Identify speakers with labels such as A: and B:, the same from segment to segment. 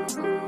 A: Thank you.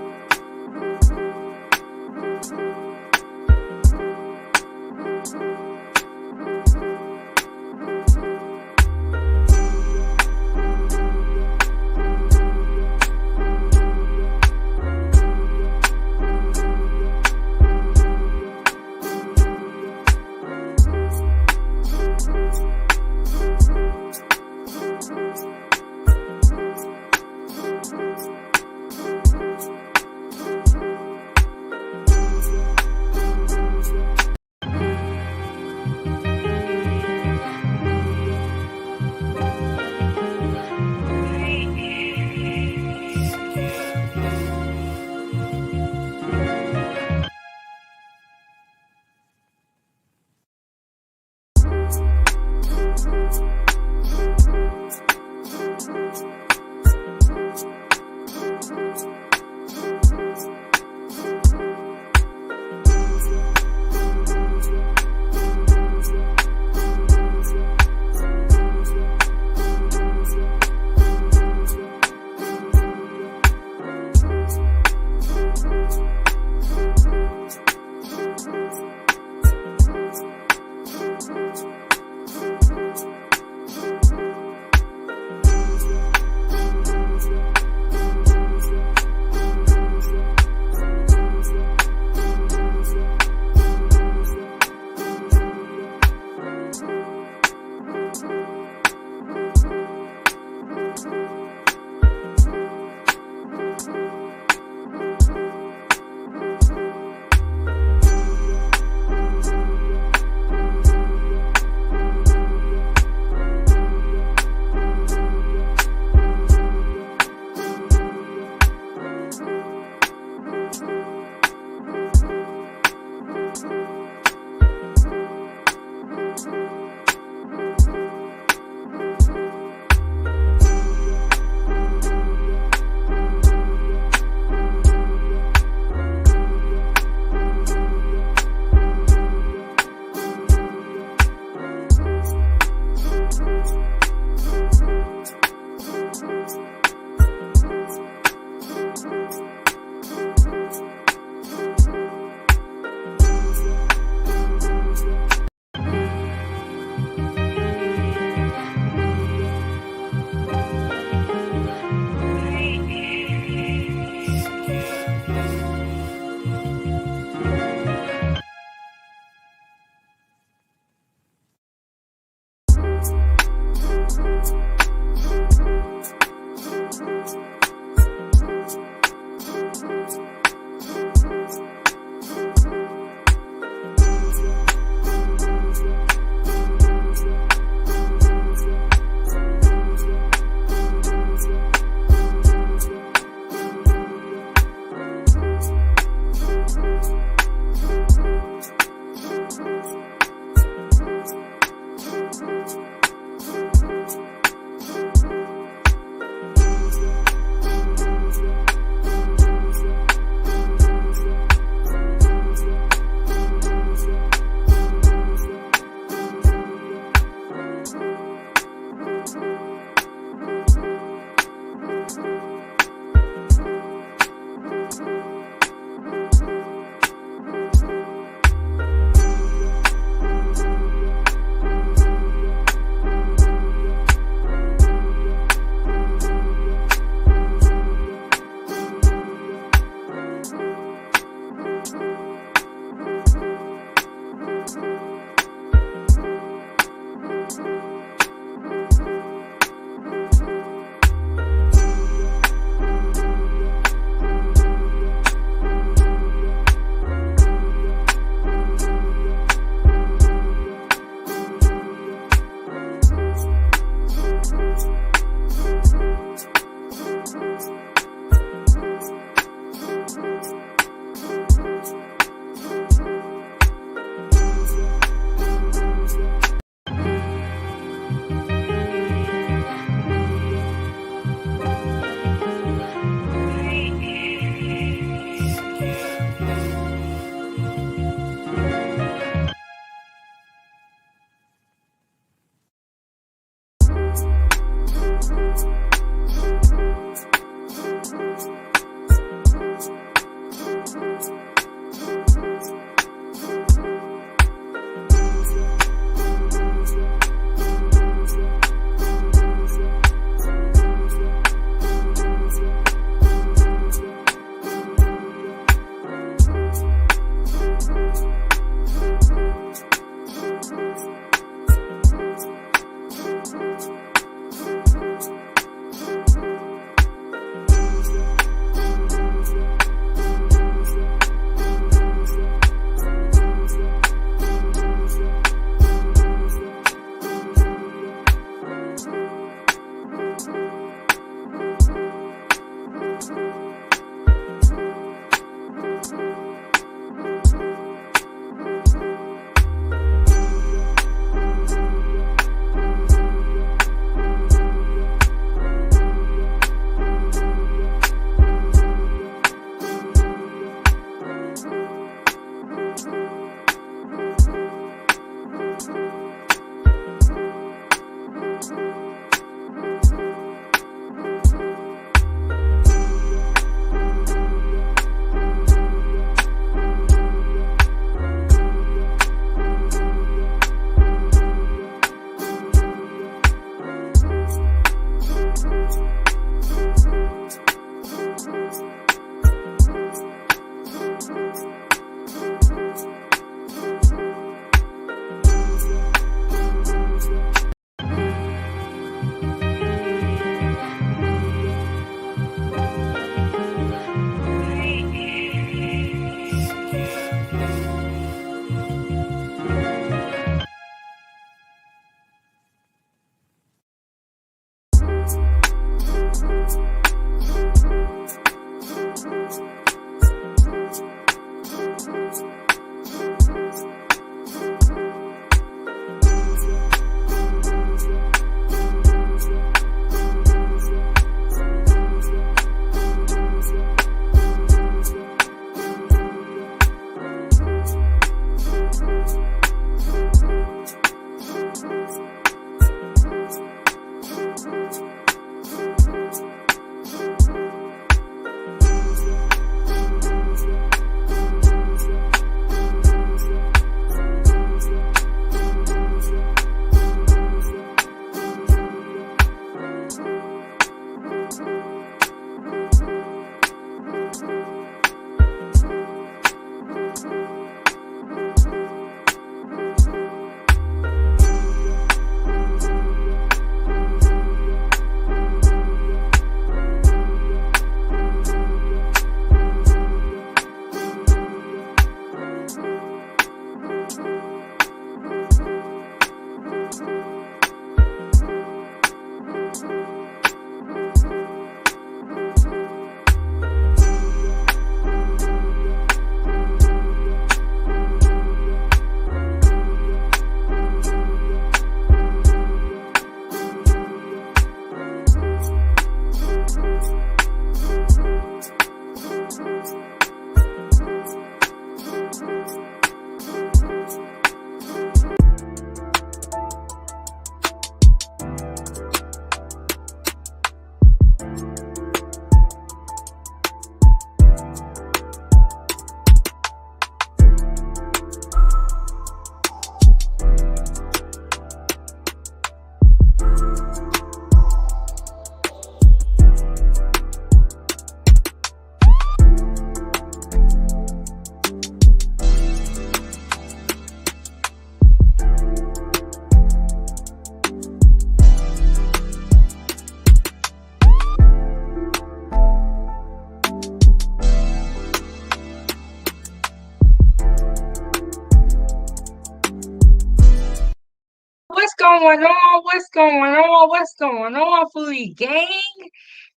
A: going on? What's going on? What's going on, Foodie Gang?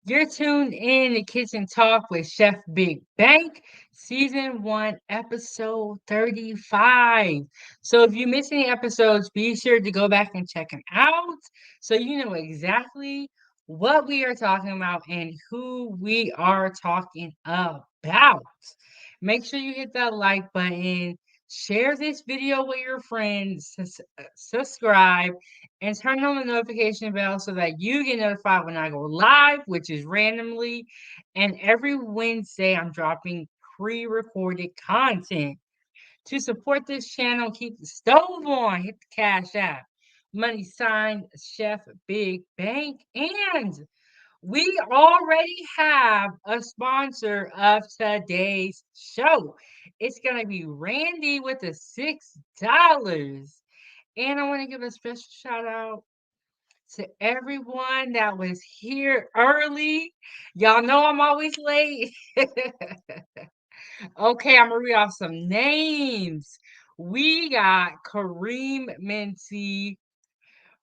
A: You're tuned in to Kitchen Talk with Chef Big Bank, Season 1, Episode 35. So if you missed any episodes, be sure to go back and check them out so you know exactly what we are talking about and who we are talking about. Make sure you hit that like button, share this video with your friends, subscribe, and turn on the notification bell so that you get notified when I go live, which is randomly. And every Wednesday, I'm dropping pre recorded content. To support this channel, keep the stove on, hit the Cash App. Money sign Chef Big Bank. And we already have a sponsor of today's show. It's going to be Randy with the $6. And I want to give a special shout out to everyone that was here early. Y'all know I'm always late. Okay, I'm gonna read off some names. We got Kareem Minty.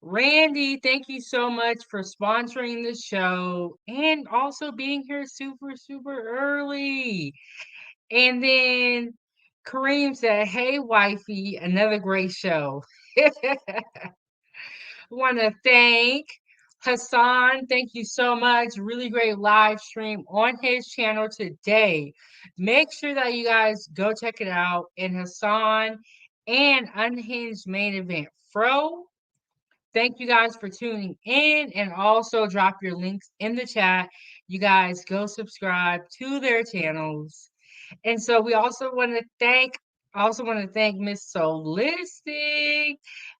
A: Randy, thank you so much for sponsoring the show and also being here super, super early. And then Kareem said, "Hey, wifey, another great show." Want to thank Hassan. Thank you so much. Really great live stream on his channel today. Make sure that you guys go check it out. And Hassan and Unhinged Main Event Fro. Thank you guys for tuning in and also drop your links in the chat. You guys go subscribe to their channels. And so we also want to thank Miss Solistic.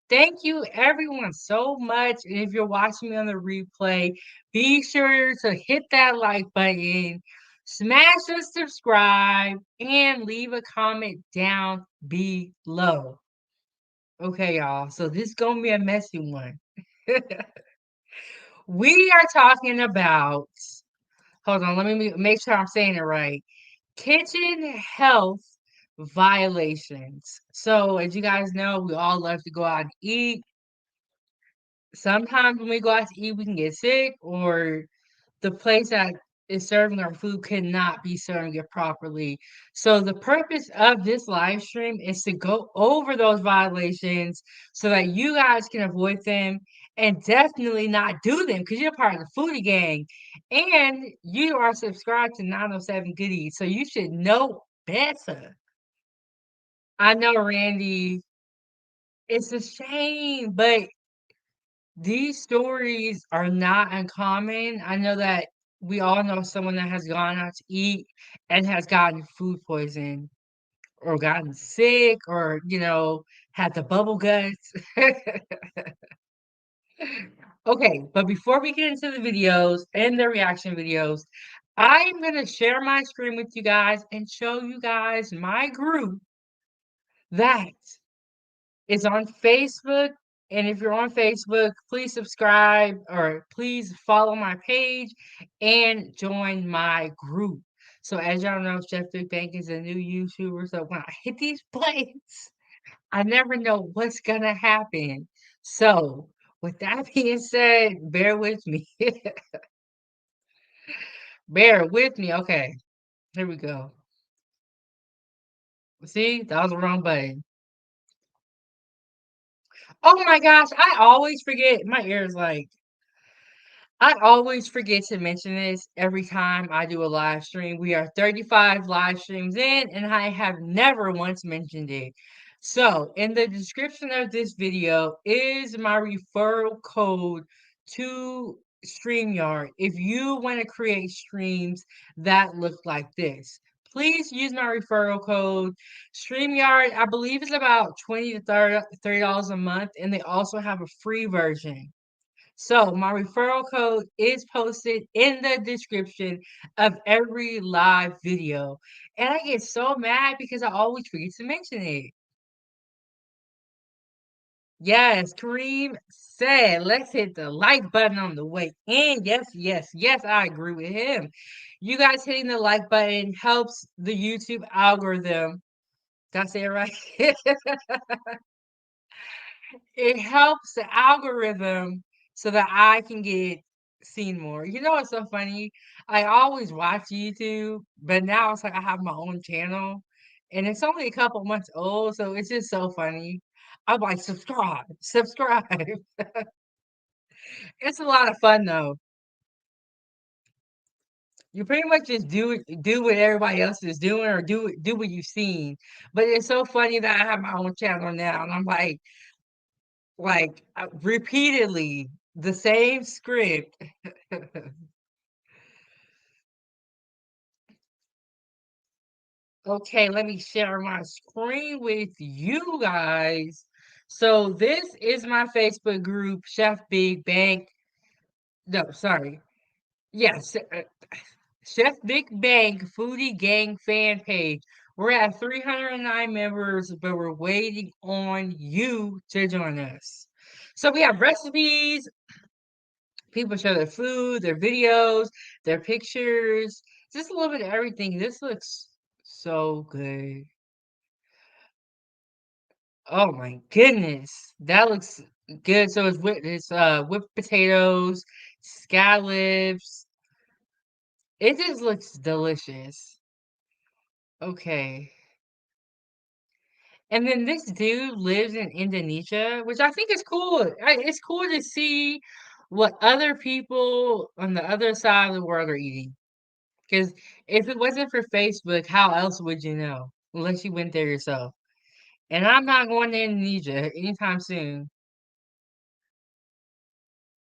A: Thank you everyone so much. And if you're watching me on the replay, be sure to hit that like button, smash the subscribe, and leave a comment down below. Okay, y'all. So this gonna be a messy one. We are talking about, hold on, let me make sure I'm saying it right. Kitchen health violations. So, as you guys know, we all love to go out and eat. Sometimes when we go out to eat, we can get sick, or the place that is serving our food cannot be serving it properly. So the purpose of this live stream is to go over those violations so that you guys can avoid them and definitely not do them because you're part of the foodie gang and you are subscribed to 907 Goodies. So you should know better. I know, Randy, it's a shame, but these stories are not uncommon. I know that we all know someone that has gone out to eat and has gotten food poison or gotten sick or, had the bubble guts. Okay, but before we get into the videos and the reaction videos, I'm going to share my screen with you guys and show you guys my group that is on Facebook. And if you're on Facebook, please subscribe or please follow my page and join my group. So as y'all know, Chef Big Bank is a new YouTuber. So when I hit these buttons, I never know what's gonna happen. So with that being said, bear with me. Bear with me. Okay, here we go. See, that was the wrong button. Oh my gosh, I always forget. My ears like I always forget to mention this every time I do a live stream. We are 35 live streams in, and I have never once mentioned it. So, in the description of this video is my referral code to StreamYard if you want to create streams that look like this. Please use my referral code. StreamYard, I believe, is about $20 to $30 a month, and they also have a free version. So my referral code is posted in the description of every live video. And I get so mad because I always forget to mention it. Yes, Kareem said, let's hit the like button on the way in. Yes, yes, yes, I agree with him. You guys hitting the like button helps the YouTube algorithm. Did I say it right? it helps the algorithm so that I can get seen more. You know what's so funny? I always watch YouTube, but now it's like I have my own channel and it's only a couple months old, so it's just so funny. I'm like, subscribe, subscribe. It's a lot of fun though. You pretty much just do what everybody else is doing or do what you've seen. But it's so funny that I have my own channel now and I'm like repeatedly the same script. Okay, let me share my screen with you guys. So this is my Facebook group, Chef Big Bang. No, sorry. Yes, Chef Big Bang Foodie Gang fan page. We're at 309 members, but we're waiting on you to join us. So we have recipes, people show their food, their videos, their pictures, just a little bit of everything. This looks so good. Oh my goodness. That looks good. So it's whipped potatoes, scallops. It just looks delicious. Okay. And then this dude lives in Indonesia, which I think is cool. It's cool to see what other people on the other side of the world are eating. Because if it wasn't for Facebook, how else would you know? Unless you went there yourself. And I'm not going to Indonesia anytime soon.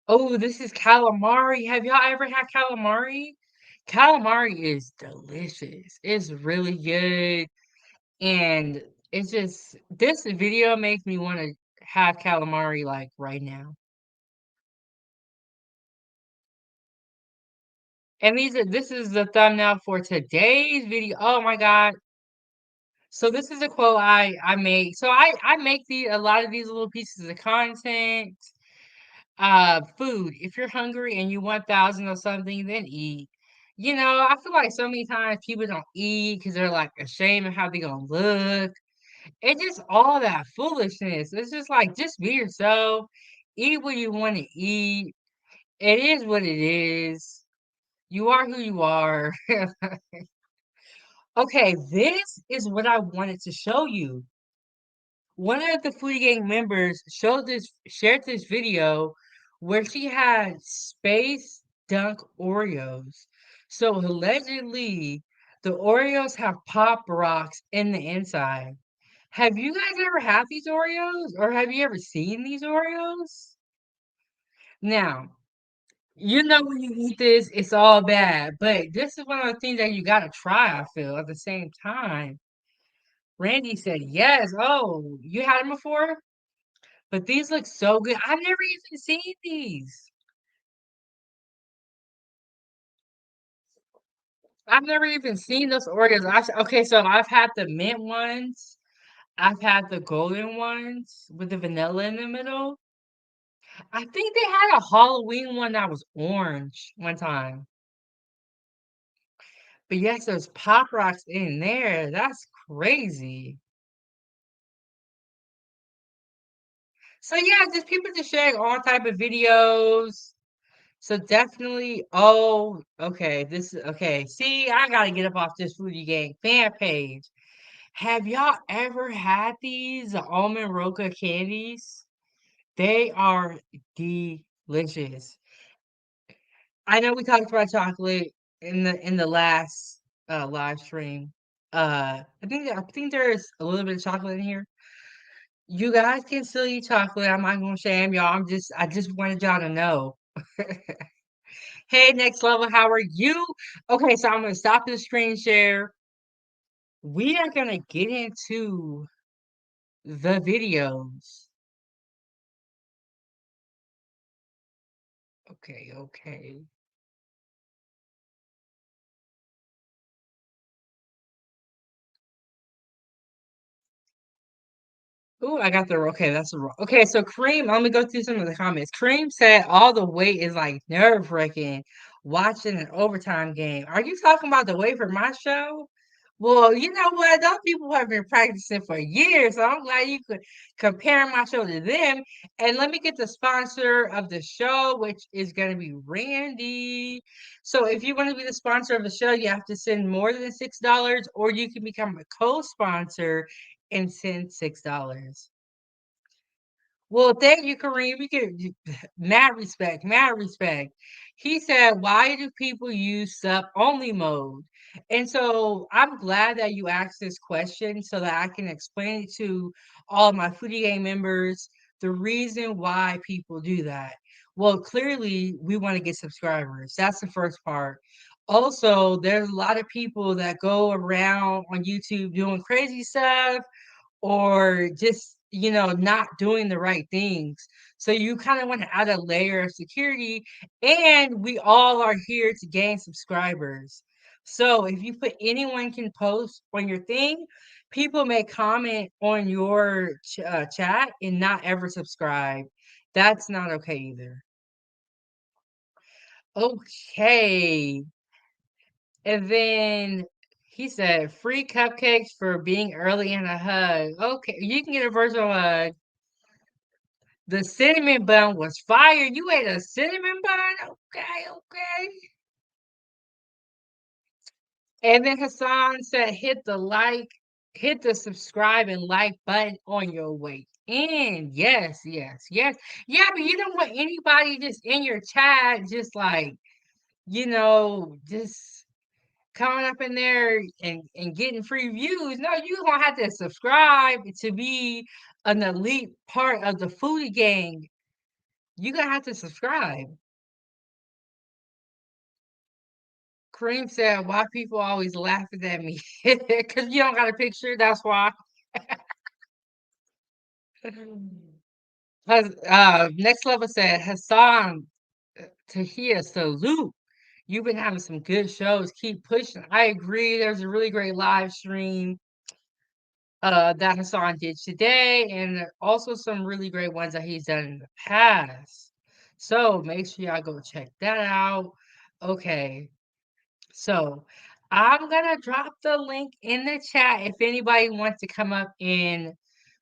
A: Oh, this is calamari. Have y'all ever had calamari? Calamari is delicious. It's really good. And it's just, this video makes me want to have calamari like right now. And this is the thumbnail for today's video. Oh my God. So this is a quote I made. So I make a lot of these little pieces of content. Food. If you're hungry and you want thousand or something, then eat. You know, I feel like so many times people don't eat because they're like ashamed of how they gonna look. It's just all that foolishness. It's just like just be yourself. Eat what you want to eat. It is what it is. You are who you are. Okay, this is what I wanted to show you. One of the Foodie Gang members shared this video where she had space dunk Oreos. So allegedly, the Oreos have pop rocks in the inside. Have you guys ever had these Oreos, or have you ever seen these Oreos? Now, you know when you eat this, it's all bad, but this is one of the things that you gotta try, I feel, at the same time. Randy said yes. Oh, you had them before? But these look so good. I've never even seen these. I've never even seen those Oreos. Okay, so I've had the mint ones. I've had the golden ones with the vanilla in the middle. I think they had a Halloween one that was orange one time. But yes, there's Pop Rocks in there. That's crazy. So yeah, just people just sharing all type of videos. So definitely, oh, okay, this is okay. See, I gotta get up off this Foodie Gang fan page. Have y'all ever had these almond roca candies? They are delicious. I know we talked about chocolate in the last live stream. I think there's a little bit of chocolate in here. You guys can still eat chocolate. I'm not gonna shame y'all. I just wanted y'all to know. Hey, next level, how are you? Okay, so I'm gonna stop the screen share. We are gonna get into the videos. Okay, okay. Ooh, I got the okay. That's the wrong. Okay, so Cream. Let me go through some of the comments. Cream said all the wait is like nerve wracking watching an overtime game. Are you talking about the wait for my show? Well, you know what? Those people have been practicing for years, so I'm glad you could compare my show to them. And let me get the sponsor of the show, which is going to be Randy. So if you want to be the sponsor of the show, you have to send more than $6, or you can become a co-sponsor and send $6. Well, thank you, Kareem. We get mad respect, mad respect. He said, "Why do people use sub only mode?" And so I'm glad that you asked this question so that I can explain it to all of my Foodie Gang members the reason why people do that. Well, clearly, we want to get subscribers. That's the first part. Also, there's a lot of people that go around on YouTube doing crazy stuff or just not doing the right things, so you kind of want to add a layer of security, and we all are here to gain subscribers. So if you put anyone can post on your thing, people may comment on your chat and not ever subscribe. That's not okay either. Okay. And then he said, free cupcakes for being early and a hug. Okay, you can get a virtual hug. The cinnamon bun was fire. You ate a cinnamon bun? Okay, okay. And then Hassan said, hit the subscribe and like button on your way in. Yes, yes, yes. Yeah, but you don't want anybody just in your chat, just like, just coming up in there and getting free views. No, you gonna have to subscribe to be an elite part of the foodie gang. You gonna have to subscribe. Kareem said, "Why people always laughing at me? Because you don't got a picture. That's why." Next level said, Hassan Tahia, salute. You've been having some good shows. Keep pushing. I agree. There's a really great live stream that Hassan did today, and also some really great ones that he's done in the past. So make sure y'all go check that out. Okay, so I'm gonna drop the link in the chat if anybody wants to come up and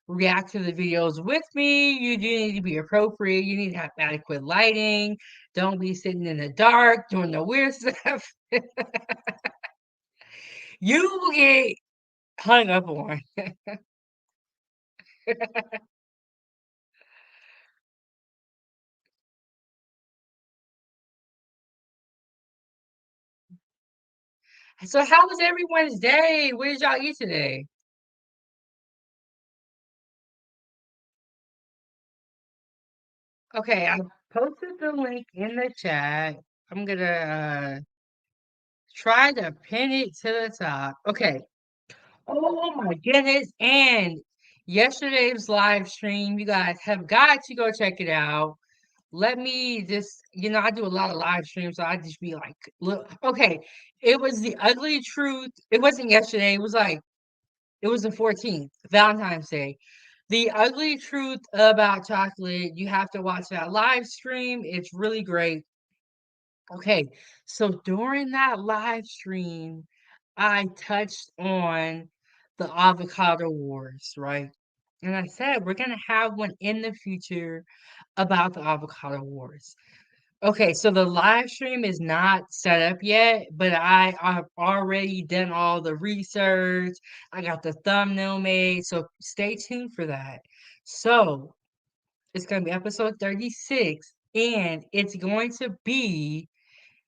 A: react to the videos with me. You do need to be appropriate. You need to have adequate lighting. Don't be sitting in the dark doing the weird stuff. You will get hung up on. So how was everyone's day? What did y'all eat today? Okay, I posted the link in the chat. I'm gonna try to pin it to the top. Okay. Oh my goodness. And yesterday's live stream, you guys have got to go check it out. Let me just, I do a lot of live streams, so I just be like, look, okay, it was the ugly truth. It wasn't yesterday, it was the 14th, Valentine's Day. The ugly truth about chocolate. You have to watch that live stream. It's really great. Okay, so during that live stream, I touched on the avocado wars, right? And I said we're gonna have one in the future about the avocado wars. Okay, so the live stream is not set up yet, but I've already done all the research. I got the thumbnail made, so stay tuned for that. So it's gonna be episode 36, and it's going to be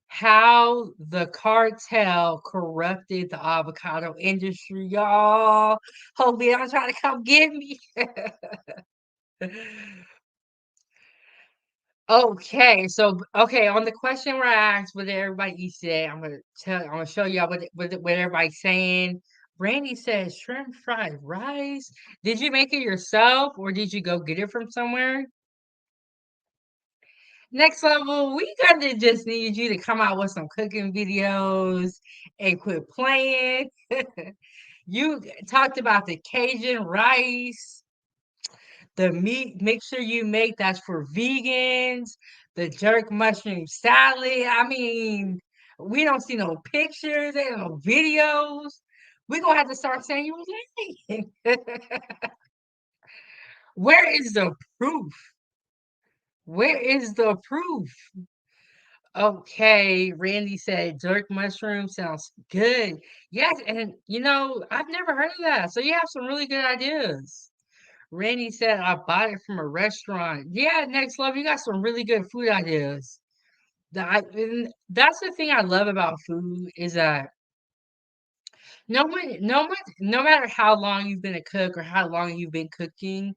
A: how the cartel corrupted the avocado industry, y'all. Hopefully, y'all try to come get me. Okay, so okay, on the question where I asked what did everybody eat today, I'm gonna show y'all what everybody's saying. Brandy says shrimp fried rice. Did you make it yourself or did you go get it from somewhere? Next level, we gonna just need you to come out with some cooking videos and quit playing. You talked about the Cajun rice, the meat mixture you make that's for vegans, the jerk mushroom salad. I mean, we don't see no pictures and no videos. We're gonna have to start saying you was lying. Where is the proof? Where is the proof? Okay, Randy said jerk mushroom sounds good. Yes, and I've never heard of that. So you have some really good ideas. Randy said I bought it from a restaurant. Yeah, next love, you got some really good food ideas. And that's the thing I love about food is that no matter how long you've been a cook or how long you've been cooking,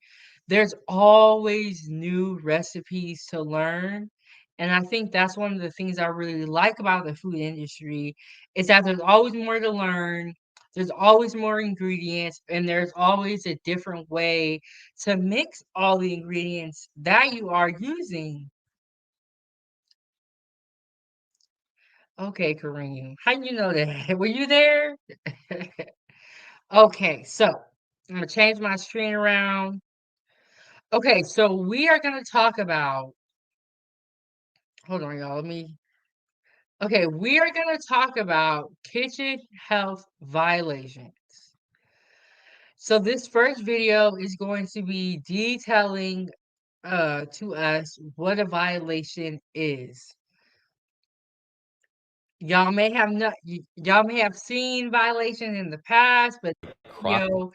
A: there's always new recipes to learn. And I think that's one of the things I really like about the food industry is that there's always more to learn. There's always more ingredients, and there's always a different way to mix all the ingredients that you are using. Okay, Kareem, how you know that? Were you there? Okay, so I'm gonna change my screen around. Okay, so we are gonna talk about. Hold on, y'all. Let me. Okay, we are gonna talk about kitchen health violations. So this first video is going to be detailing to us what a violation is. Y'all may have seen violations in the past, but this
B: Crop.
A: video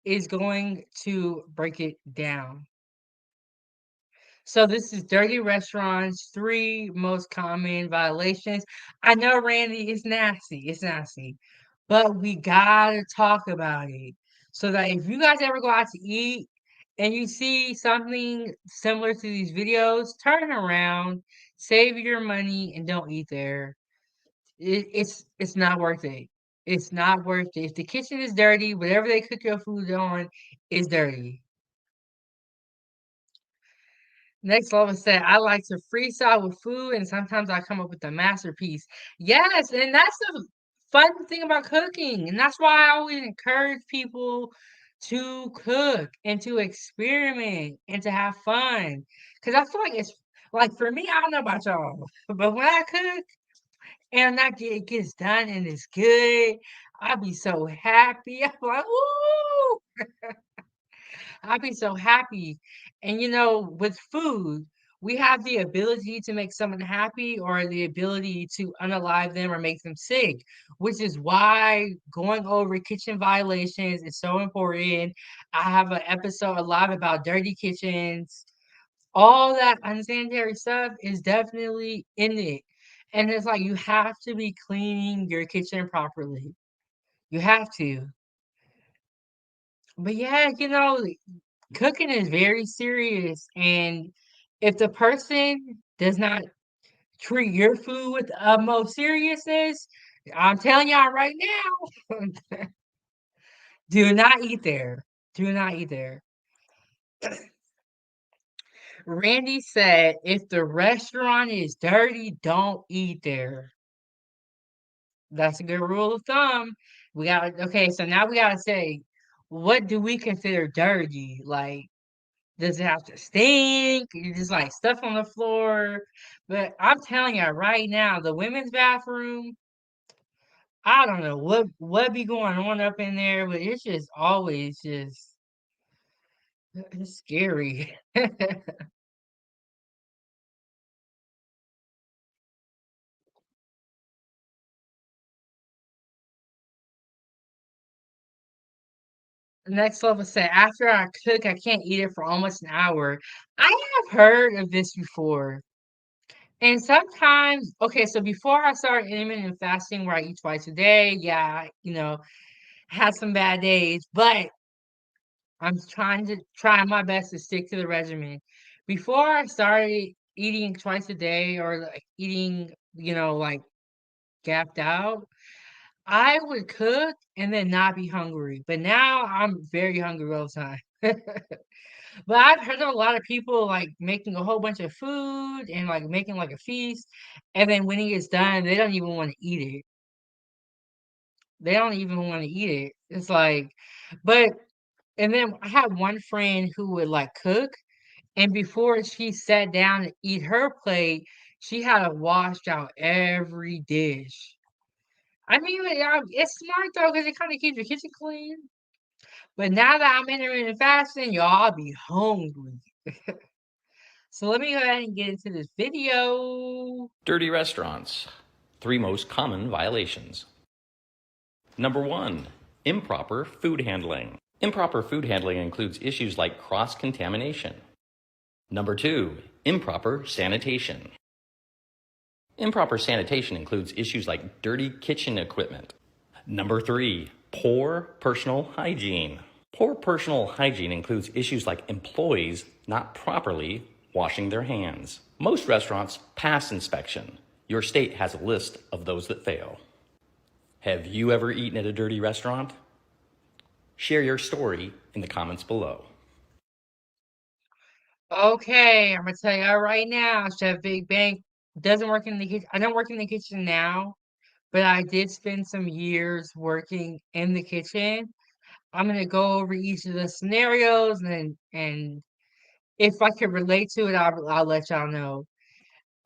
A: is going to break it down. So this is Dirty Restaurants, 3 most common violations. I know, Randy, it's nasty. It's nasty. But we gotta talk about it. So that if you guys ever go out to eat and you see something similar to these videos, turn around, save your money, and don't eat there. It's not worth it. It's not worth it. If the kitchen is dirty, whatever they cook your food on is dirty. Next level said, I like to freestyle with food and sometimes I come up with a masterpiece. Yes, and that's the fun thing about cooking. And that's why I always encourage people to cook and to experiment and to have fun. Because I feel like it's like for me, I don't know about y'all, but when I cook and it gets done and it's good, I'll be so happy. I'm like, ooh. I'd be so happy. And with food, we have the ability to make someone happy or the ability to unalive them or make them sick, which is why going over kitchen violations is so important. I have an episode a lot about dirty kitchens. All that unsanitary stuff is definitely in it. And it's like you have to be cleaning your kitchen properly. You have to. But yeah, cooking is very serious, and if the person does not treat your food with the utmost seriousness, I'm telling y'all right now, do not eat there. Do not eat there. Randy said, if the restaurant is dirty, don't eat there. That's a good rule of thumb. Okay, so now we gotta say, what do we consider dirty? Like, does it have to stink? You just like stuff on the floor. But I'm telling you right now, the women's bathroom, I don't know what be going on up in there, but it's just always just it's scary. Next level said, after I cook, I can't eat it for almost an hour. I have heard of this before. And sometimes, okay, so before I started intermittent fasting where I eat twice a day, yeah, had some bad days, but I'm trying my best to stick to the regimen. Before I started eating twice a day or like eating, like gapped out, I would cook and then not be hungry. But now I'm very hungry all the time. But I've heard of a lot of people like making a whole bunch of food and like making like a feast, and then when it gets done, they don't even want to eat it. They don't even want to eat it. It's like, but and then I had one friend who would like cook, and before she sat down to eat her plate, she had to wash out every dish. I mean, it's smart though because it kind of keeps your kitchen clean. But now that I'm intermittent fasting, y'all, I'll be hungry. So let me go ahead and get into this video.
B: Dirty restaurants. 3 most common violations. Number 1. Improper food handling. Improper food handling includes issues like cross contamination. Number 2. Improper sanitation. Improper sanitation includes issues like dirty kitchen equipment. Number 3. Poor personal hygiene. Poor personal hygiene includes issues like employees not properly washing their hands. Most restaurants pass inspection. Your state has a list of those that fail. Have you ever eaten at a dirty restaurant? Share your story in the comments below.
A: Okay, I'm gonna tell you right now, Chef Big Bang doesn't work in the kitchen. I don't work in the kitchen now, but I did spend some years working in the kitchen. I'm gonna go over each of the scenarios and if I can relate to it, I'll let y'all know.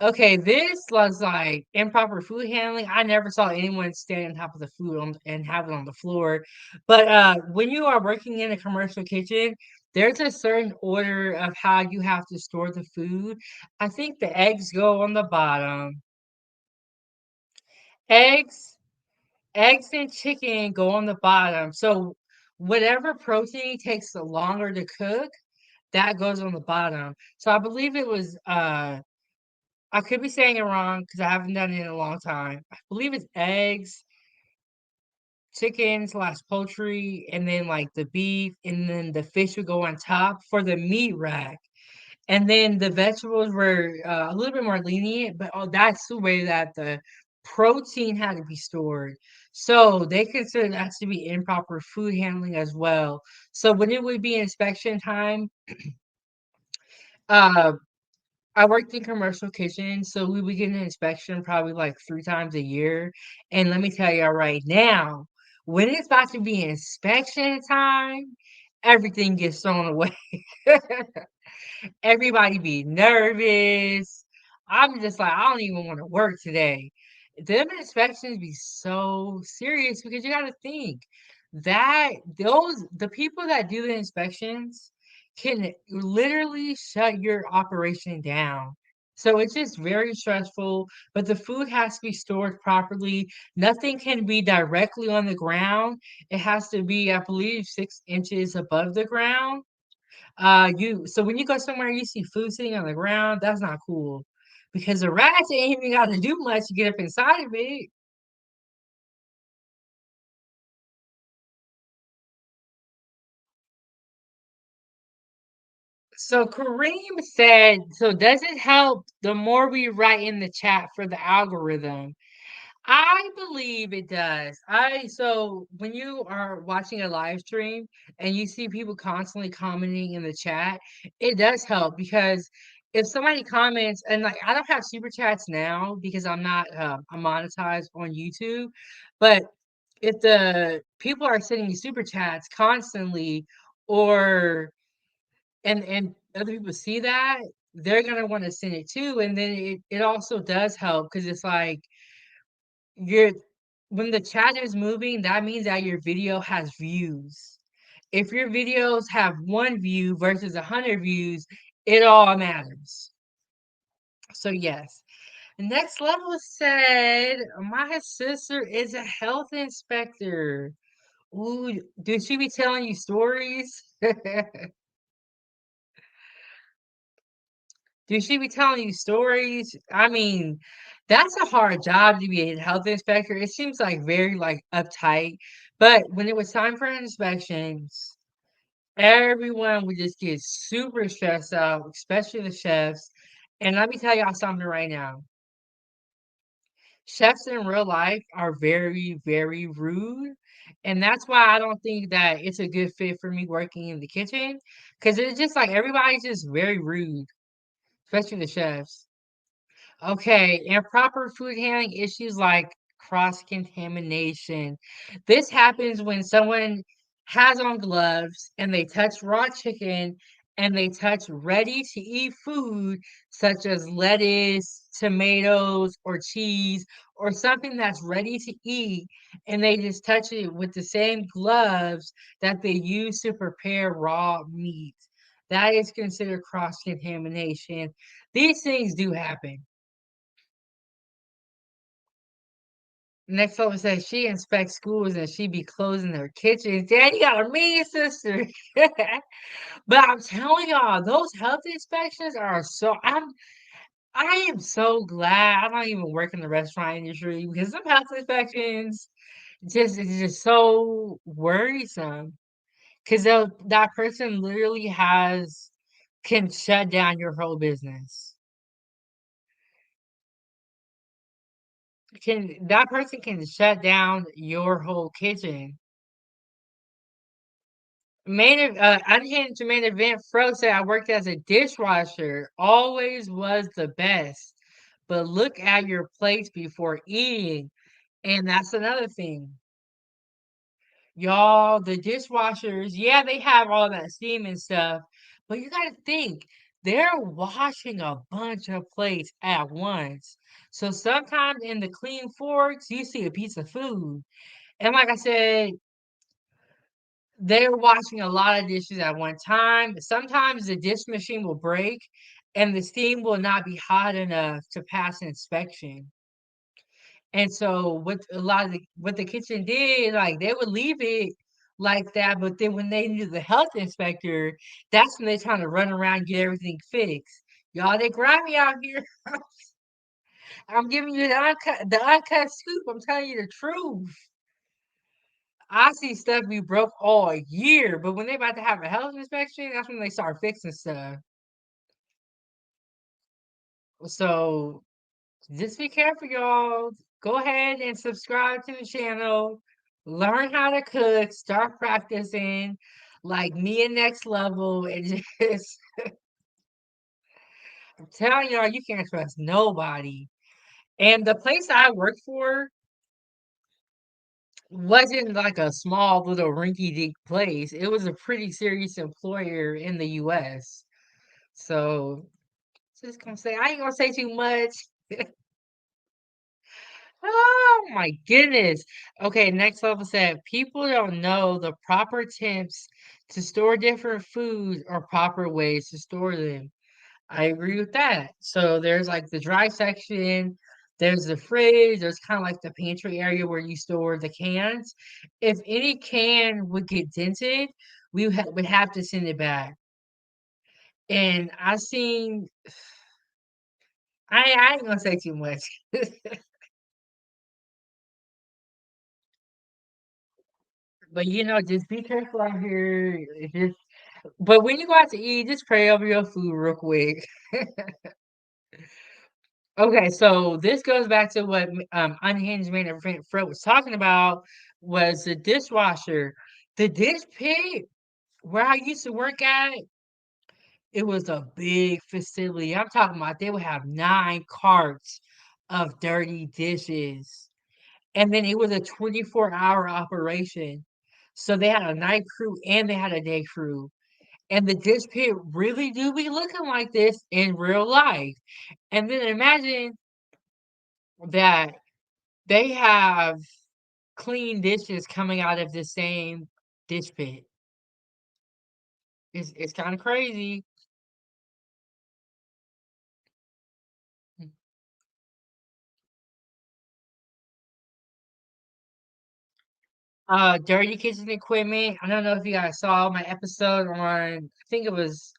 A: Okay, this was like improper food handling. I never saw anyone stand on top of the food and have it on the floor. But when you are working in a commercial kitchen, there's a certain order of how you have to store the food. I think the eggs go on the bottom. Eggs, eggs and chicken go on the bottom. So whatever protein takes the longer to cook, that goes on the bottom. So I believe it was I could be saying it wrong because I haven't done it in a long time. I believe it's eggs, chicken slash poultry, and then like the beef, and then the fish would go on top for the meat rack. And then the vegetables were a little bit more lenient, but oh, that's the way that the protein had to be stored. So they consider that to be improper food handling as well. So when it would be inspection time, uh, I worked in commercial kitchens, so we would get an inspection probably like 3 times a year, and let me tell y'all right now, when it's about to be inspection time, everything gets thrown away. Everybody be nervous. I'm just like, I don't even wanna work today. Them inspections be so serious because you gotta think that the people that do the inspections can literally shut your operation down. So it's just very stressful, but the food has to be stored properly. Nothing can be directly on the ground. It has to be, I believe, 6 inches above the ground. You so when you go somewhere and you see food sitting on the ground, that's not cool because the rats ain't even got to do much to get up inside of it. So Kareem said, so does it help the more we write in the chat for the algorithm? I believe it does. I so when you are watching a live stream and you see people constantly commenting in the chat, it does help because if somebody comments and like I don't have super chats now because I'm monetized on YouTube, but if the people are sending super chats constantly or and other people see that, they're gonna want to send it too. And then it also does help because it's like you're when the chat is moving, that means that your video has views. If your videos have 1 view versus 100 views, it all matters. So yes. Next level said, my sister is a health inspector. Ooh, did she be telling you stories? Did she be telling you stories? I mean, that's a hard job to be a health inspector. It seems like very like uptight. But when it was time for inspections, everyone would just get super stressed out, especially the chefs. And let me tell y'all something right now. Chefs in real life are very, very rude. And that's why I don't think that it's a good fit for me working in the kitchen. Because it's just like everybody's just very rude, especially the chefs. Okay, improper food handling issues like cross-contamination. This happens when someone has on gloves and they touch raw chicken and they touch ready to eat food such as lettuce, tomatoes, or cheese, or something that's ready to eat, and they just touch it with the same gloves that they use to prepare raw meat. That is considered cross contamination. These things do happen. Next over says she inspects schools and she be closing their kitchens. Dad, you got a mean sister. But I'm telling y'all, those health inspections are so I am so glad I don't even work in the restaurant industry because some health inspections just is just so worrisome. Because that person literally can shut down your whole business. Can that person can shut down your whole kitchen. Unhinged main event Fro said I worked as a dishwasher. Always was the best. But look at your plates before eating. And that's another thing. Y'all, the dishwashers, yeah, they have all that steam and stuff, but you gotta think, they're washing a bunch of plates at once. So sometimes in the clean forks, you see a piece of food. And like I said, they're washing a lot of dishes at one time. Sometimes the dish machine will break and the steam will not be hot enough to pass inspection. And so what the kitchen did, like they would leave it like that, but then when they needed the health inspector, that's when they're trying to run around and get everything fixed. Y'all, they grimy out here. I'm giving you the uncut scoop. I'm telling you the truth. I see stuff be broke all year, but when they about to have a health inspection, that's when they start fixing stuff. So just be careful, y'all. Go ahead and subscribe to the channel. Learn how to cook. Start practicing. Like me and Next Level. And just, I'm telling y'all, you can't trust nobody. And the place I worked for wasn't like a small little rinky-dink place. It was a pretty serious employer in the US. So just gonna say I ain't gonna say too much. Oh my goodness. Okay, next level said people don't know the proper temps to store different foods or proper ways to store them. I agree with that. So there's like the dry section, there's the fridge, there's kind of like the pantry area where you store the cans. If any can would get dented, would have to send it back. And I seen, I ain't gonna say too much. But just be careful out here. But when you go out to eat, just pray over your food real quick. Okay, so this goes back to what Unhinged Man and Fred was talking about was the dishwasher. The dish pit where I used to work at, it was a big facility. I'm talking about they would have 9 carts of dirty dishes. And then it was a 24-hour operation. So they had a night crew and they had a day crew. And the dish pit really do be looking like this in real life. And then imagine that they have clean dishes coming out of the same dish pit. It's kind of crazy. Dirty kitchen equipment. I don't know if you guys saw my episode on, I think it was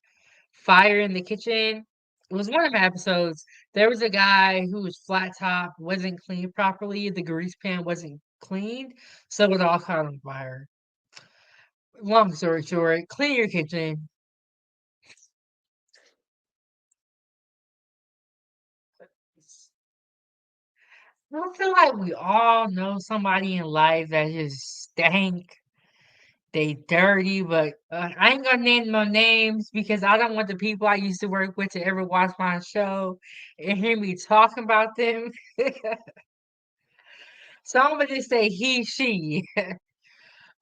A: Fire in the Kitchen. It was one of my episodes. There was a guy who was flat top, wasn't cleaned properly. The grease pan wasn't cleaned, so it all caught on fire. Long story short, clean your kitchen. I feel like we all know somebody in life that just stank. They dirty, but I ain't gonna name no names because I don't want the people I used to work with to ever watch my show and hear me talking about them. So I'm gonna just say he, she.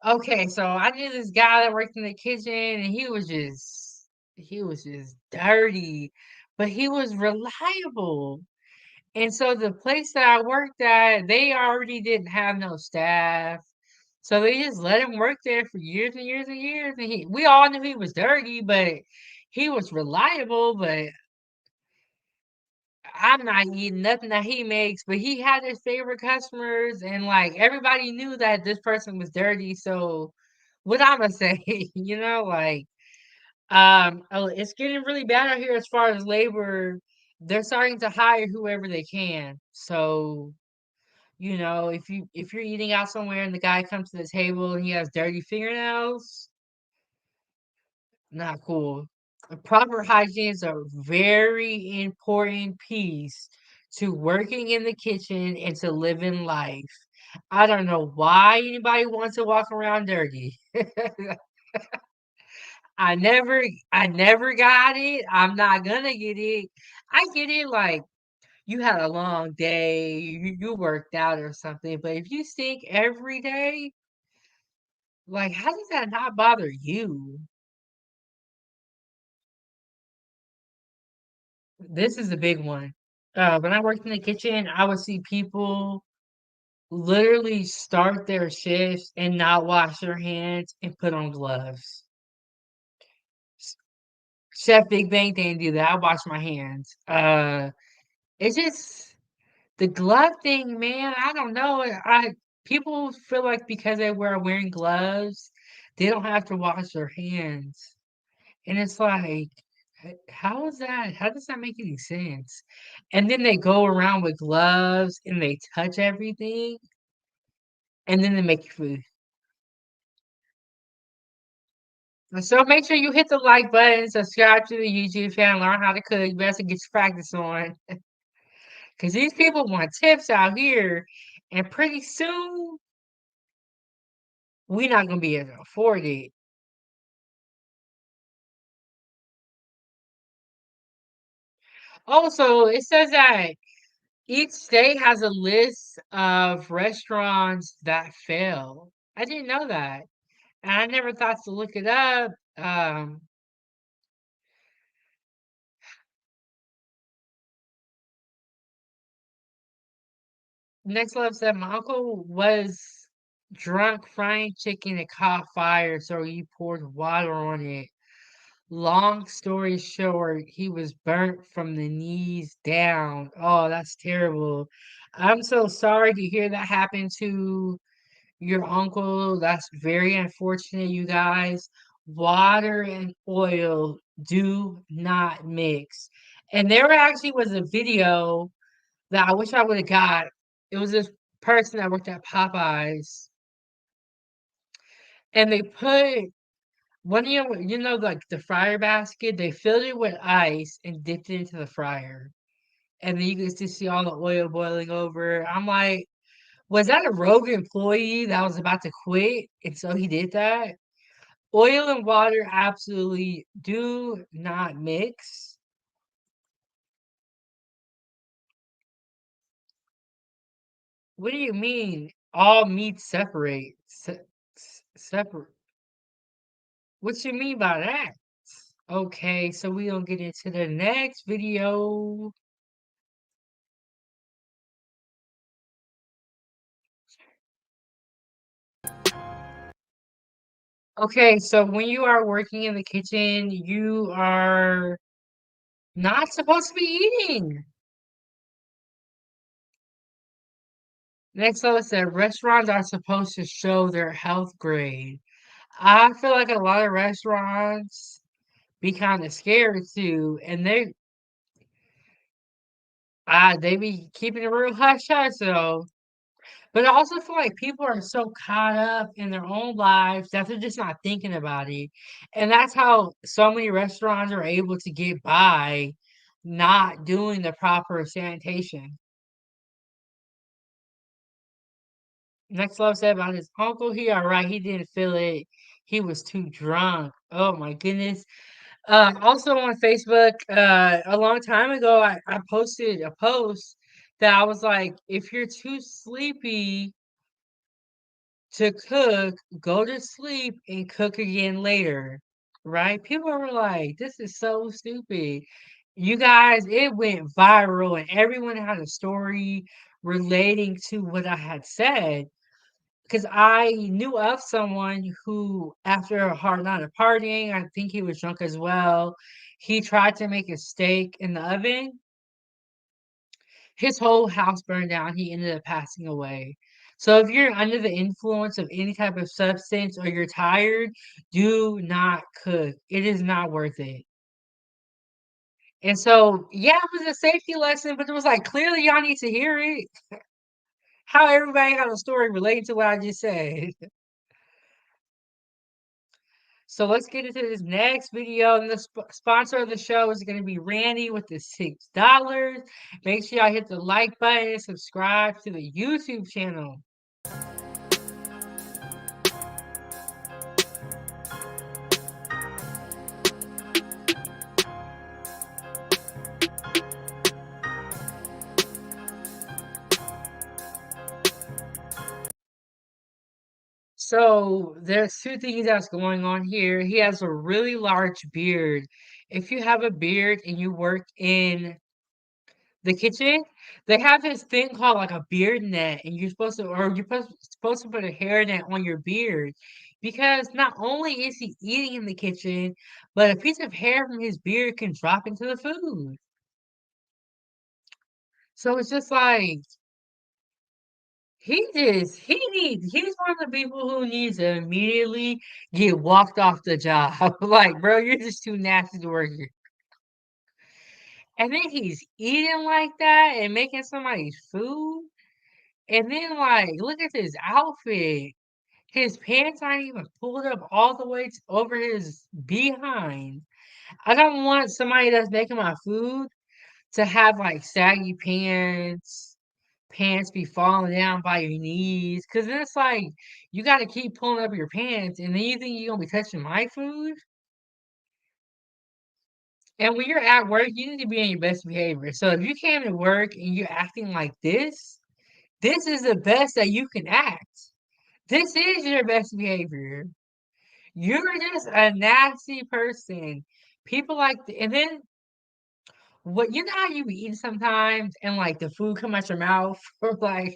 A: Okay, so I knew this guy that worked in the kitchen and he was just he was just dirty, but he was reliable. And so the place that I worked at, they already didn't have no staff. So they just let him work there for years and years and years. And we all knew he was dirty, but he was reliable. But I'm not eating nothing that he makes. But he had his favorite customers, and like everybody knew that this person was dirty. So what I'm gonna say, like oh, it's getting really bad out here as far as labor. They're starting to hire whoever they can. So, if you're eating out somewhere and the guy comes to the table and he has dirty fingernails, not cool. Proper hygiene is a very important piece to working in the kitchen and to living life. I don't know why anybody wants to walk around dirty. I never I never got it. I'm not gonna get it. I get it, like, you had a long day, you worked out or something, but if you stink every day, like, how does that not bother you? This is a big one. When I worked in the kitchen, I would see people literally start their shifts and not wash their hands and put on gloves. S Chef Big Bang didn't do that, I washed my hands. It's just the glove thing, man, I don't know, I people feel like because they were wearing gloves, they don't have to wash their hands, and it's like, how is that how does that make any sense? And then they go around with gloves, and they touch everything, and then they make your food. And so make sure you hit the like button, subscribe to the YouTube channel, learn how to cook, you better get your practice on, because these people want tips out here, and pretty soon we're not gonna be able to afford it. Also, it says that each state has a list of restaurants that fail. I didn't know that. And I never thought to look it up. Next Level said my uncle was drunk frying chicken and caught fire, so he poured water on it. Long story short, he was burnt from the knees down. Oh, that's terrible. I'm so sorry to hear that happen to your uncle. That's very unfortunate, you guys. Water and oil do not mix. And there actually was a video that I wish I would have got. It was this person that worked at Popeyes, and they put one of like the fryer basket, they filled it with ice and dipped it into the fryer. And then you could just see all the oil boiling over. I'm like, was that a rogue employee that was about to quit? And so he did that? Oil and water absolutely do not mix. What do you mean all meat separate? Separate. What you mean by that? Okay, so we gonna get into the next video. Okay, so when you are working in the kitchen, you are not supposed to be eating. Next level said restaurants are supposed to show their health grade. I feel like a lot of restaurants be kind of scared too, and they be keeping it real hush hush though. But I also feel like people are so caught up in their own lives that they're just not thinking about it. And that's how so many restaurants are able to get by not doing the proper sanitation. Next love said about his uncle, he all right, he didn't feel it. He was too drunk. Oh my goodness. Also on Facebook, a long time ago, I posted a post that I was like, if you're too sleepy to cook, go to sleep and cook again later. right? People were like, "This is so stupid." You guys, it went viral, and everyone had a story relating to what I had said. Because I knew of someone who, after a hard night of partying, I think he was drunk as well. He tried to make a steak in the oven. His whole house burned down. He ended up passing away. So if you're under the influence of any type of substance or you're tired, do not cook. It is not worth it. And so, yeah, it was a safety lesson, but it was like clearly y'all need to hear it. How everybody got a story relating to what I just said. So let's get into this next video. And the sponsor of the show is going to be Randy with the $6. Make sure y'all hit the like button and subscribe to the YouTube channel. So there's two things that's going on here. He has a really large beard. If you have a beard and you work in the kitchen, they have this thing called like a beard net, and you're supposed to put a hair net on your beard because not only is he eating in the kitchen, but a piece of hair from his beard can drop into the food. So it's just like he's one of the people who needs to immediately get walked off the job. Like, bro, you're just too nasty to work here. And then he's eating like that and making somebody's food. And then, like, look at his outfit. His pants aren't even pulled up all the way over his behind. I don't want somebody that's making my food to have like saggy pants, pants be falling down by your knees. Cause then it's like you gotta keep pulling up your pants and then you think you're gonna be touching my food. And when you're at work, you need to be on your best behavior. So if you came to work and you're acting like this is the best that you can act. This is your best behavior. You're just a nasty person. People and then what you know how you be eating sometimes and like the food come out your mouth or like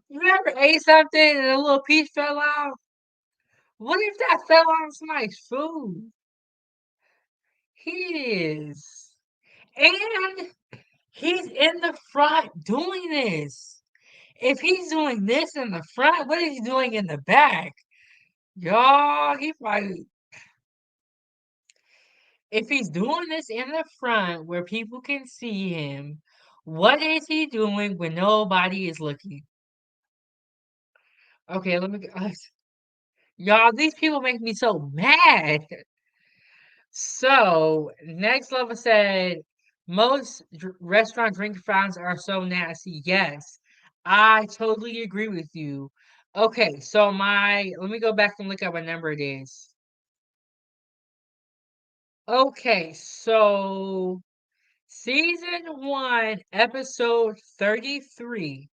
A: you ever ate something and a little piece fell out? What if that fell on somebody's food? He is. And he's in the front doing this. If he's doing this in the front, what is he doing in the back? Y'all, he probably if he's doing this in the front where people can see him, what is he doing when nobody is looking? Okay, let me y'all, these people make me so mad. So, next level said, most restaurant drink fountains are so nasty. Yes, I totally agree with you. Okay, so let me go back and look at what number it is. Okay, so Season 1, Episode 33,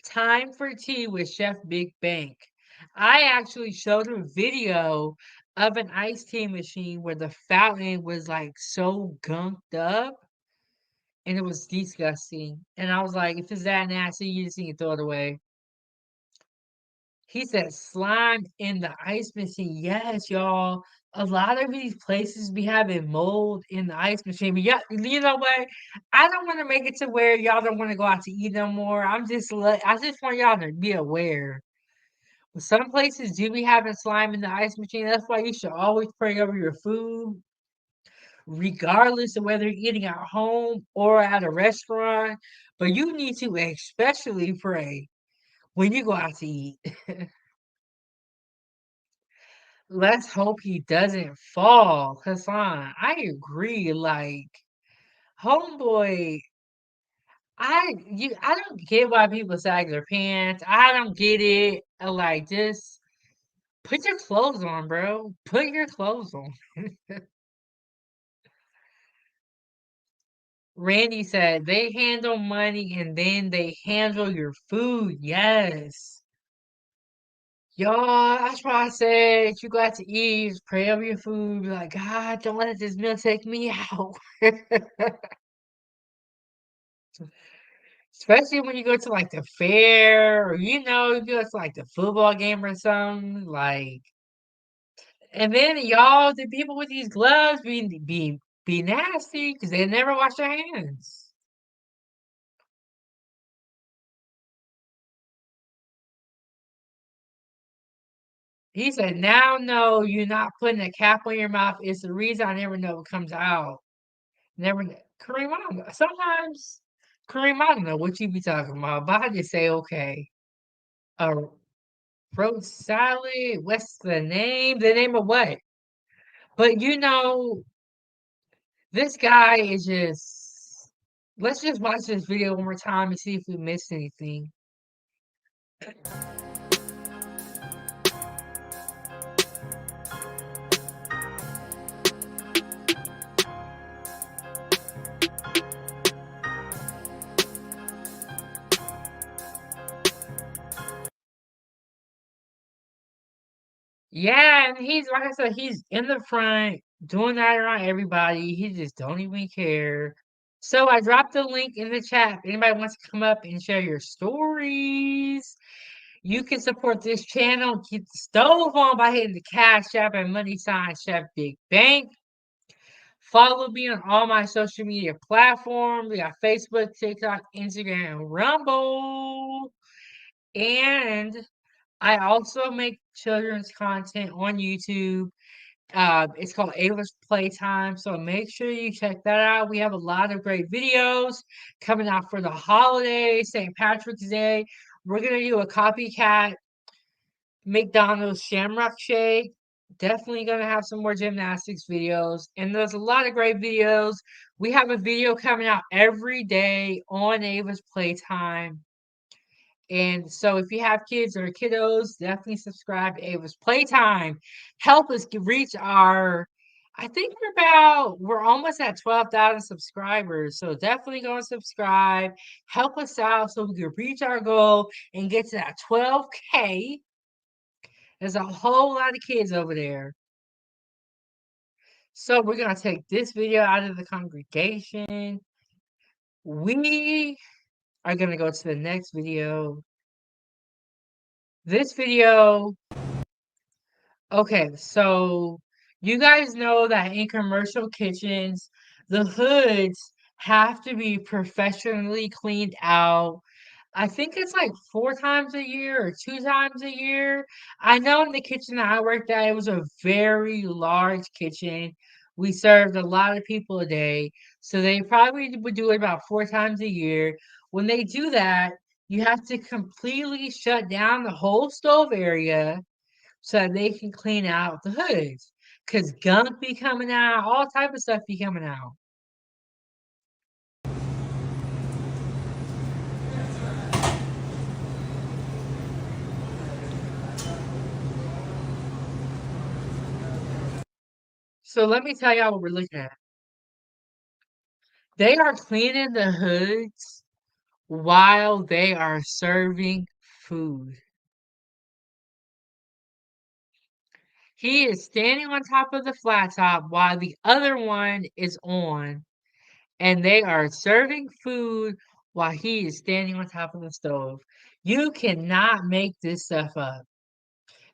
A: Time for Tea with Chef Big Bank. I actually showed a video of an iced tea machine where the fountain was like so gunked up and it was disgusting. And I was like, if it's that nasty, you just need to throw it away. He said slime in the ice machine. Yes, y'all. A lot of these places be having mold in the ice machine. But yeah, you know what? I don't want to make it to where y'all don't want to go out to eat no more. I just want y'all to be aware. But some places do be having slime in the ice machine. That's why you should always pray over your food, regardless of whether you're eating at home or at a restaurant. But you need to especially pray when you go out to eat. Let's hope he doesn't fall, Hassan. I agree. Like, homeboy, I don't get why people sag their pants. I don't get it. Like, just put your clothes on, bro. Put your clothes on. Randy said they handle money and then they handle your food. Yes. Y'all, that's why I said you got to eat, just pray over your food, be like, God, don't let this meal take me out. Especially when you go to like the fair or you go to like the football game or something, like and then y'all, the people with these gloves be nasty because they never wash their hands. He said, "Now, no, you're not putting a cap on your mouth. It's the reason I never know what comes out. Never, Kareem, I don't know. Sometimes, Kareem, I don't know what you be talking about, but I just say, okay, a roast salad. What's the name? The name of what? But this guy is just. Let's just watch this video one more time and see if we missed anything. Yeah, and he's like I said, he's in the front doing that around everybody. He just don't even care. So I dropped the link in the chat. If anybody wants to come up and share your stories, you can support this channel. Keep the stove on by hitting the Cash App and money sign Chef Big Bank. Follow me on all my social media platforms. We got Facebook, TikTok, Instagram, and Rumble. And I also make children's content on YouTube. It's called Ava's Playtime, so make sure you check that out. We have a lot of great videos coming out for the holidays, St. Patrick's Day. We're gonna do a copycat McDonald's Shamrock Shake. Definitely gonna have some more gymnastics videos, and there's a lot of great videos. We have a video coming out every day on Ava's Playtime. And so if you have kids or kiddos, definitely subscribe to Ava's Playtime. Help us reach I think we're almost at 12,000 subscribers. So definitely go and subscribe. Help us out so we can reach our goal and get to that 12K. There's a whole lot of kids over there. So we're going to take this video out of the congregation. We are going to go to the next video. This video. Okay, so you guys know that in commercial kitchens, the hoods have to be professionally cleaned out. I think it's like 4 times a year or 2 times a year. I know in the kitchen that I worked at, it was a very large kitchen. We served a lot of people a day. So they probably would do it about 4 times a year. When they do that, you have to completely shut down the whole stove area so that they can clean out the hoods. Cause gunk be coming out, all type of stuff be coming out. So let me tell y'all what we're looking at. They are cleaning the hoods while they are serving food. He is standing on top of the flat top while the other one is on, and they are serving food while he is standing on top of the stove. You cannot make this stuff up.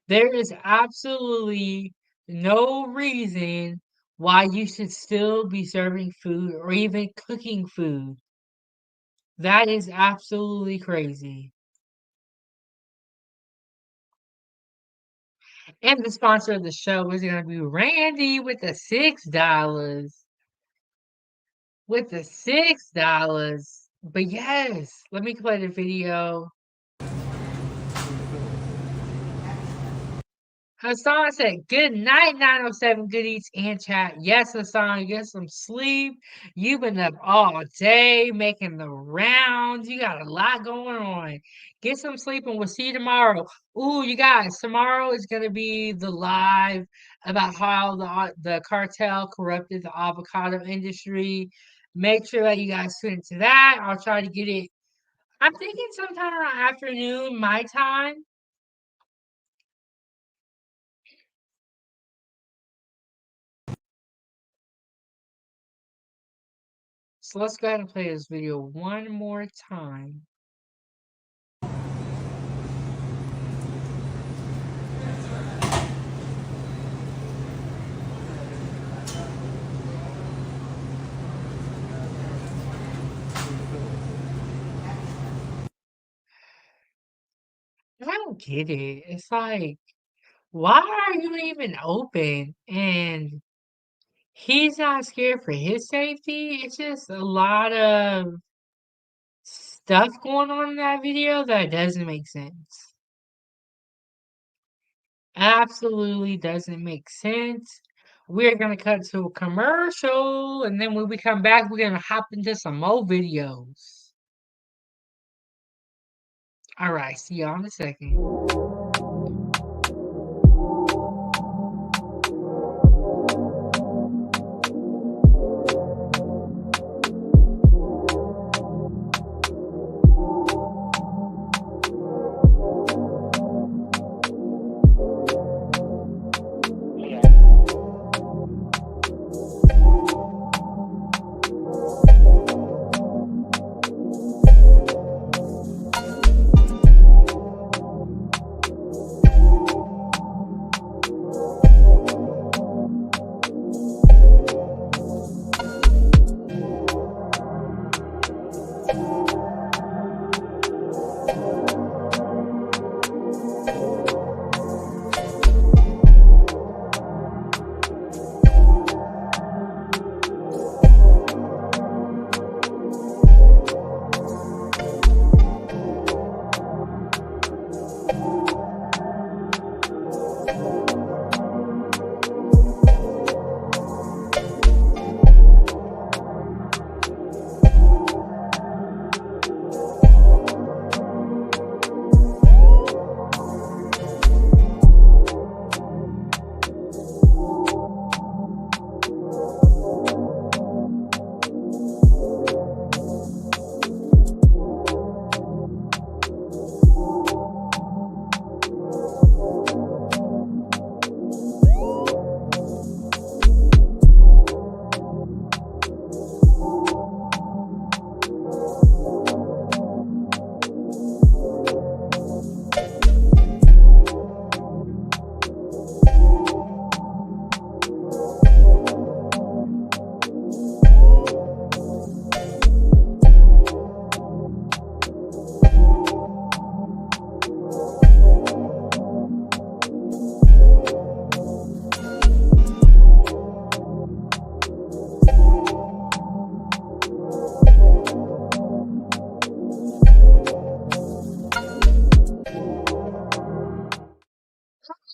A: There is absolutely no reason why you should still be serving food or even cooking food. That is absolutely crazy. And the sponsor of the show is going to be Randy with the $6. With the $6. But yes, let me play the video. Hassan said, "Good night, 907 Good Eats and Chat." Yes, Hassan, get some sleep. You've been up all day making the rounds. You got a lot going on. Get some sleep and we'll see you tomorrow. Ooh, you guys, tomorrow is going to be the live about how the cartel corrupted the avocado industry. Make sure that you guys tune into that. I'll try to get it. I'm thinking sometime around afternoon, my time. let's go ahead and play this video one more time. I don't get it. It's like, why are you even open? And he's not scared for his safety. It's just a lot of stuff going on in that video that doesn't make sense. Absolutely doesn't make sense. We're gonna cut to a commercial, and then when we come back, we're gonna hop into some more videos. All right, see y'all in a second.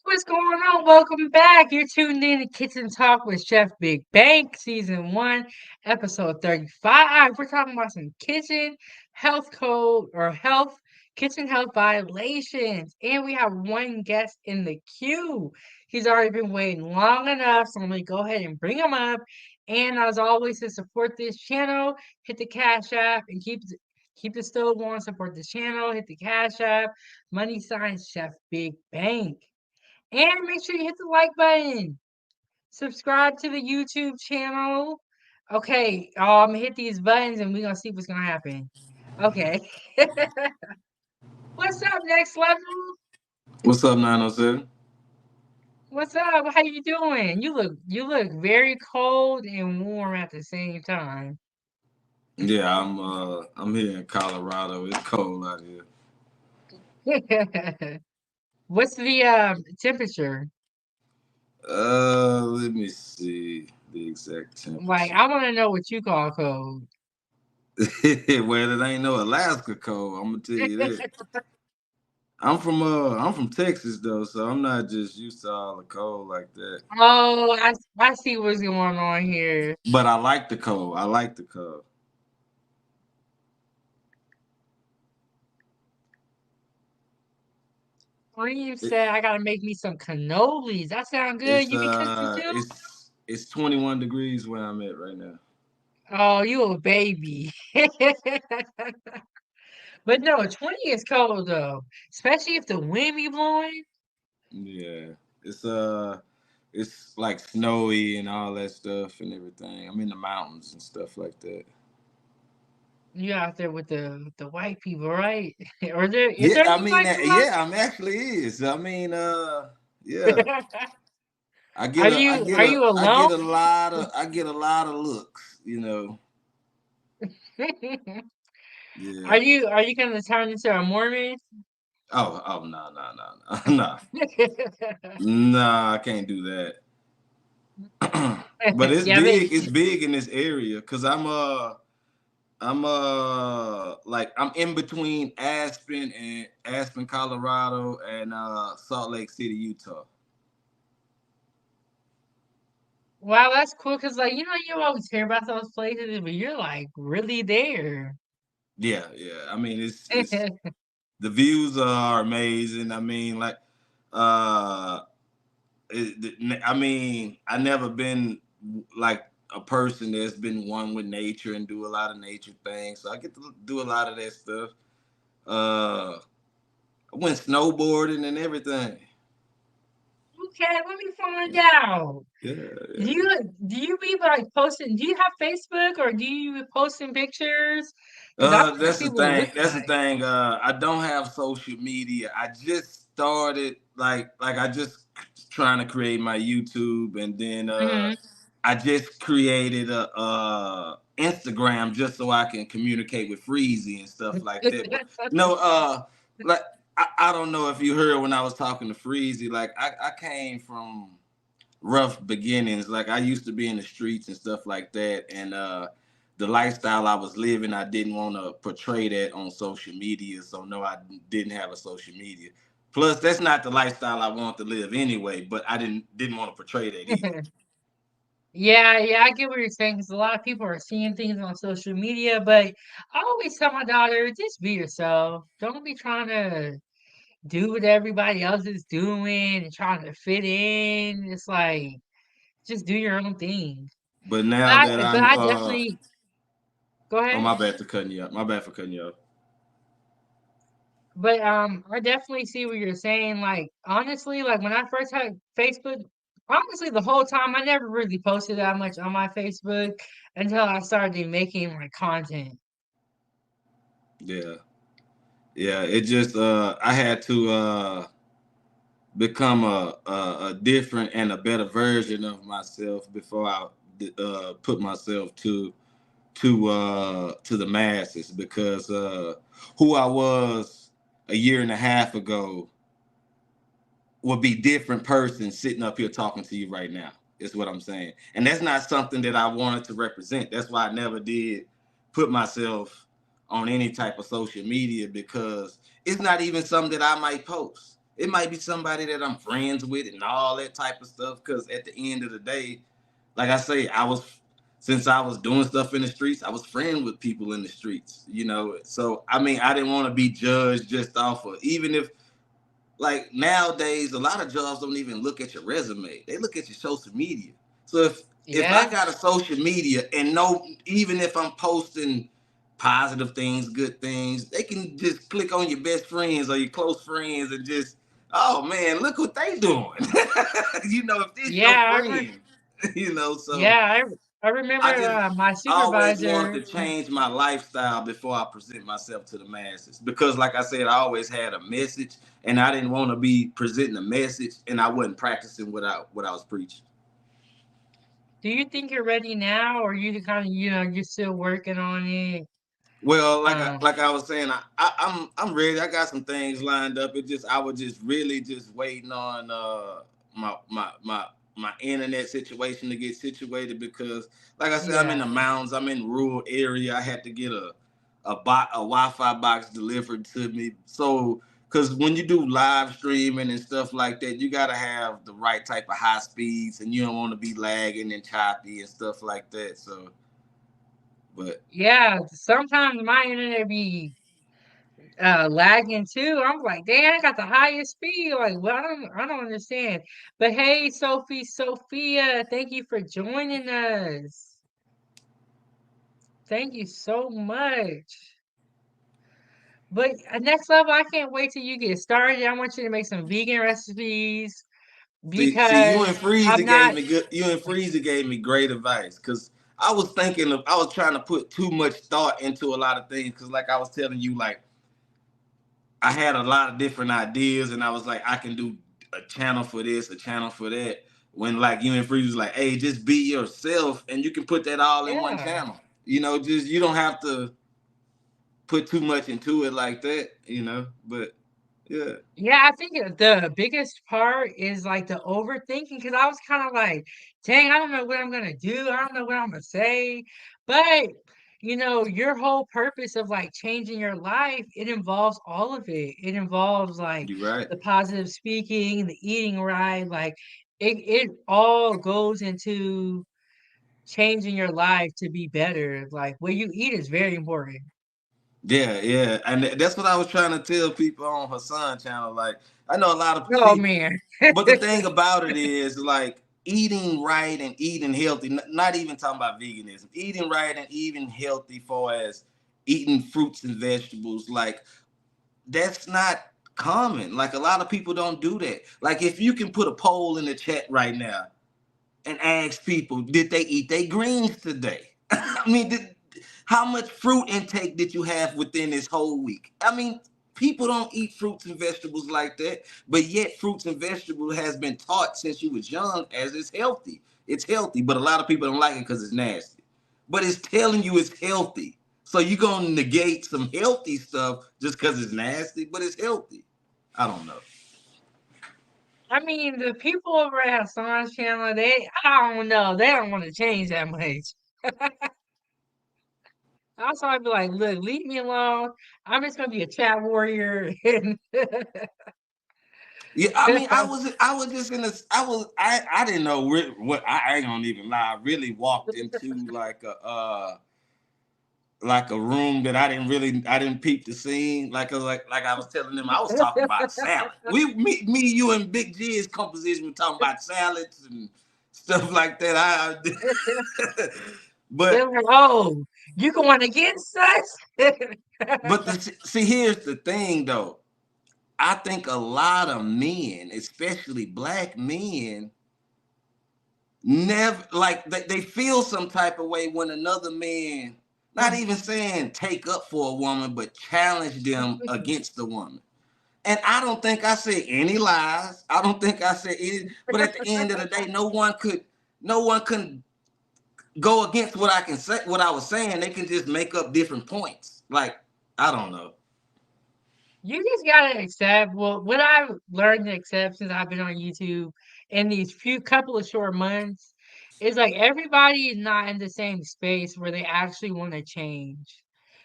A: What's going on? Welcome back. You're tuned in to Kitchen Talk with Chef Big Bank, Season 1, Episode 35. We're talking about some kitchen health code or kitchen health violations. And we have one guest in the queue. He's already been waiting long enough, so I'm going to go ahead and bring him up. And as always, to support this channel, hit the Cash App and keep the stove going. Support the channel, hit the Cash App, money sign Chef Big Bank. And make sure you hit the like button. Subscribe to the YouTube channel. Okay, I'm gonna hit these buttons and we're gonna see what's gonna happen. Okay. What's up, next level?
C: What's up, 907?
A: What's up? How you doing? You look very cold and warm at the same time.
C: Yeah, I'm here in Colorado. It's cold out here.
A: What's the temperature?
C: Let me see the exact
A: Like,
C: temperature.
A: I want to know what you call cold.
C: Well, it ain't no Alaska cold. I'm gonna tell you that. I'm from Texas though, so I'm not just used to all the cold like that.
A: Oh, I see what's going on here.
C: But I like the cold. I like the cold.
A: Reem
C: It,
A: said I gotta make me some cannolis. That sound good.
C: it's
A: You be cooking
C: uh
A: too?
C: it's it's 21 degrees where I'm at right now.
A: Oh, you a baby. But no, 20 is cold though, especially if the wind be blowing.
C: Yeah. It's it's like snowy and all that stuff and everything. I'm in the mountains and stuff like that.
A: You out there with the white people, right? Or is
C: Yeah,
A: there
C: I
A: any
C: mean
A: white
C: that.
A: people out
C: Yeah, I'm actually is. I mean, yeah.
A: there?
C: I get a, I get
A: Are
C: a,
A: you
C: I
A: alone?
C: get a lot of, I get a lot of looks. You know. Yeah.
A: Are you gonna turn into a Mormon?
C: Oh, no, no, no, no, no. Nah, I can't do that. But it's
A: Yeah,
C: big. It's big in this area because like I'm in between Aspen, Colorado, and Salt Lake City, Utah.
A: wow, that's cool. Cause like you always hear about those places, but you're like really there.
C: Yeah, yeah. I mean, it's the views are amazing. I mean, like, uh, I mean, I never been like a person that's been one with nature and do a lot of nature things. So I get to do a lot of that stuff. I went snowboarding and everything.
A: Okay, let me find
C: Yeah,
A: out.
C: yeah,
A: Do
C: yeah.
A: you do you be like posting? Do you have Facebook or do you be posting pictures? Because I want
C: That's the
A: people to
C: thing.
A: look
C: That's the
A: at
C: thing. I don't have social media. I just started like I just trying to create my YouTube, and then
A: it.
C: I just created a Instagram just so I can communicate with Freezy and stuff like that. But no, like I don't know if you heard when I was talking to Freezy. Like I came from rough beginnings. Like I used to be in the streets and stuff like that, and the lifestyle I was living, I didn't want to portray that on social media. So no, I didn't have a social media. Plus, that's not the lifestyle I want to live anyway. But I didn't want to portray that either.
A: Yeah, yeah, I get what you're saying because a lot of people are seeing things on social media, but I always tell my daughter, just be yourself. Don't be trying to do what everybody else is doing and trying to fit in. It's like just do your own thing.
C: But now that
A: But
C: I'm
A: I definitely go
C: oh,
A: ahead.
C: my bad for cutting you up. My bad for cutting you up.
A: But I definitely see what you're saying. Like honestly, like when I first had Facebook, honestly, the whole time I never really posted that much on my Facebook until I started making like content.
C: Yeah. Yeah. It just I had to become a different and a better version of myself before I put myself to the masses, because who I was a year and a half ago would be different person sitting up here talking to you right now, is what I'm saying. And that's not something that I wanted to represent. That's why I never did put myself on any type of social media, because it's not even something that I might post. It might be somebody that I'm friends with and all that type of stuff. Because at the end of the day, like I say, since I was doing stuff in the streets, I was friends with people in the streets, you know. So I mean, I didn't want to be judged just off of, even if, like, nowadays a lot of jobs don't even look at your resume, they look at your social media. So if I
A: Yeah.
C: got a social media and know, even if I'm posting positive things, good things, they can just click on your best friends or your close friends and just, oh man, look what they doing. You know, if this your
A: Yeah,
C: friend. You know, so
A: yeah, I remember
C: I just
A: my
C: always wanted
A: supervisor.
C: to change my lifestyle before I present myself to the masses. Because, like I said, I always had a message, and I didn't want to be presenting a message, and I wasn't practicing what I was preaching.
A: Do you think you're ready now, or you kind of you're still working on it?
C: Well,
A: Um,
C: like I was saying, I'm ready. I got some things lined up. It just, I was just really just waiting on my my my my internet situation to get situated, because, like I said, I'm in
A: yeah,
C: the mountains. I'm in rural area. I had to get a Wi-Fi box delivered to me. So, because when you do live streaming and stuff like that, you gotta have the right type of high speeds, and you don't want to be lagging and choppy and stuff like that. So, but
A: yeah. Sometimes my internet be lagging too. I'm like, damn, I got the highest speed. Like, well, I don't understand. But hey, Sophia, thank you for joining us. Thank you so much. But next level, I can't wait till you get started. I want you to make some vegan recipes
C: see, you and
A: because I'm
C: Freezy gave
A: not.
C: me great advice, because I was thinking of, I was trying to put too much thought into a lot of things because, like I was telling you, like I had a lot of different ideas, and I was like, I can do a channel for this, a channel for that. When like you and Free was like, hey, just be yourself, and you can put that all in one
A: Yeah.
C: channel. You know, just you don't have to put too much into it like that. You know, but yeah,
A: Yeah, I think the biggest part is like the overthinking because I was kind of like, dang, I don't know what I'm gonna do. I don't know what I'm gonna say. But your whole purpose of like changing your life, it involves all of it. It involves like
C: you're right.
A: the positive speaking, the eating right, like it all goes into changing your life to be better. Like what you eat is very important.
C: Yeah, yeah, and that's what I was trying to tell people on Hassan channel. Like, I know a lot of
A: Oh
C: see,
A: man.
C: but the thing about it is, like, eating right and eating healthy. Not even talking about veganism. Eating right and eating healthy, for as eating fruits and vegetables. Like, that's not common. Like, a lot of people don't do that. Like, if you can put a poll in the chat right now and ask people, did they eat their greens today? I mean, how much fruit intake did you have within this whole week? I mean, people don't eat fruits and vegetables like that, but yet fruits and vegetables has been taught since you was young as it's healthy. It's healthy, but a lot of people don't like it because it's nasty. But it's telling you it's healthy. So you're going to negate some healthy stuff just because it's nasty, but it's healthy. I don't know.
A: I mean, the people over at Hassan's channel, I don't know, they don't want to change that much. Also, I'd be like, look, leave me alone. I'm just gonna be a chat warrior. And
C: Yeah, I mean, I was just in this. I didn't know what I ain't gonna even lie. I really walked into like a room that I didn't peep the scene. Like I was telling them, I was talking about salad. Me, you, and Big G's composition were talking about salads and stuff like that.
A: they're
C: But
A: like, oh, you going against us?
C: see, here's the thing though. I think a lot of men, especially black men, never like they feel some type of way when another man, not even saying take up for a woman, but challenge them against the woman. And I don't think I said any lies. I don't think I said any, but at the end of the day, no one can go against what I can say, what I was saying. They can just make up different points. Like, I don't know.
A: You just gotta accept. Well, what I've learned to accept since I've been on YouTube in these few couple of short months is like everybody is not in the same space where they actually want to change.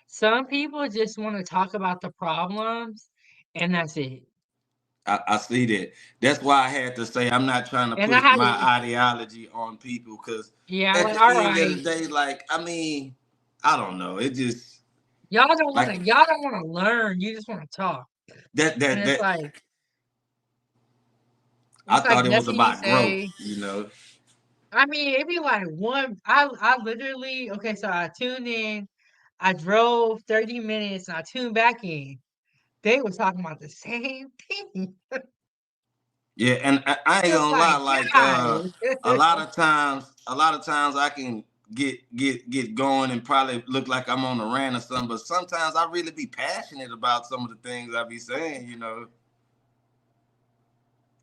A: Some people just want to talk about the problems, and that's it.
C: I see that. That's why I had to say I'm not trying to
A: And I
C: push
A: had
C: my
A: to,
C: ideology on people because
A: yeah,
C: at
A: like,
C: the
A: all
C: end of the
A: right,
C: day, like I mean, I don't know. It just like
A: y'all don't want to learn. You just want to talk,
C: that
A: and
C: that that I
A: it's like
C: thought it was
A: nothing you
C: about growth,
A: say.
C: you know.
A: I mean, it'd be like one. I literally okay. So I tuned in. I drove 30 minutes and I tuned back in. They were talking about the same thing.
C: Yeah, and I ain't
A: It's
C: gonna lie,
A: like,
C: like
A: God.
C: a lot of times I can get going and probably look like I'm on a rant or something, but sometimes I really be passionate about some of the things I be saying, you know.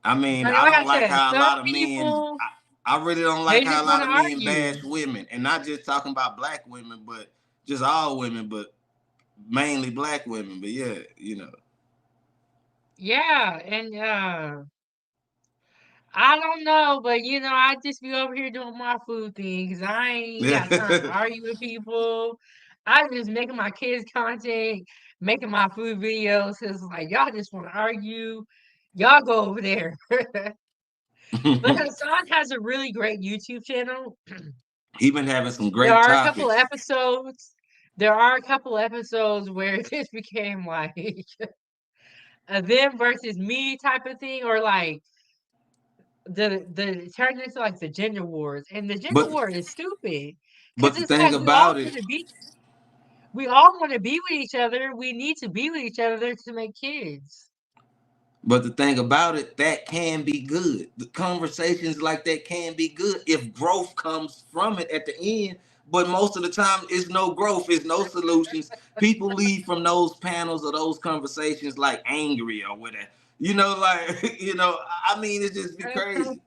C: I mean,
A: But
C: I
A: like
C: don't
A: I
C: like
A: said,
C: how a
A: some
C: lot of men.
A: people
C: I really don't like
A: they
C: how
A: just
C: a
A: want
C: lot
A: to
C: of men
A: argue.
C: bash women, and not just talking about black women, but just all women, but mainly black women. But yeah, you know.
A: Yeah, and I don't know, but I just be over here doing my food thing because I ain't got time to argue with people. I just making my kids content, making my food videos. Cause like y'all just want to argue. Y'all go over there. But Hassan has a really great YouTube channel.
C: He been having some
A: There
C: great
A: are a couple
C: topics,
A: episodes. There are a couple episodes where it just became like a them versus me type of thing, or like the it turned into like the gender wars, and the gender
C: but
A: war is stupid because
C: but the
A: it's like
C: thing about it.
A: we all want to be with each other. We need to be with each other to make kids.
C: But the thing about it, that can be good. The conversations like that can be good if growth comes from it at the end. but most of the time it's no growth, it's no solutions. People leave from those panels or those conversations like angry or whatever. Like I mean, it's just be crazy.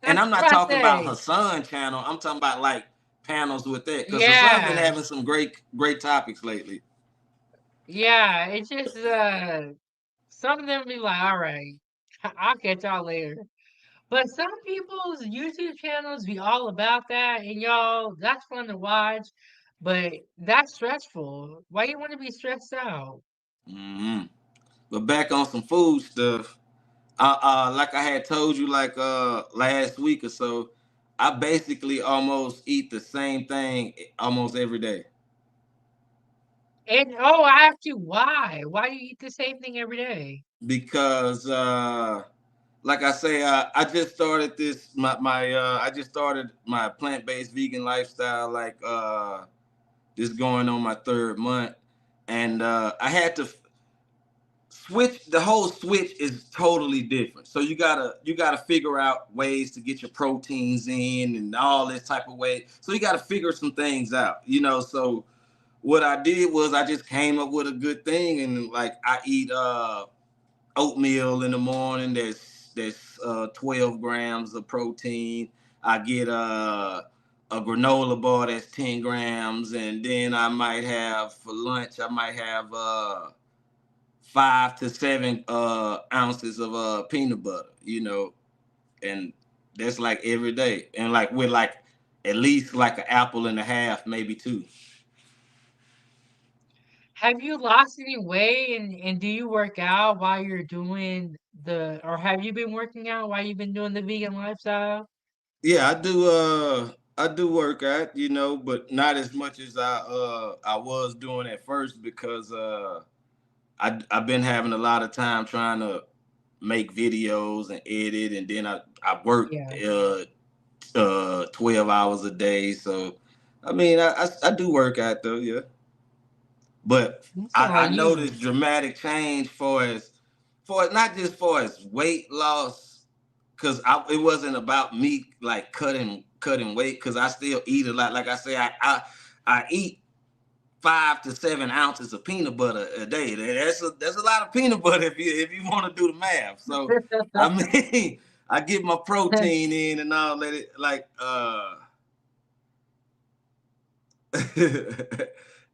C: And
A: That's
C: I'm
A: what
C: not
A: I
C: talking about
A: say.
C: Hassan channel. I'm talking about like panels with that because Hassan been
A: Yeah,
C: having some great topics lately.
A: yeah. It's just some of them be like, all right, I'll catch y'all later. But some people's YouTube channels be all about that, and y'all, that's fun to watch, but that's stressful. Why you want to be stressed out?
C: Hmm. But back on some food stuff, like I had told you, like last week or so, I basically almost eat the same thing almost every day
A: And oh, I asked you why? Why do you eat the same thing every day?
C: because, like I say, I just started I just started my plant based vegan lifestyle like this going on my third month, and I had to switch. The whole switch is totally different, so you gotta figure out ways to get your proteins in and all this type of way, so you gotta figure some things out, so what I did was I just came up with a good thing, and like I eat oatmeal in the morning. There's 12 grams of protein. I get a granola bar that's 10 grams, and then I might have for lunch I might have 5 to 7 ounces of peanut butter, and that's like every day, and like with like at least like an apple and a half, maybe two.
A: Have you lost any weight and do you work out while you're doing or have you been working out while you've been doing the vegan lifestyle?
C: Yeah, I do work out, but not as much as I was doing at first because I've been having a lot of time trying to make videos and edit, and then I work
A: Yeah.
C: 12 hours a day. So I mean I do work out though, yeah. But
A: That's all
C: I
A: you.
C: noticed dramatic change for not just for as weight loss, because it wasn't about me like cutting weight, because I still eat a lot. Like I say, I eat 5 to 7 ounces of peanut butter a day. That's a lot of peanut butter if you want to do the math. So I mean, I get my protein in and all that. Like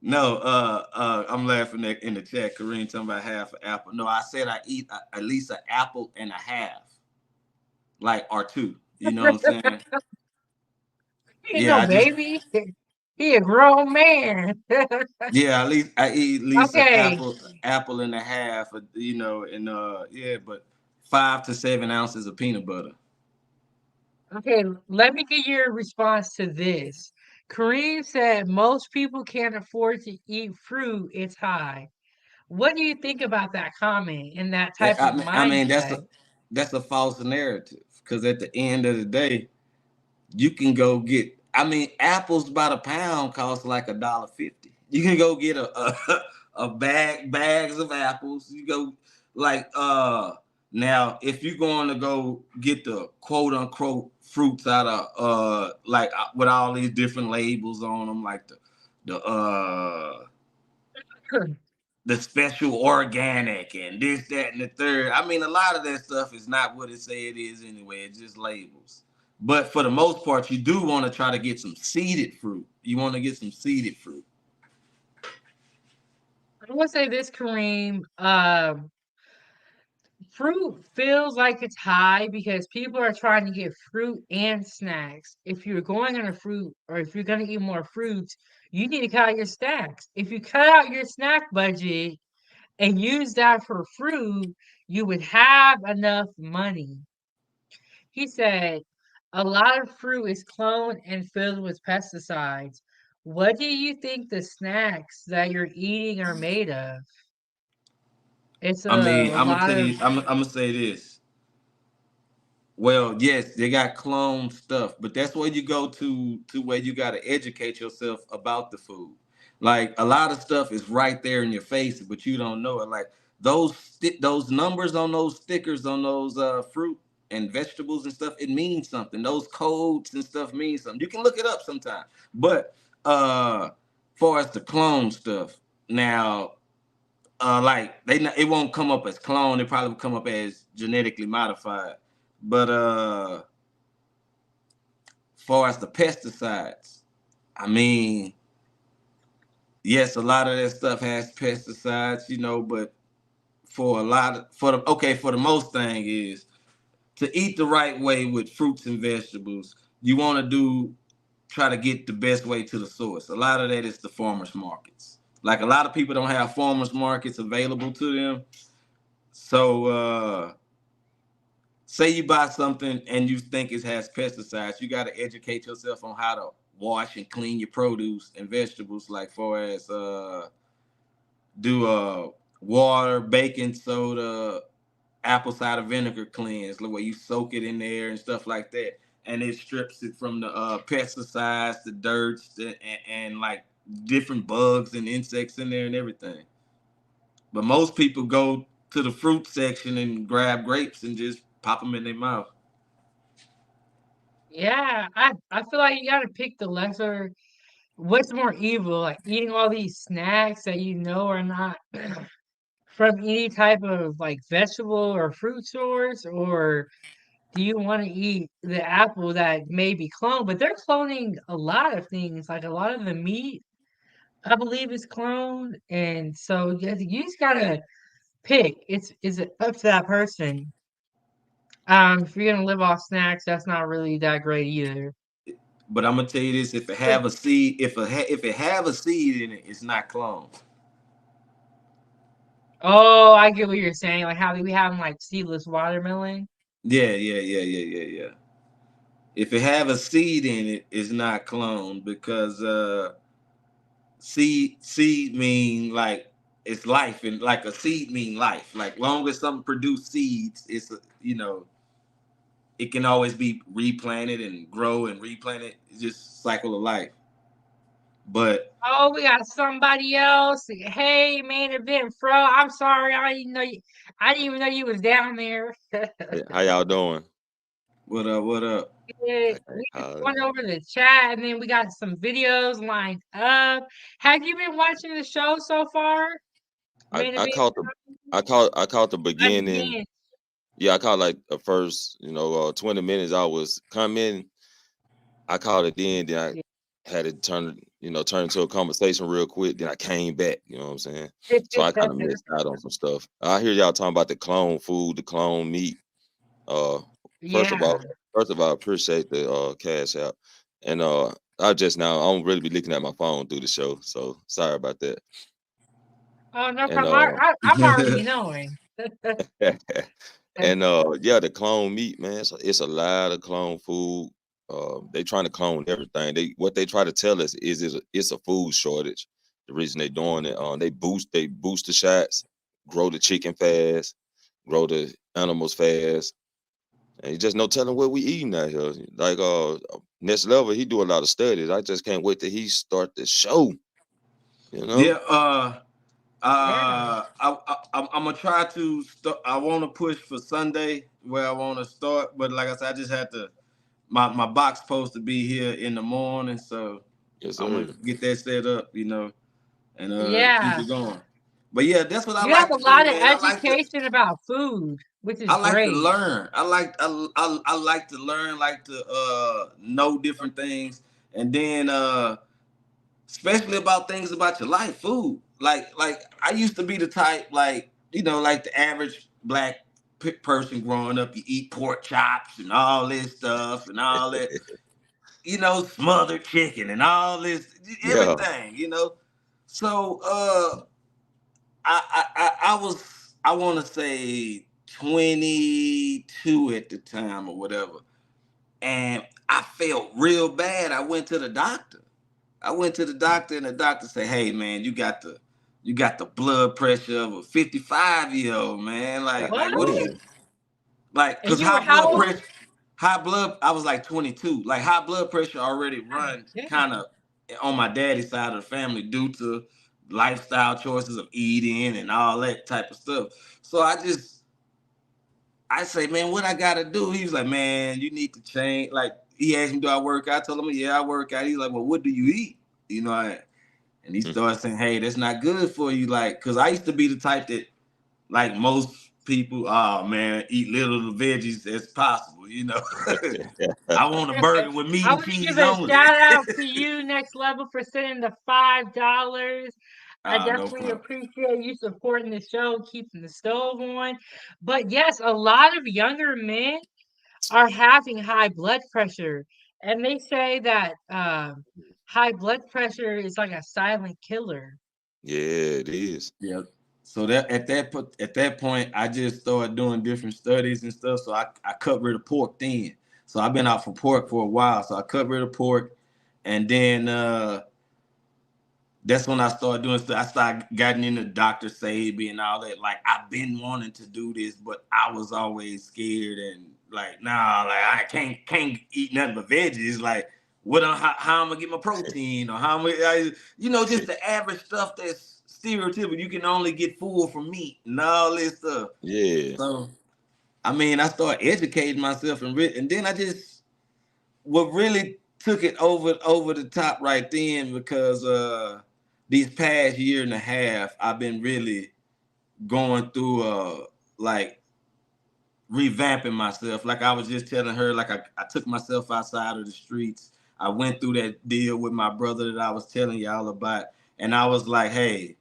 C: no, I'm laughing in the chat. Kareem talking about half an apple. No, I said I eat at least an apple and a half, like or two. You know what I'm saying?
A: He ain't
C: Yeah,
A: no
C: I just
A: baby. He a grown man.
C: yeah, at least I eat at least an
A: Okay.
C: apple and a half. And yeah, but 5 to 7 ounces of peanut butter.
A: Okay, let me get your response to this. Kareem said most people can't afford to eat fruit, it's high. What do you think about that comment and that type of
C: I mean
A: mindset?
C: that's a false narrative, because at the end of the day, you can go get. I mean, apples by the pound cost like $1.50. You can go get a bags of apples. You go like now if you're going to go get the quote unquote fruits out of like with all these different labels on them, like the the special organic and this, that, and the third. I mean, a lot of that stuff is not what it say it is anyway. It's just labels. But for the most part, you do want to try to get some seeded fruit. You want to get some seeded fruit.
A: I will say this, Kareem. Fruit feels like it's high because people are trying to get fruit and snacks. If you're going on a fruit or if you're going to eat more fruits, you need to cut out your snacks. If you cut out your snack budget and use that for fruit, you would have enough money. He said, a lot of fruit is cloned and filled with pesticides. What do you think the snacks that you're eating are made of? It's
C: I mean,
A: a
C: I'm gonna
A: lot
C: tell
A: of
C: you. I'm gonna say this. Well, yes, they got clone stuff, but that's where you go to where you got to educate yourself about the food. Like a lot of stuff is right there in your face, but you don't know it. Like those numbers on those stickers on those fruit. and vegetables and stuff, it means something. Those codes and stuff mean something. You can look it up sometime. But far as the clone stuff, now like it won't come up as clone, it probably will come up as genetically modified. But far as the pesticides, I mean, yes, a lot of that stuff has pesticides, but for the most thing is to eat the right way with fruits and vegetables. You want to try to get the best way to the source. A lot of that is the farmers markets. Like a lot of people don't have farmers markets available to them. So say you buy something and you think it has pesticides, you got to educate yourself on how to wash and clean your produce and vegetables, like far as do water, baking soda, apple cider vinegar cleanse, where you soak it in there and stuff like that, and it strips it from the pesticides, the dirts, and like different bugs and insects in there and everything. But most people go to the fruit section and grab grapes and just pop them in their mouth.
A: Yeah, I feel like you gotta pick the lesser. What's more evil, like eating all these snacks that you know are not from any type of like vegetable or fruit source, or do you want to eat the apple that may be cloned? But they're cloning a lot of things, like a lot of the meat, I believe, is cloned, and so you just gotta pick. It's up to that person. If you're gonna live off snacks, that's not really that great either.
C: But I'm gonna tell you this: if it have a seed, if it have a seed in it, it's not cloned.
A: Oh, I get what you're saying. Like how we have like seedless watermelon.
C: Yeah, yeah, yeah, yeah, yeah, yeah. If it have a seed in it, it's not cloned because seed mean like it's life, and like a seed mean life. Like long as something produce seeds, it can always be replanted and grow and replanted. It's just cycle of life. But
A: Oh, we got somebody else. Hey, main event, bro. I'm sorry. I didn't even know you was down there.
D: Hey, how y'all doing?
C: what up? What up?
A: Yeah,
D: Okay,
A: we just went over the chat, and then we got some videos lined up. Have you been watching the show so far? Main
D: I
A: event.
D: caught the
A: I
D: beginning.
A: began.
D: Yeah, I caught like the first 20 minutes. I was coming. I caught it then
A: Yeah.
D: I had to turn into a conversation real quick. Then I came back. You know what I'm saying? So I kind of missed out on some stuff. I hear y'all talking about the clone food, the clone meat. Uh, first of
A: Yeah.
D: all, I appreciate the cash out, and I don't really be looking at my phone through the show, so sorry about that.
A: Oh, no
D: And
A: problem. I'm already knowing.
D: and yeah, the clone meat, man, it's a lot of clone food. They trying to clone everything. What they try to tell us is it's a food shortage. The reason they doing it, they boost the shots, grow the chicken fast, grow the animals fast, and you just no telling what we eating out here. Like Next Level, he do a lot of studies. I just can't wait till he start the show. You know?
C: Yeah.
A: Yeah.
C: I'm gonna try to. I want to push for Sunday where I want to start, but like I said, I just had to. My box supposed to be here in the morning, so
D: Yes,
C: I'm gonna
D: sir.
C: get that set up, and keep
A: Yeah.
C: it going. But yeah, that's what I
A: You have
C: like
A: a
C: to do,
A: lot of
C: man.
A: education about food, which is
C: I like to
A: great.
C: learn. I like to learn, like to know different things, and then especially about things about your life, food. Like I used to be the type, like like the average black person growing up. You eat pork chops and all this stuff and all that, smothered chicken and all this,
D: Yeah.
C: everything. So I want to say 22 at the time or whatever, and I felt real bad. I went to the doctor. And the doctor said, "Hey, man, you got the blood pressure of a 55-year-old, man. Like,
D: God
A: What?
C: like what are you
D: damn.
C: like?
A: And
C: Cause
A: you were how old?
C: high blood. I was like 22. Like high blood pressure already
A: God
C: run kind
A: damn.
C: of on my daddy's side of the family due to lifestyle choices of eating and all that type of stuff. So I just I say, man, what I gotta do? He was like, man, you need to change. Like he asked me, do I work out? I told him, yeah, I work out. He's like, well, what do you eat? You know, and he started saying, hey, that's not good for you. Like, cause I used to be the type that, like most people, oh man, eat little veggies as possible. You know, I want a burger with meat
A: I
C: and
A: want to
C: cheese
A: give a
C: only.
A: shout out to you, Next Level, for sending the $5. I
C: No
A: definitely
C: problem.
A: appreciate you supporting the show, keeping the stove on. But yes, a lot of younger men are having high blood pressure, and they say that high blood pressure is like a silent killer.
D: Yeah, it is.
C: Yeah. So that at that point, I just started doing different studies and stuff. So I cut rid of pork then. So I've been out for pork for a while. So I cut rid of pork, and then that's when I started doing stuff. I started getting into Dr. Sabi and all that. Like I've been wanting to do this, but I was always scared and like, nah, like I can't eat nothing but veggies. Like, how am I gonna get my protein or how am just the average stuff that's stereotypical. You can only get food from meat and all this stuff.
D: Yeah.
C: So I mean, I started educating myself and then I just what really took it over the top right then because these past year and a half I've been really going through like revamping myself. Like I was just telling her, like I took myself outside of the streets. I went through that deal with my brother that I was telling y'all about, and I was like, hey,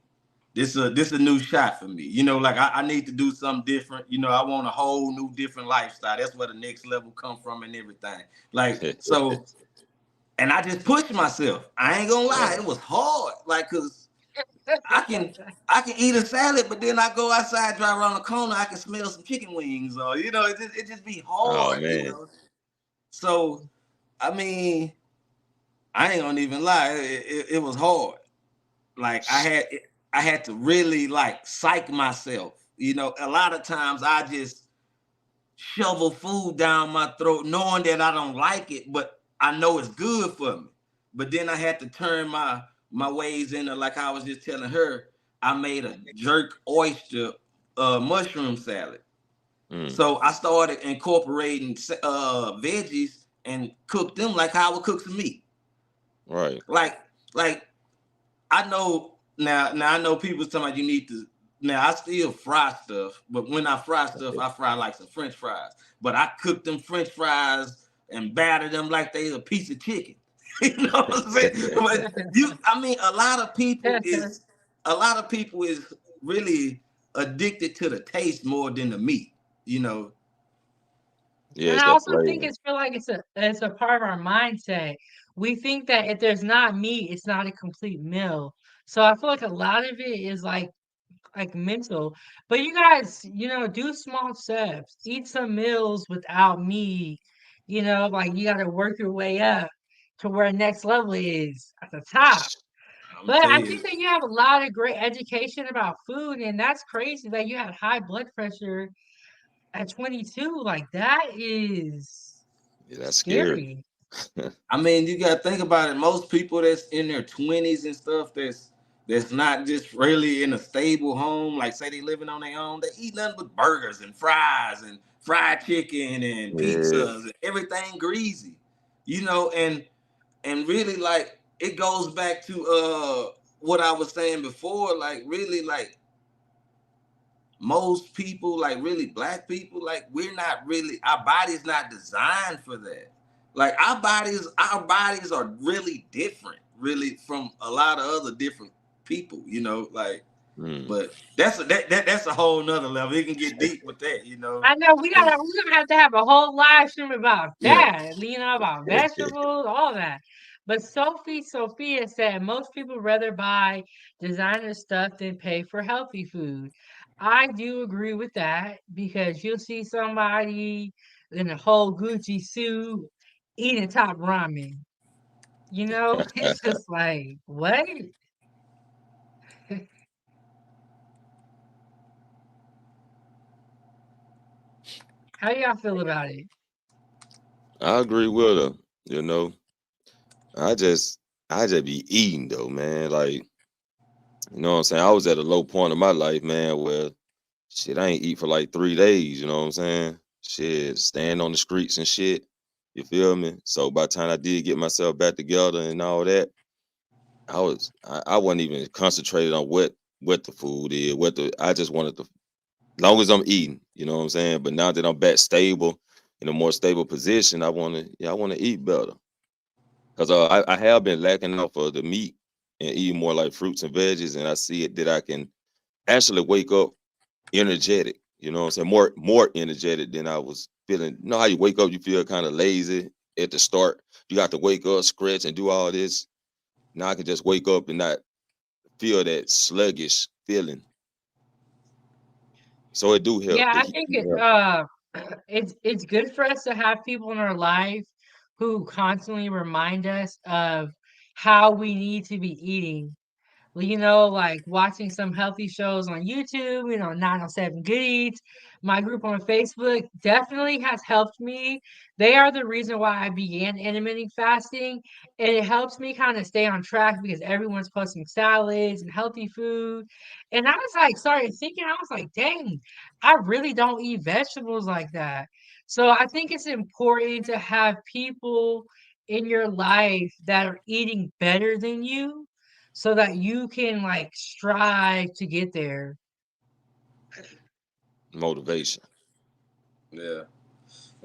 C: this a new shot for me. You know, like I need to do something different. You know, I want a whole new different lifestyle. That's where the next level come from and everything. Like so, and I just pushed myself. I ain't gonna lie, it was hard. Like, cause I can eat a salad, but then I go outside, drive around the corner, I can smell some chicken wings, or it just be
D: Oh
C: hard,
D: man.
C: So, I mean, I ain't gonna even lie, it was hard. Like I had to really like psych myself. You know, a lot of times I just shovel food down my throat, knowing that I don't like it, but I know it's good for me. But then I had to turn my ways into, like I was just telling her, I made a jerk oyster mushroom salad. So I started incorporating veggies and cooked them like how I would cook some meat.
D: Right.
C: Like I know now I know people talking about you need to. Now I still fry stuff, but when I fry stuff, I fry like some French fries. But I cook them French fries and batter them like they a piece of chicken. You know what I'm saying? But I mean, a lot of people is really addicted to the taste more than the meat. You know.
D: Yeah,
A: And
D: it's
A: I
D: that
A: also think
D: flavor.
A: it's a part of our mindset. We think that if there's not meat, it's not a complete meal. So I feel like a lot of it is like mental. But you guys, do small steps. Eat some meals without meat. Like you gotta work your way up to where next level is at the top.
C: I'm
A: But
C: tell
A: I
C: you,
A: think that you have a lot of great education about food, and that's crazy that you had high blood pressure at 22. Like that is
D: Yeah, that's scary.
A: scary.
C: I mean, you gotta think about it. Most people that's in their 20s and stuff, that's not just really in a stable home, like say they living on their own, they eat nothing but burgers and fries and fried chicken and
D: Yeah.
C: pizzas and everything greasy, and really like it goes back to what I was saying before, like really like most people, like really black people, like we're not really, our body's not designed for that. Like our bodies are really different, really from a lot of other different people, like,
D: Mm.
C: but that's a whole nother level. It can get deep with that.
A: I know
C: And
A: we're gonna have to have a whole live stream about
C: yeah,
A: that, about vegetables, all that. But Sophia said most people rather buy designer stuff than pay for healthy food. I do agree with that because you'll see somebody in a whole Gucci suit eating top ramen. It's just like, what? How y'all feel about it?
D: I agree with her. You know, I just be eating though, man. Like, you know what I'm saying? I was at a low point in my life, man, where shit, I ain't eat for like 3 days. You know what I'm saying? Shit, stand on the streets and shit. You feel me? So by the time I did get myself back together and all that, I wasn't even concentrated on what the food is. I just wanted to, long as I'm eating. You know what I'm saying? But now that I'm back stable in a more stable position, I wanna eat better. Cause I have been lacking off of the meat and eating more like fruits and veggies, and I see it that I can actually wake up energetic. You know what I'm saying? More energetic than I was feeling. You know how you wake up, you feel kind of lazy at the start. You got to wake up, stretch, and do all this. Now I can just wake up and not feel that sluggish feeling. So it do help.
A: Yeah,
D: The
A: I
D: heat
A: think
D: do help.
A: it's good for us to have people in our life who constantly remind us of how we need to be eating. Like watching some healthy shows on YouTube, 907 Good Eats. My group on Facebook definitely has helped me. They are the reason why I began intermittent fasting. And it helps me kind of stay on track because everyone's posting salads and healthy food. And I was like, started thinking, I was like, dang, I really don't eat vegetables like that. So I think it's important to have people in your life that are eating better than you so that you can like strive to get there.
D: Motivation.
C: Yeah.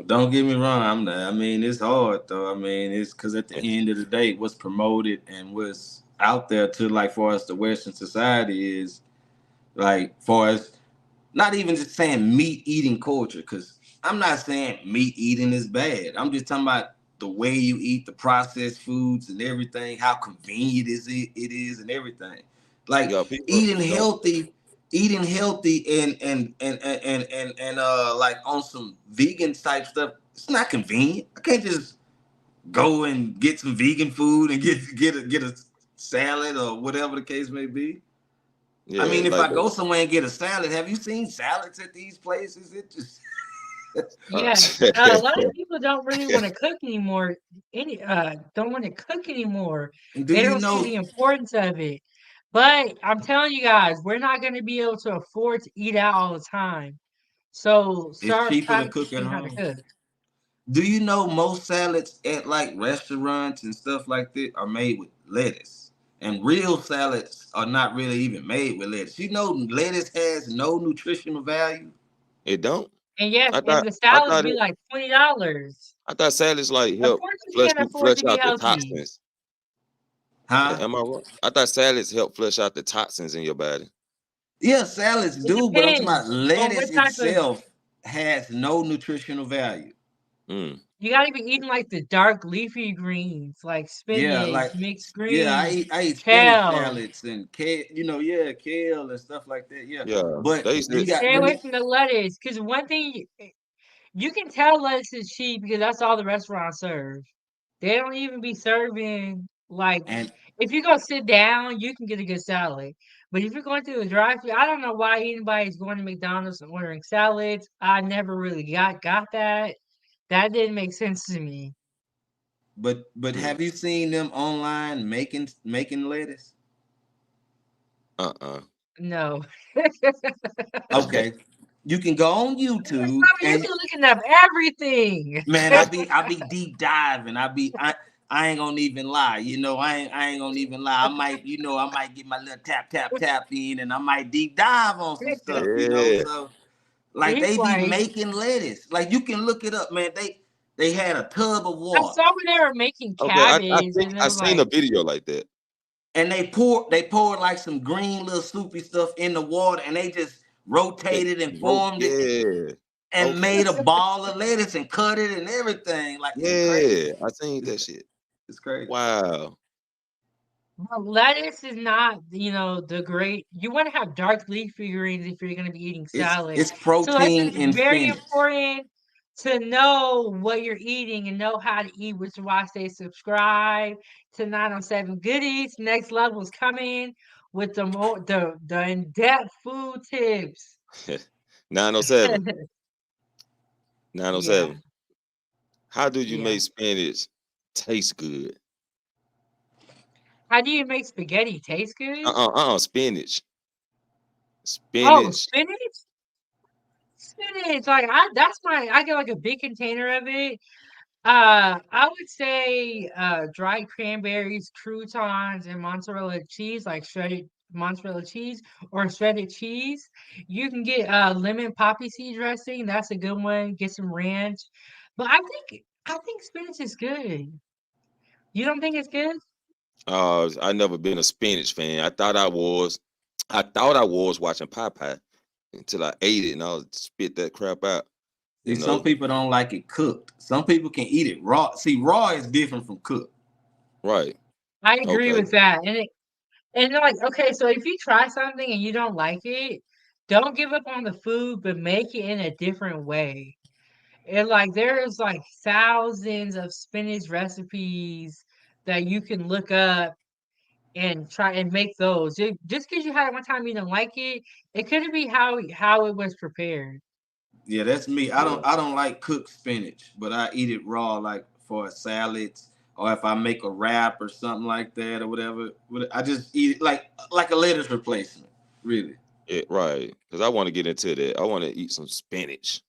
C: Don't get me wrong. I mean, it's hard though. I mean, it's because at the end of the day, what's promoted and what's out there to like for us, the Western society is like for us, not even just saying meat eating culture. Because I'm not saying meat eating is bad. I'm just talking about the way you eat the processed foods and everything, how convenient it is and everything. Like
D: Yeah, people
C: eating
D: don't.
C: healthy and like on some vegan type stuff, it's not convenient. I can't just go and get some vegan food and get a salad or whatever the case may be. I
D: Yeah,
C: mean, if
D: like
C: I go somewhere and get a salad, have you seen salads at these places? It just
A: Yes, a lot of people don't really want to cook anymore. Don't want to cook anymore.
C: do
A: They
C: you
A: don't see
C: know
A: the importance of it. But I'm telling you guys, we're not going to be able to afford to eat out all the time. So
C: it's
A: start
C: cheaper to cook at
A: practicing how to
C: home?
A: cook.
C: Do you know most salads at like restaurants and stuff like that are made with lettuce? And real salads are not really even made with lettuce. You know, lettuce has no nutritional value.
D: it don't.
A: And yes,
D: I
A: and
D: thought
A: the
D: I
A: salads
D: thought
A: be
D: it
A: like $20.
D: I thought salads like
A: Of
D: help
A: course you can't afford
D: flush
A: to be
D: out the
A: healthy.
D: toxins.
C: Huh?
D: Am I wrong? I thought salads help flush out the toxins in your body.
C: Yeah, salads
A: It
C: do, but I'm talking about
A: depends on
C: lettuce
A: what type of
C: itself has no nutritional value.
D: Mm.
A: you gotta be eating like the dark leafy greens, like
C: Yeah,
A: spinach,
C: like
A: mixed
C: yeah,
A: greens,
C: I eat spinach
A: kale.
C: salads and kale, yeah, kale and stuff like that. Yeah,
D: Yeah.
C: but
D: They said
A: Stay
C: let
A: away
C: me
A: from the lettuce, because one thing you can tell lettuce is cheap because that's all the restaurants serve. They don't even be serving like
C: and
A: if you go sit down, you can get a good salad. But if you're going through a drive-thru, I don't know why anybody's going to McDonald's and ordering salads. I never really got that. That didn't make sense to me.
C: but
D: mm,
C: have you seen them online making lettuce?
D: uh-uh.
A: No.
C: Okay, you can go on
A: Miss
C: YouTube
A: Bobby, you
C: and
A: be looking up everything.
C: man, I be deep diving. I ain't gonna even lie. I ain't gonna even lie. I might get my little tap in, and I might deep dive on some stuff.
D: Yeah.
C: So like
A: He's
C: they be
A: like,
C: making lettuce. Like you can look it up, man. They had a tub of
A: I
C: water
A: saw when they were making
D: Okay,
A: cabbage, and it
D: I
A: was
D: seen a
A: like,
D: video like that.
C: and they poured like some green little soupy stuff in the water, and they just
D: It
C: rotated and
D: wrote,
C: formed it
D: yeah.
C: and
D: Okay.
C: made a ball of lettuce and cut it and everything. Like it's crazy.
D: Yeah. I seen
C: It's,
D: that shit.
C: it's crazy.
D: Wow.
A: well, lettuce is not, the great. You want to have dark leafy greens if you're going to be eating salad.
C: It's
A: So it's
C: protein
A: just
C: in
A: very
C: spinach.
A: important to know what you're eating and know how to eat, which is why I say subscribe to 907 Goodies. Next level is coming with the in-depth food tips.
D: 907.
A: Yeah.
D: 907. How do you
A: Yeah.
D: make spinach taste good?
A: How do you make spaghetti taste good?
D: Spinach.
A: Oh,
D: Spinach.
A: spinach? spinach. Like I get like a big container of it. I would say dried cranberries, croutons, and mozzarella cheese, like shredded mozzarella cheese or shredded cheese. You can get lemon poppy seed dressing. That's a good one. Get some ranch. But I think spinach is good. You don't think it's good?
D: I never been a spinach fan. I thought I was watching Popeye until I ate it and I spit that crap out.
C: See,
D: You
C: some
D: know,
C: people don't like it cooked. Some people can eat it raw. See, raw is different from cooked.
D: right?
A: I agree
D: Okay.
A: with that. And like, okay, so if you try something and you don't like it, don't give up on the food, but make it in a different way. And like there's like thousands of spinach recipes that you can look up and try and make those. Just because you had it one time you didn't like it, it could be how it was prepared.
C: Yeah, that's me. I
D: Yeah.
C: don't I don't like cooked spinach, but I eat it raw, like for salads or if I make a wrap or something like that or whatever. I just eat it like a lettuce replacement, really.
D: Right. Because I want to get into that. I want to eat some spinach.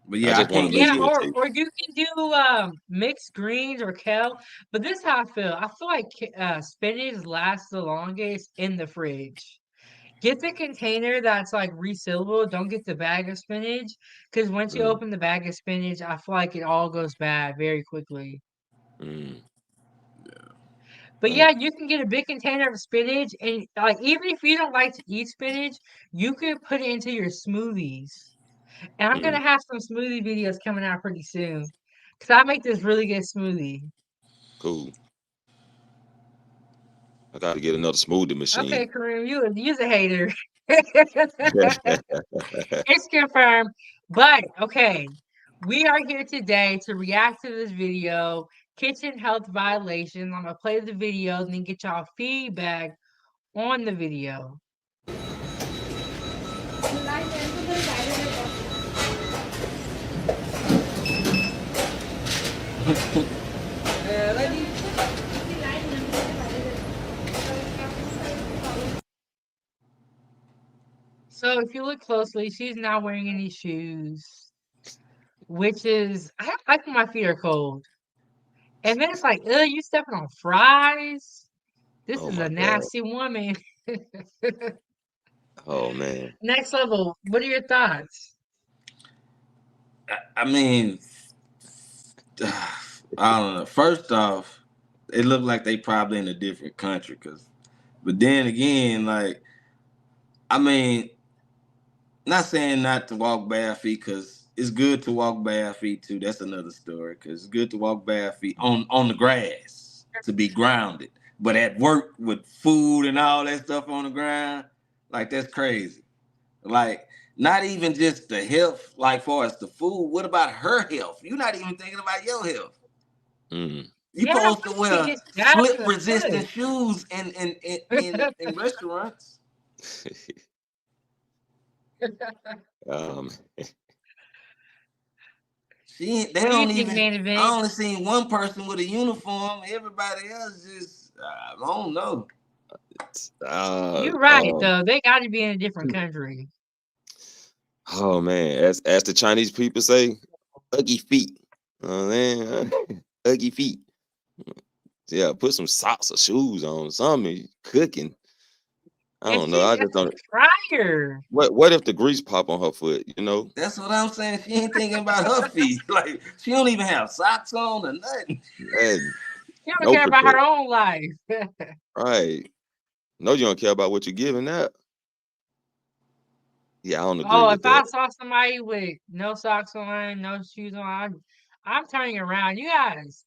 C: But
D: I
C: yeah, I
D: just want to
C: can't
D: make
A: Yeah,
C: eat
D: sure
C: it.
D: it
A: or
D: tastes.
A: you can do mixed greens or kale. But this is how I feel. I feel like spinach lasts the longest in the fridge. Get the container that's like resealable. Don't get the bag of spinach because once you
D: Mm,
A: open the bag of spinach, I feel like it all goes bad very quickly.
D: mm,
A: But
D: mm,
A: yeah, you can get a big container of spinach, and like even if you don't like to eat spinach, you could put it into your smoothies. And I'm
D: mm.
A: gonna have some smoothie videos coming out pretty soon because I make this really good smoothie.
D: Cool. I got to get another smoothie
A: Okay,
D: machine.
A: Kareem, you's a hater. It's confirmed. But okay, we are here today to react to this video, kitchen health violations. I'm gonna play the video and then get y'all feedback on the video. So if you look closely, she's not wearing any shoes, which is I don't like when my feet are cold. And then it's like, ugh, you stepping on fries. This
D: Oh
A: is
D: my
A: a
D: God.
A: nasty woman.
D: Oh man.
A: Next level. What are your thoughts?
C: I mean, I don't know. First off, it looked like they probably in a different country, but then again, like, I mean, not saying not to walk bare feet because it's good to walk bare feet too. That's another story because it's good to walk bare feet on the grass to be grounded. But at work with food and all that stuff on the ground, like that's crazy. Like not even just the health, like far as the food. What about her health? You're not even thinking about your health.
D: Mm.
C: You
A: Yeah, what
C: supposed to
A: if she
C: wear
A: gets stabbed
C: slip
A: in the
C: resistant shoes in restaurants.
A: foot?
D: Um.
C: They
A: What do you
C: don't
A: think,
C: even.
A: main
C: I
A: event?
C: only seen one person with a uniform. Everybody else just. I don't know.
D: Uh.
A: You're right,
D: Um.
A: though. They got to be in a different country.
D: Oh man. As the Chinese people say, ugly feet. Oh man. Ugly feet. Yeah. Put some socks or shoes on. Something cooking. I
A: And
D: don't know.
A: she's
D: I
A: got
D: just
A: the
D: don't.
A: fryer.
D: What if the grease pop on her foot? You know.
C: That's what I'm saying. She ain't thinking about her feet. Like she don't even have socks on or nothing.
D: And
A: She don't
D: no
A: care about
D: protect.
A: her own life.
D: Right. No, you don't care about what you're giving that. Yeah, I don't agree
A: Oh, if
D: with that.
A: I saw somebody with no socks on, no shoes on, I'm turning around. You guys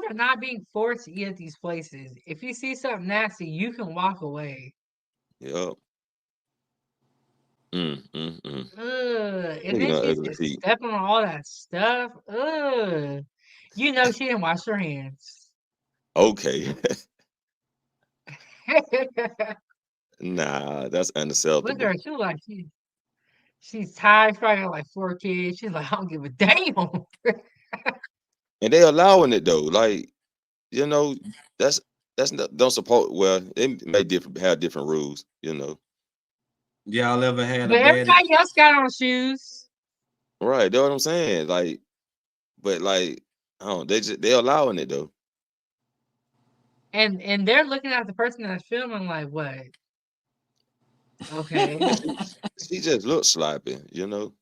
A: are not being forced to eat at these places. If you see something nasty, you can walk away.
D: Yep. Mm.
A: Ugh. And
D: Look at
A: then
D: them
A: she's
D: ugly
A: just
D: feet.
A: stepping on all that stuff. Ugh. You know she didn't wash her hands.
D: Okay.
A: Look
D: Nah, that's
A: at
D: unacceptable.
A: her. She look like she's tired. She probably got like 4 kids. She's like, I don't give a damn.
D: And they allowing it though. Like, you know, that's not, don't support. Well, they may have different rules, you know.
C: Y'all ever had a
A: But
C: bad
A: everybody else got on shoes.
D: Right, that's what I'm saying. Like, but like, I don't. They're allowing it though.
A: And they're looking at the person that's filming like, what? Okay.
D: She just looks sloppy, you know.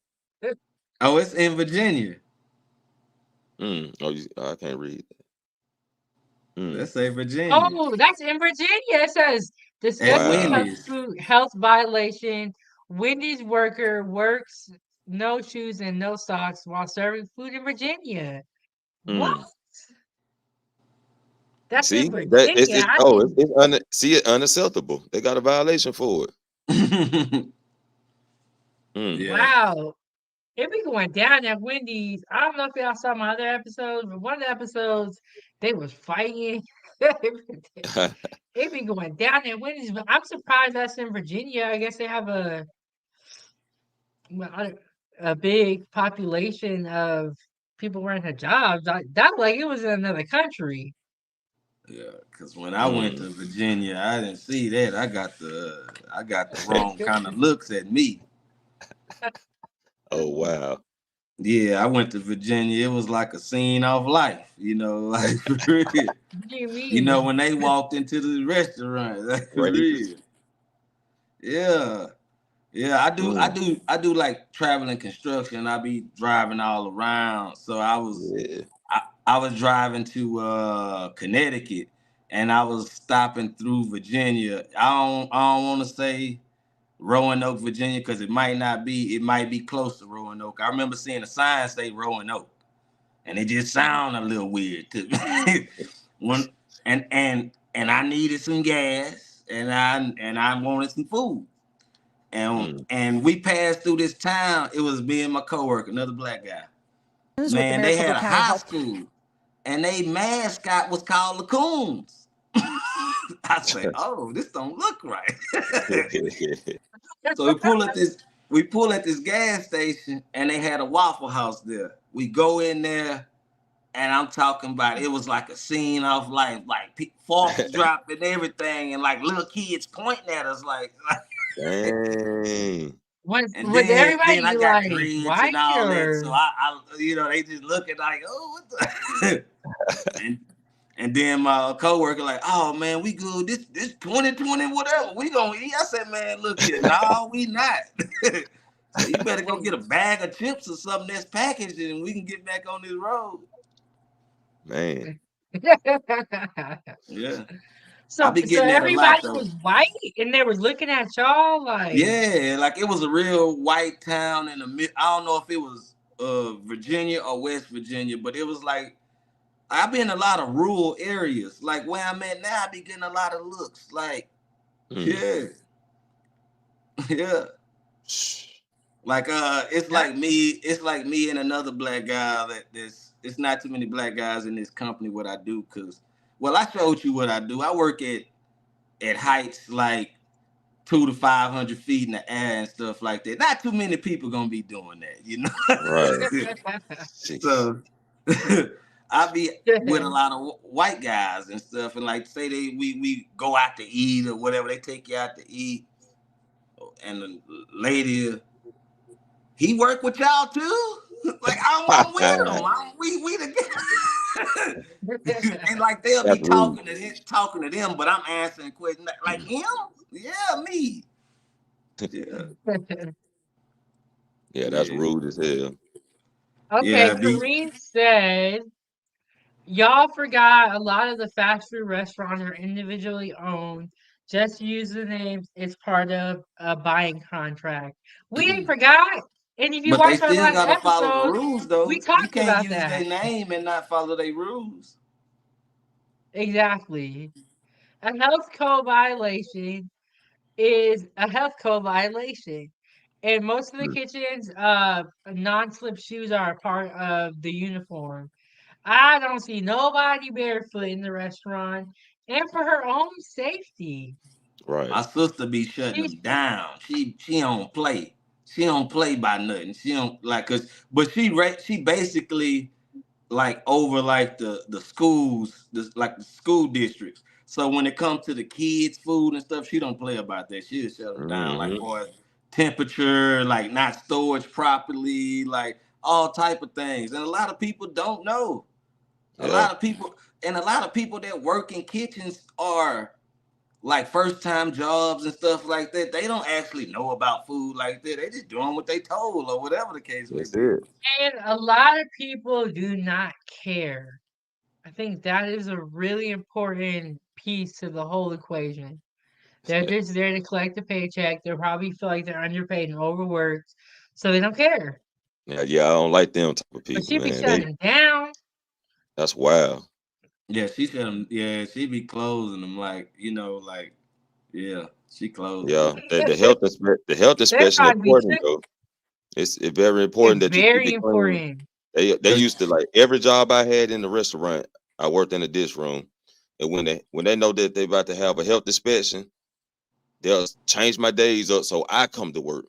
C: Oh, it's in Virginia.
D: Oh, I can't read that.
C: Let's say Virginia.
A: Oh, that's in Virginia. It says
C: At
A: discussing
C: Wendy's.
A: health violation. Wendy's worker works no shoes and no socks while serving food in Virginia. What?
D: Mm.
A: That's
D: See
A: in
D: that
A: Virginia. I
D: it's,
A: didn't.
D: it's unacceptable. They got a violation for it.
C: Yeah.
A: Wow. It be going down at Wendy's. I don't know if y'all saw my other episodes, but one of the episodes they was fighting. It be going down at Wendy's, but I'm surprised that's in Virginia. I guess they have well, a big population of people wearing hijabs. That like it was in another country.
C: Yeah, because when I went to Virginia, I didn't see that. I got the wrong kind of looks at me.
D: Oh wow.
C: Yeah, I went to Virginia. It was like a scene of life, you know, like for real.
A: What do you mean?
C: You know, when they walked into the restaurant, like for real. Yeah. Yeah, I do like traveling construction. I be driving all around. So I was driving to Connecticut, and I was stopping through Virginia. I don't want to say Roanoke, Virginia, because it might be close to Roanoke. I remember seeing a sign say Roanoke, and it just sounded a little weird to me. and I needed some gas, and I wanted some food. And we passed through this town. It was me and my coworker, another black guy. Man, they had a high school, and they mascot was called the Coons. I said, "Oh, this don't look right." So we pull at this gas station, and they had a Waffle House there. We go in there, and I'm talking about it was like a scene of life, like forks dropping everything, and like little kids pointing at us, like.
D: Dang.
A: Was
C: Then I
A: everybody
C: got
A: like
C: dreads
A: white
C: and all that,
A: or?
C: so I they just looking like, oh, what the? and then my coworker like, oh man, we good. This 2020 whatever we gonna eat. I said, man, look here, no, we not. So you better go get a bag of chips or something that's packaged, and we can get back on this road.
D: Man.
C: Yeah.
A: So everybody was white and they were looking at y'all like.
C: Yeah, like it was a real white town in the mid. I don't know if it was Virginia or West Virginia, but it was like I've been in a lot of rural areas. Like where I'm at now, I be getting a lot of looks. Like, yeah. Like it's like me and another black guy it's not too many black guys in this company what I do, because I showed you what I do. I work at heights like 200 to 500 feet in the air and stuff like that. Not too many people gonna be doing that, you know.
D: Right.
C: So I be with a lot of white guys and stuff, and like say we go out to eat or whatever, they take you out to eat, and the lady, he work with y'all too? Like I'm with them. We together. And like they'll be talking to them, but I'm answering questions like him. Yeah, me.
D: Yeah, that's rude as hell.
A: Okay, Kareem said, y'all forgot a lot of the fast food restaurants are individually owned. Just use the names. It's part of a buying contract. We ain't forgot. And if you watch our last episode,
C: follow the rules, though.
A: We talked about that.
C: You can't use their name and not follow their rules.
A: Exactly. A health code violation is a health code violation. And most of the kitchens, non-slip shoes are a part of the uniform. I don't see nobody barefoot in the restaurant, and for her own safety.
D: Right.
C: My sister be shutting them down. She don't play. She don't play by nothing. She don't like but she basically like over like the schools, like the school districts. So when it comes to the kids' food and stuff, she don't play about that. She'll shut them down. Like, boy, temperature, like not storage properly, like all type of things. And a lot of people don't know. A
D: Yeah,
C: lot of people that work in kitchens are like first time jobs and stuff like that. They don't actually know about food like that. They just doing what they told or whatever the case may
D: that's
C: be.
D: it.
A: And a lot of people do not care. I think that is a really important piece to the whole equation. They're just there to collect a paycheck. They probably feel like they're underpaid and overworked, so they don't care.
D: Yeah, I don't like them type of
A: But
D: people,
A: she be
D: man. They
A: shutting down.
D: that's wild.
C: Yeah, she said, she be closing them like, like, yeah, she closing them.
D: Yeah, the health
A: They're
D: inspection
A: trying to be
D: important
A: took.
D: though. It's very
A: It's
D: important that you keep
A: very
D: it clean.
A: important.
D: They
C: Cause
D: used to like every job I had in the restaurant. I worked in the dish room, and when they know that they about to have a health inspection, they'll change my days up so I come to work.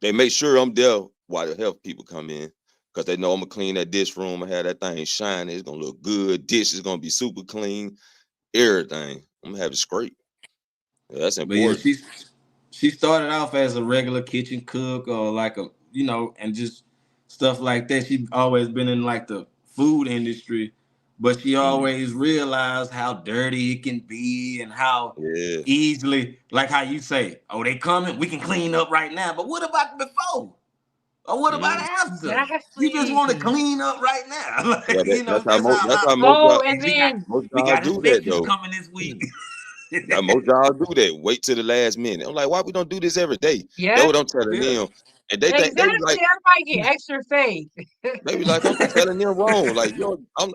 D: They make sure I'm there while the health people come in because they know I'm gonna clean that dish room and have that thing shining. It's gonna look good. Dish is gonna be super clean. Everything. I'm gonna have it scrape. Yeah, that's
C: But yeah,
D: important.
C: she started off as a regular kitchen cook or like and just stuff like that. She always been in like the food industry, but she
D: Mm,
C: always realized how dirty it can be and how
D: yeah.
C: easily, like how you say, oh, they coming, we can clean up right now. But what about before? Or what about
D: Mm.
C: after? You just want to
A: Exactly.
C: clean up right now.
D: Yeah,
C: Like,
D: that's how
C: that's
D: most
C: how a
D: that's
C: lot
D: how
C: of people
D: most
A: Oh,
D: jobs,
A: and
C: we got
A: then
D: most
C: we
D: jobs
C: got
D: do that
C: inspections
D: though.
C: coming this week.
D: Now, most jobs do that. Wait till the last minute. I'm like, why we don't do this every day? That's
A: yeah,
D: what I'm telling
C: Yeah.
D: them. And they think they be
A: exactly.
D: like,
A: Everybody get extra faith.
D: I'm telling them wrong. Like,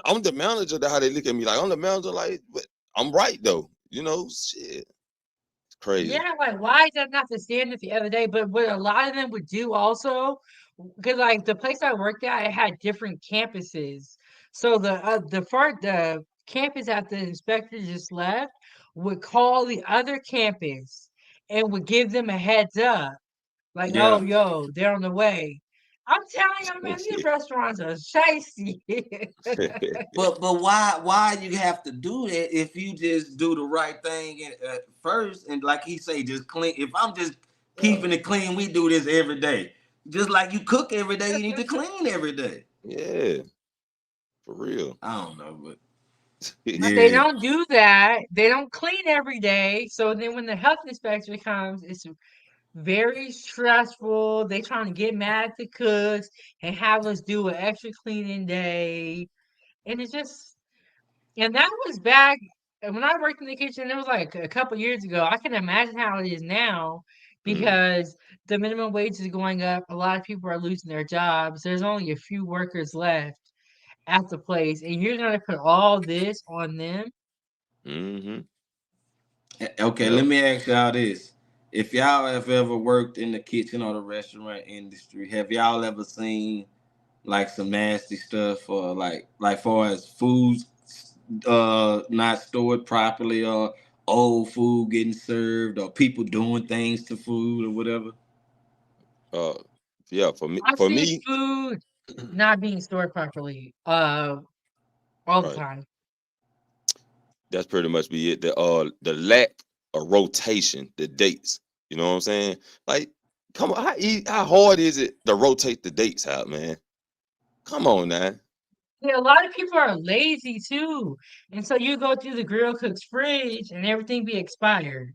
D: I'm the manager. That's how they look at me. Like, I'm the manager. Like, but I'm right though. Shit, it's crazy.
A: Yeah, like why is that not the standard the other day? But what a lot of them would do also, because like the place I worked at, it had different campuses. So the campus that the inspector just left would call the other campus and would give them a heads up, like, oh,
C: Yeah.
A: yo, they're on the way. I'm telling you, man, these restaurants are shicey.
C: But why you have to do that if you just do the right thing first and like he say just clean. If I'm just keeping it clean, we do this every day. Just like you cook every day, you need to clean every day.
D: Yeah, for real.
C: I don't know, but
A: But they
C: yeah,
A: don't do that. They don't clean every day. So then when the health inspector comes, it's very stressful. They trying to get mad at the cooks and have us do an extra cleaning day. And it's just, and that was back when I worked in the kitchen, it was like a couple years ago. I can imagine how it is now
D: Mm,
A: because the minimum wage is going up. A lot of people are losing their jobs. There's only a few workers left at the place, and you're going to put all this on them.
D: mm-hmm.
C: okay.
D: Yep.
C: Let me ask y'all this: if y'all have ever worked in the kitchen or the restaurant industry, have y'all ever seen like some nasty stuff or like far as foods not stored properly or old food getting served or people doing things to food or whatever?
D: Uh, yeah. For me,
A: I've
D: for
A: seen
D: me,
A: food not being stored properly all the
D: right.
A: time.
D: That's pretty much be it. The lack of rotation, the dates. You know what I'm saying? Like, come on, how hard is it to rotate the dates out, man? Come on now.
A: Yeah, a lot of people are lazy too. And so you go through the grill cook's fridge and everything be expired.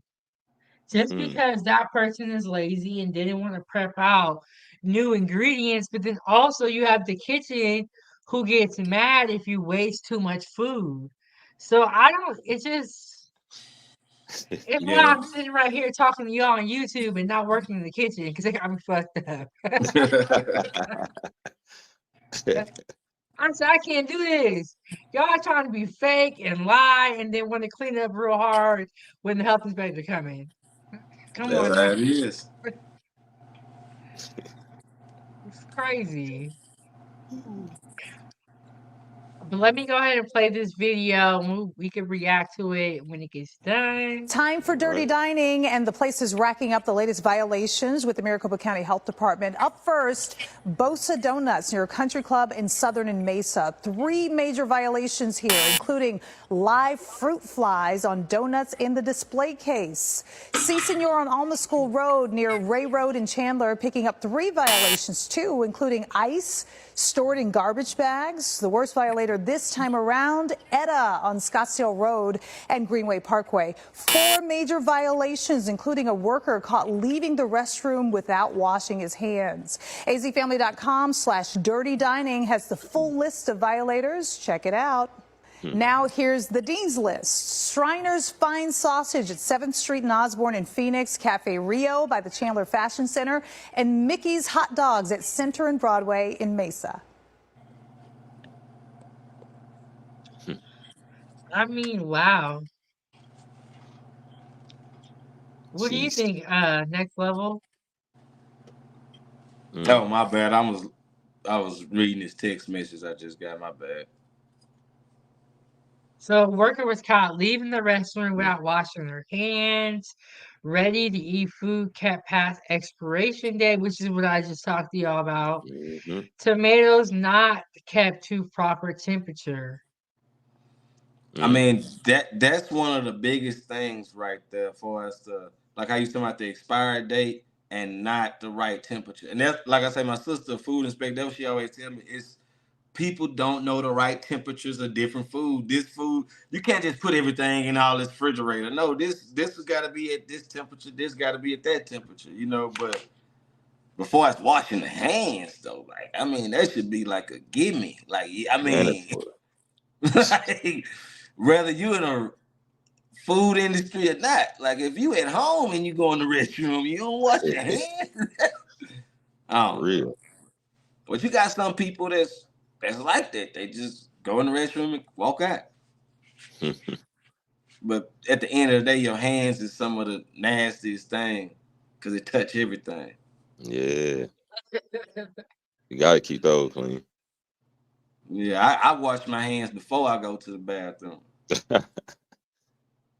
A: Just
D: Mm,
A: because that person is lazy and didn't want to prep out new ingredients, but then also you have the kitchen who gets mad if you waste too much food. So I don't, it's why
C: Yeah.
A: I'm sitting right here talking to y'all on YouTube and not working in the kitchen because they got me fucked up. I said, I can't do this. Y'all trying to be fake and lie and then want to clean up real hard when the health inspector come in. Come
C: That's
A: on
C: how
A: now.
C: it is.
A: It's crazy. But let me go ahead and play this video, and we can react to it when it gets done.
E: Time for Dirty
D: Right.
E: Dining, and the place is racking up the latest violations with the Maricopa County Health Department. Up first, Bosa Donuts near a country club in Southern and Mesa. 3 major violations here, including live fruit flies on donuts in the display case. C. Senor on Alma School Road near Ray Road in Chandler picking up 3 violations too, including ice stored in garbage bags. The worst violator this time around, Etta on Scottsdale Road and Greenway Parkway. 4 major violations, including a worker caught leaving the restroom without washing his hands. azfamily.com/dirty dining has the full list of violators. Check it out. Now here's the Dean's List. Shriner's Fine Sausage at 7th Street and Osborne in Phoenix, Cafe Rio by the Chandler Fashion Center, and Mickey's Hot Dogs at Center and Broadway in Mesa.
A: I mean, wow. What do you
D: Jeez.
A: think, Next Level?
C: Oh, my bad. I was reading this text message I just got. My bad.
A: So, a worker was caught leaving the restaurant without washing their hands. Ready to eat food kept past expiration date, which is what I just talked to y'all about.
D: Mhm.
A: Tomatoes not kept to proper temperature.
C: I mean, that's one of the biggest things right there for us to, like how you talking about the expired date and not the right temperature. And that's, like I say, my sister, food inspector, that's what she always tell me, is people don't know the right temperatures of different food. This food, you can't just put everything in all this refrigerator. No, this has got to be at this temperature. This got to be at that temperature, you know. But before it's washing the hands, though, like, I mean, that should be like a gimme. Like, I mean, like, whether you in a food industry or not, like if you at home and you go in the restroom, you don't wash your hands. Oh,
D: Real.
C: but you got some people that's like that. They just go in the restroom and walk out. But at the end of the day, your hands is some of the nastiest thing because it touch everything.
D: Yeah. You gotta keep those clean.
C: Yeah, I wash my hands before I go to the bathroom.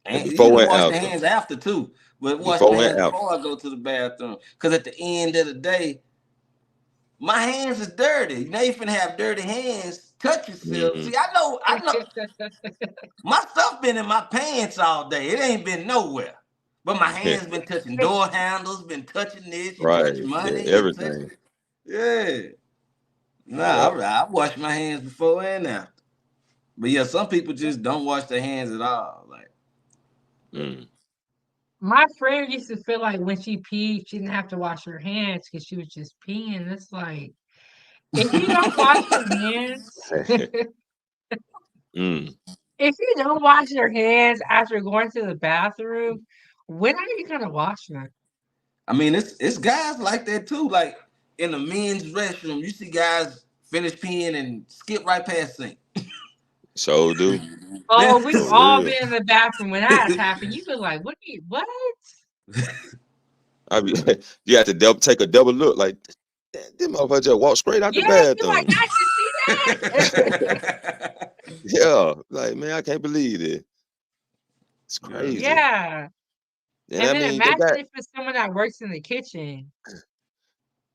C: And
D: before
C: you
D: and
C: wash
D: after.
C: the hands after too, but wash
D: Before
C: my
D: and
C: hands
D: after.
C: before I go to the bathroom. Because at the end of the day, my hands is dirty. You know, you finna have dirty hands. Touch yourself.
D: Mhm.
C: See, I know. My stuff been in my pants all day. It ain't been nowhere. But my hands been touching door handles, been touching this, you
D: Right.
C: touch money,
D: Yeah,
C: you
D: everything.
C: touch, yeah. Nah, I wash my hands before and after. But yeah, some people just don't wash their hands at all. Like,
A: My friend used to feel like when she peed, she didn't have to wash her hands because she was just peeing. It's like, if you don't wash your hands, if you don't wash your hands after going to the bathroom, when are you gonna wash them?
C: I mean, it's guys like that too. Like in the men's restroom, you see guys finish peeing and skip right past sink.
D: So do.
A: Oh, we've
D: For
A: all
D: real.
A: been in the bathroom when that has happened. You be like, what? What?
D: I be you have to take a double look. Like, this motherfucker just walk straight out the
A: Yeah, you
D: bathroom.
A: like, I should see that.
D: Yeah, like, man, I can't believe it. It's crazy.
A: Yeah.
D: And
A: And
D: I
A: then
D: mean,
A: imagine if it's someone that works in the kitchen.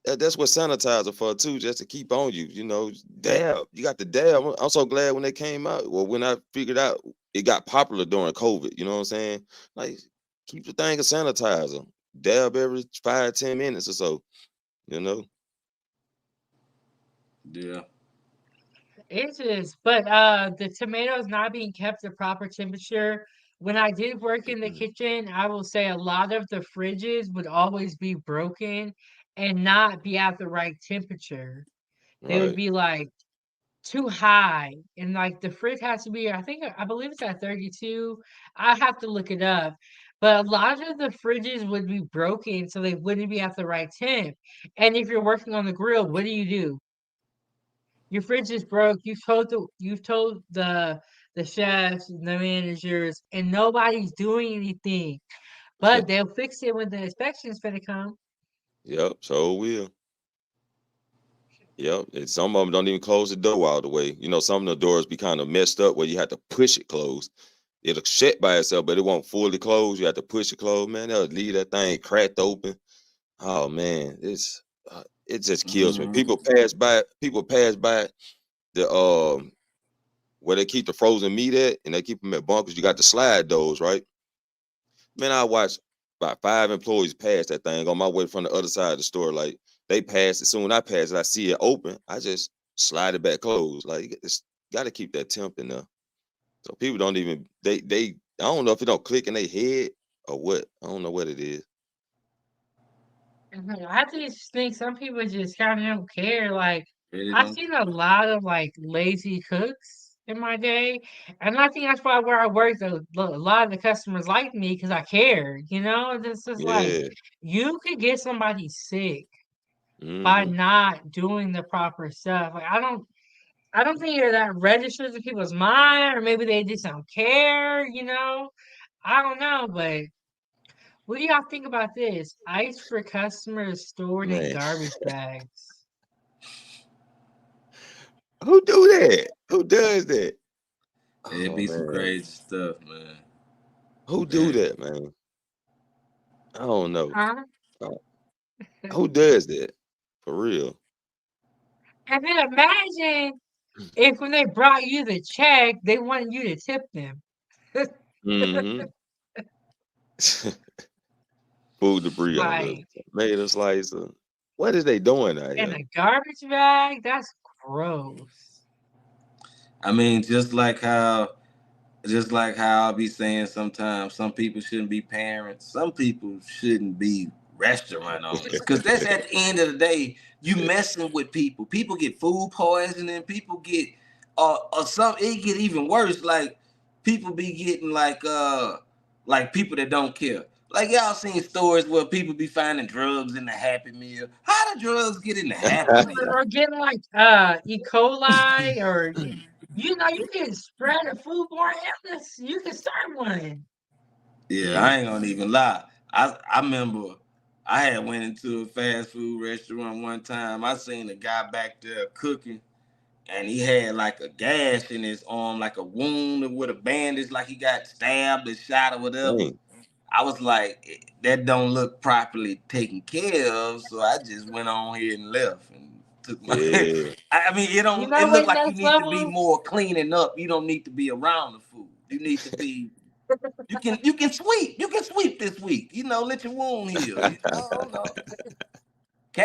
D: that's what sanitizer for too, just to keep on you. You know, dab. You got the dab. I'm so glad when they came out. Well, when I figured out it got popular during COVID, you know what I'm saying? Like, keep the thing of sanitizer. Dab every 5-10 minutes or so. You know.
C: Yeah.
A: It is, but the tomatoes not being kept at proper temperature. When I did work in the kitchen, I will say a lot of the fridges would always be broken and not be at the right temperature. They would
D: Right.
A: be like too high, and like the fridge has to be, I believe it's at 32. I have to look it up. But a lot of the fridges would be broken, so they wouldn't be at the right temp. And if you're working on the grill, what do? Your fridge is broke. You've told the chefs, the managers, and nobody's doing anything. But they'll fix it when the inspection's gonna come.
D: Yep. So will. Yep. And some of them don't even close the door all the way. You know, some of the doors be kind of messed up where you have to push it closed. It'll shut by itself, but it won't fully close. You have to push it closed, man. They'll leave that thing cracked open. Oh man, it just kills me.
C: Mhm.
D: People pass by the where they keep the frozen meat at, and they keep them at bunkers. You got the slide doors, right? Man, I watched about 5 employees pass that thing on my way from the other side of the store. Like they passed it. Soon I pass it, I see it open. I just slide it back closed. Like it's got to keep that temp in there. So people don't even they I don't know if it don't click in their head or what. I don't know what it is.
A: I just think some people just kind of don't care. Like,
C: Really
A: I've
C: don't.
A: seen a lot of like lazy cooks in my day, and I think that's why where I work, a lot of the customers like me because I care. You know, it's just like
D: Yeah.
A: you could get somebody sick by
D: Mm-hmm.
A: not doing the proper stuff. Like, I don't think that registers in people's mind, or maybe they just don't care. You know, I don't know, but. What do y'all think about this? Ice for customers stored in
D: Man,
A: garbage bags.
D: who do that? Who does that?
C: It'd
D: Oh
C: be some
D: man,
C: crazy stuff, man.
D: who do
C: Very.
D: that, man? I don't know.
A: Huh?
D: Uh, Who does that? For real.
A: And then imagine if when they brought you the check, they wanted you to tip them.
D: Mm-hmm. Food debris on the
A: Like
D: tomato slicer. What is they doing out
A: in
D: here?
A: a garbage bag? That's gross.
C: I mean, just like how I'll be saying sometimes some people shouldn't be parents, some people shouldn't be restaurant owners. Cause that's at the end of the day, you messing with people. People get food poisoning, people get or some it get even worse. Like people be getting like people that don't care. Like y'all seen stories where people be finding drugs in the Happy Meal. How do drugs get in the Happy Meal?
A: Or getting like E. coli, or you know, you can spread a foodborne illness. You can start one.
C: Yeah, I
D: Mm,
C: ain't gonna even lie. I remember I had went into a fast food restaurant one time. I seen a guy back there cooking, and he had like a gash in his arm, like a wound with a bandage, like he got stabbed or shot or whatever.
D: dang.
C: I was like, that don't look properly taken care of, so I just went on here and left and took my.
D: Yeah.
C: I mean, it
A: You
C: don't.
A: know
C: It look
A: what
C: like you
A: next
C: need to be
A: level?
C: more cleaning up. You don't need to be around the food. You need to be you can sweep. You can sweep this week. You know, let your wound heal. You know, I don't know.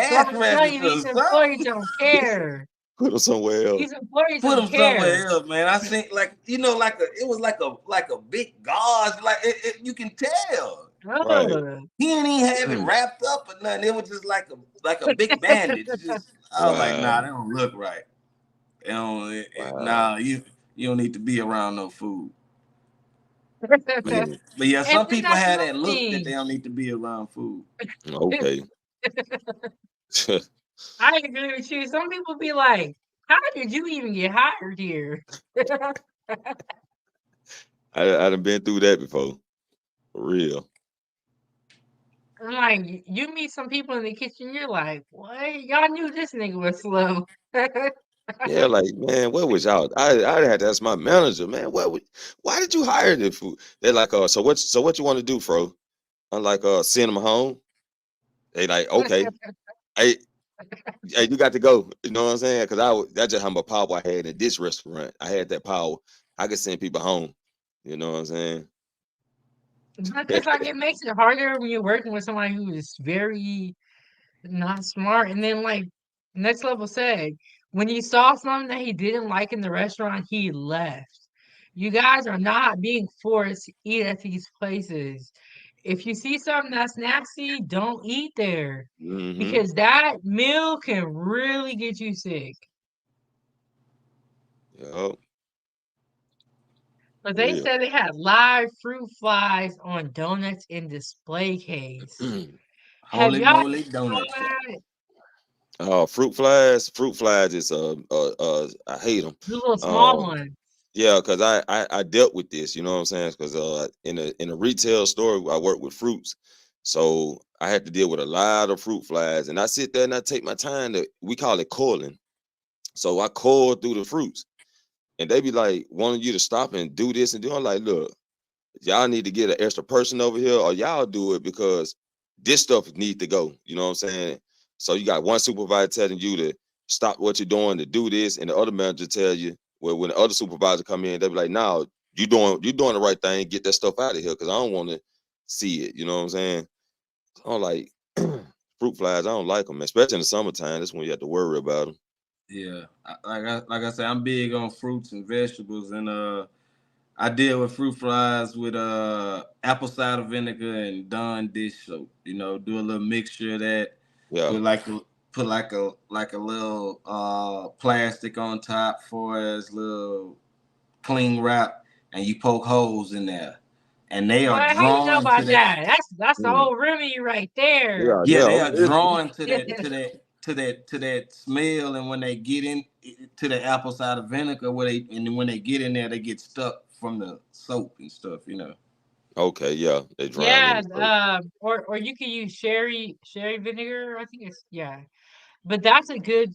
A: Well,
C: Cash
A: I'm telling you,
C: register or
A: these employees
C: something.
A: don't care.
D: Put them somewhere else.
A: These employees
C: Put
A: don't
C: them somewhere
A: care.
C: else, man. I think like like it was like a big gauze. Like you can tell.
D: Right.
A: Ugh.
C: He didn't even have it
D: Mm,
C: wrapped up or nothing. It was just like a big bandage. Just I was like, nah,
D: wow.
C: that don't look right. They don't.
D: Wow.
C: Nah, you don't need to be around no food.
D: Man.
C: But yeah,
A: And
C: some
A: then
C: people
A: that's
C: have
A: another
C: that look that they
A: thing.
C: don't need to be around food.
D: Okay.
A: I agree with you. Some people be like, "How did you even get hired here?"
D: I done been through that before. For real.
A: I'm like, you meet some people in the kitchen, you're like, "What? Y'all knew this nigga was slow."
D: Yeah, like man, where was y'all? I had to ask my manager, man, why did you hire this food? They're like, so what you want to do, Fro? I'm like, send them home. They like, okay. Hey, hey, you got to go. You know what I'm saying? Because that's just how much power I had in this restaurant. I had that power. I could send people home. You know what I'm saying?
A: But it's like it makes it harder when you're working with somebody who is very not smart. And then, like next level said, when he saw something that he didn't like in the restaurant, he left. You guys are not being forced to eat at these places. If you see something that's nasty, don't eat there
D: Mm-hmm.
A: because that meal can really get you sick.
D: Yup.
A: But
D: For
A: they
D: real.
A: said they had live fruit flies on donuts in display case. Have
C: Holy
A: y'all
C: moly donut
A: saw
C: shop.
A: that?
D: Fruit flies. Fruit flies is I hate them.
A: The little small
D: Um,
A: one.
D: yeah, because I dealt with this. You know what I'm saying? Because in a retail store, I work with fruits, so I had to deal with a lot of fruit flies, and I sit there and I take my time to. We call it coiling. So I called through the fruits, and they be like wanting you to stop and do this and do. I'm like, look, y'all need to get an extra person over here, or y'all do it because this stuff need to go. You know what I'm saying? So you got one supervisor telling you to stop what you're doing to do this, and the other manager tell you, well, when the other supervisor come in, they be like, no, you're doing the right thing. Get that stuff out of here because I don't want to see it. You know what I'm saying? I'm like, fruit flies, I don't like them, especially in the summertime. That's when you have to worry about them.
C: Yeah, like I said, I'm big on fruits and vegetables, and I deal with fruit flies with apple cider vinegar and Dawn dish soap. You know, do a little mixture of that.
D: Yeah.
C: Put like a little plastic on top for as little cling wrap, and you poke holes in there, and they are
A: Well, how you know
C: drawn to
A: about
C: that.
A: that? That's the
D: Mm.
A: whole remedy right there.
D: Yeah,
C: Yeah,
D: yeah.
C: they are
D: It's,
C: drawn to that smell, and when they get in to the apple cider vinegar, when they get in there, they get stuck from the soap and stuff. You know.
D: okay, yeah. They drown in
A: Yeah,
D: the soap.
A: or you can use sherry vinegar. I think it's yeah, but that's a good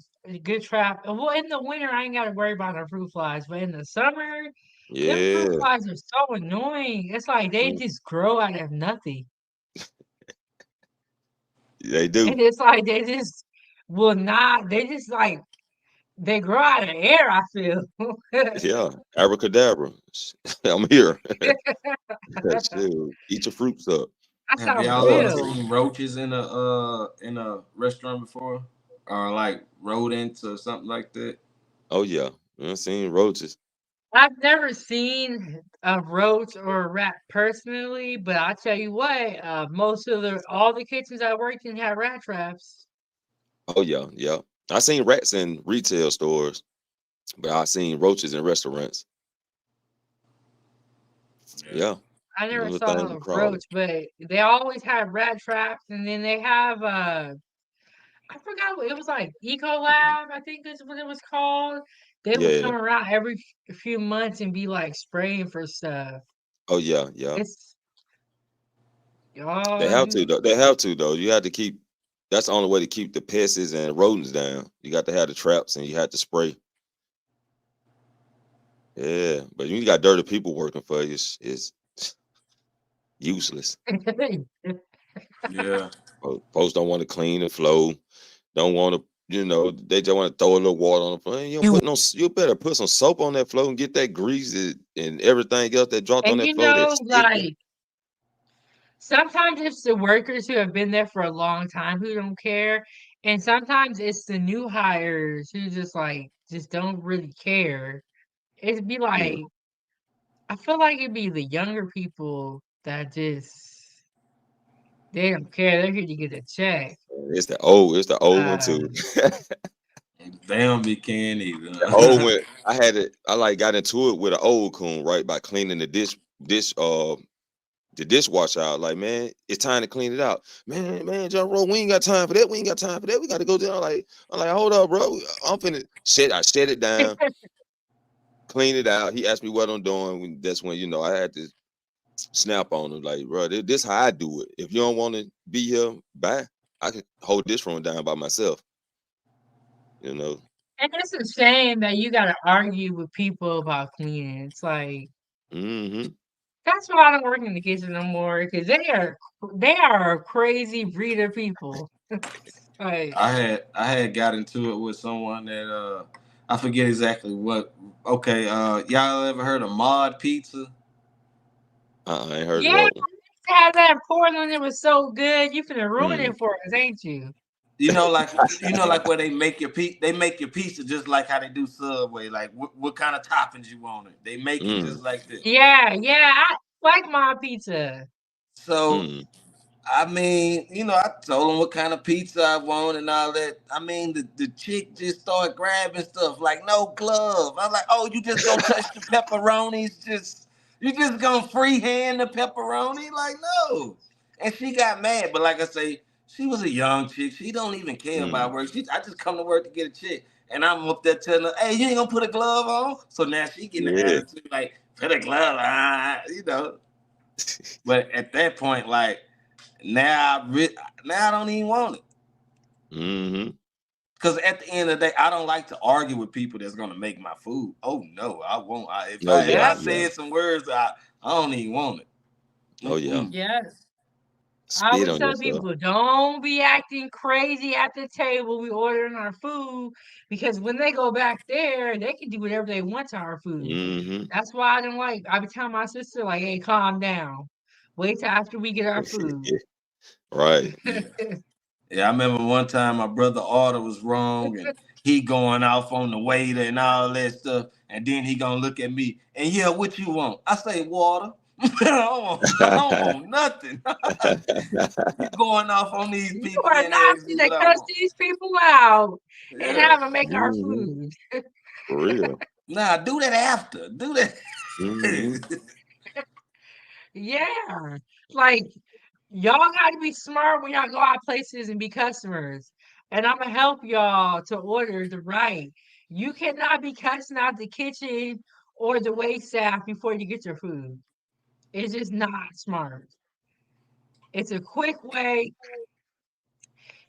A: trap. Well, in the winter, I ain't got to worry about no fruit flies, but in the summer, them fruit
D: Yeah.
A: flies are so annoying. It's like they
D: Mm,
A: just grow out of nothing,
D: they do.
A: and it's like they just will not. They just like they grow out of air. I feel.
D: Yeah. Abracadabra. I'm here. Shoot. Eat your fruits up.
A: That's
C: Have
A: how I
C: y'all ever
D: Uh,
A: feel.
C: seen roaches in a restaurant before, or like rodents or something like that?
D: oh yeah. I've seen roaches.
A: I've never seen a roach or a rat personally, but I'll tell you what, most of all the kitchens I worked in had rat traps.
D: Oh yeah, yeah. I seen rats in retail stores, but I seen roaches in restaurants.
C: Yeah.
D: Yeah.
A: I
D: Them
A: never
D: little
A: saw
D: things
A: a
D: are crawling.
A: roach, but they always have rat traps, and then they have I forgot what it was like Ecolab, I think is what it was called. They would
D: Yeah.
A: come around every few months and be like spraying for stuff.
D: Oh yeah, yeah.
A: It's
D: They
A: oh,
D: have to though. They have to though. You have to keep. That's the only way to keep the pests and rodents down. You got to have the traps and you have to spray. Yeah, but you got dirty people working for you. It's useless.
C: Yeah.
D: Folks don't want to clean the flow. Don't want to. They just want to throw a little water on the floor. You don't
E: You
D: put no. You better put some soap on that floor and get that grease and everything else that dropped on
A: and
D: that floor. That sticky.
A: like sometimes it's the workers who have been there for a long time who don't care, and sometimes it's the new hires who just don't really care. It'd be
D: Mm.
A: like I feel like it'd be the younger people that just they don't care. They're here to get a check.
D: It's the old. It's the old one
A: Uh,
D: too.
C: They don't be can
D: The old
C: either.
D: one. I had it. I like got into it with an old coon right by cleaning the dishwasher out. Like, man, it's time to clean it out. Man, John Rowe, we ain't got time for that. We ain't got time for that. We got to go down. I'm like, hold up, bro. I'm finna shit. I shut it down, clean it out. He asked me what I'm doing. That's when I had to snap on him. Like, bro, this how I do it. If you don't want to be here, bye. I can hold this room down by myself. You know.
A: and it's a shame that you got to argue with people about cleaning. It's like
D: Mm-hmm.
A: that's why I don't work in the kitchen no more because they are a crazy breed of people. Like
C: I had got into it with someone that I forget exactly what. Okay, y'all ever heard of Mod Pizza?
D: I ain't heard of
A: yeah,
D: that one.
A: I had that in Portland. It was so good. You finna ruin
D: Mm.
A: it for us, ain't you?
C: Like where they make your pizza just like how they do Subway. Like what kind of toppings you want it. They make it
D: Mm.
C: just like that.
A: Yeah, yeah. I like my pizza.
C: So
D: Mm.
C: I mean, I told him what kind of pizza I want and all that. I mean, the chick just started grabbing stuff like no glove. I'm like, oh, you just gonna touch the pepperonis? You just gonna freehand the pepperoni? Like, no. And she got mad, but like I say, she was a young chick. She don't even care
D: Mm.
C: about work. I just come to work to get a check. And I'm up there telling her, hey, you ain't gonna put a glove on? So now she getting the
D: Yeah.
C: attitude like, put a glove on. But at that point, like, now I don't even want it.
D: Mm-hmm.
C: Because at the end of the day, I don't like to argue with people that's gonna make my food. Oh no, I won't. If
D: Oh
C: I
D: yeah,
C: said some words, I don't even want it.
D: oh yeah.
A: Yes. I
D: Spit
A: always
D: on
A: tell
D: yourself.
A: people, don't be acting crazy at the table. We ordering our food because when they go back there, they can do whatever they want to our food.
D: Mm-hmm.
A: That's why I don't like. I be telling my sister like, "Hey, calm down. Wait till after we get our food."
D: Right.
C: Yeah, I remember one time my brother order was wrong and he going off on the waiter and all that stuff. And then he gonna look at me and yeah, what you want? I say water. I don't want nothing. You going off on these
A: You
C: people
A: are
C: then
A: not
C: ask me
A: gonna
C: what I
A: cuss
C: want.
A: these people out and
C: Yeah.
A: have them make our
D: Mhm.
A: food.
D: For real.
C: Nah, do that after. Do that.
D: Mhm.
A: Yeah, like y'all got to be smart when y'all go out places and be customers. And I'm gonna help y'all to order the right. You cannot be cussing out the kitchen or the wait staff before you get your food. It's just not smart. It's a quick way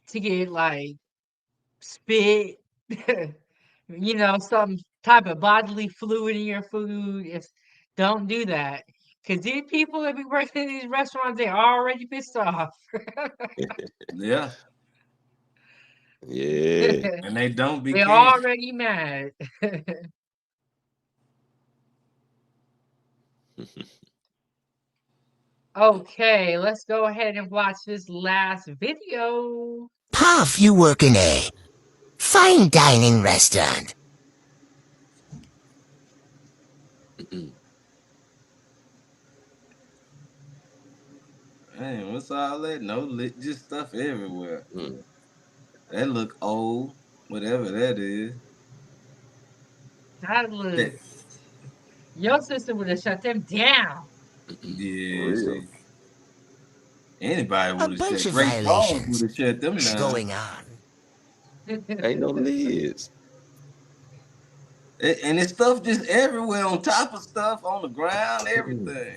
A: to get like spit, some type of bodily fluid in your food. Don't do that. Because these people that be working in these restaurants, they're already pissed off.
C: Yeah.
D: Yeah.
C: And they don't be
A: They're
C: caring.
A: already mad. Okay, let's go ahead and watch this last video.
F: Puff, you work in a fine dining restaurant.
C: Man, what's all that? No, just stuff everywhere.
D: Mm.
C: That look old, whatever that is.
A: That
C: That,
A: looks. Your sister would have shut them down.
D: For
C: yeah,
D: real.
C: see, anybody
F: A
C: would have
F: bunch
C: shut.
F: of
C: Ray Charles would
F: violations
C: have shut them down.
F: going on.
D: Ain't no lids.
C: And it's stuff just everywhere on top of stuff on the ground,
D: Mm.
C: everything.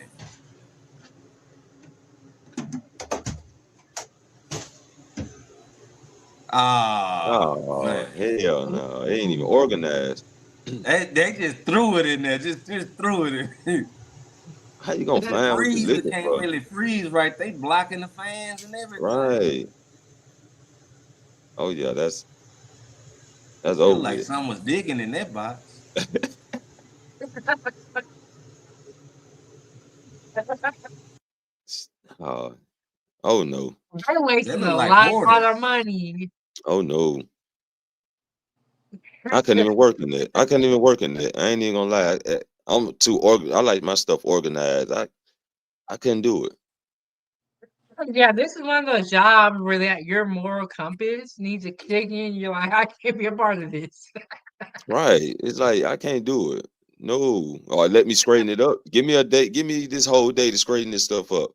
C: Ah,
D: Oh,
C: man.
D: hell no. It ain't even organized.
C: They just threw it in there. Just threw it in.
D: How you gonna
C: The
D: find what you're
C: freezer
D: looking
C: can't
D: for?
C: really freeze right. They blocking the fans and everything.
D: Right. Oh yeah, that's
C: It
D: over
C: like
D: with.
C: someone was digging in that box.
D: Oh, oh no.
A: They're
C: That
A: wasting
C: look
A: a
C: like
A: lot
C: hoarders.
A: of money.
D: Oh no. I couldn't even work in it. I couldn't even work in it. I ain't even gonna lie. I'm too I like my stuff organized. I couldn't do it.
A: Yeah, this is one of those jobs where your moral compass needs to kick in. You're like, I can't be a part of this.
D: Right. It's like I can't do it. No. Or let me straighten it up. Give me a day. Give me this whole day to straighten this stuff up.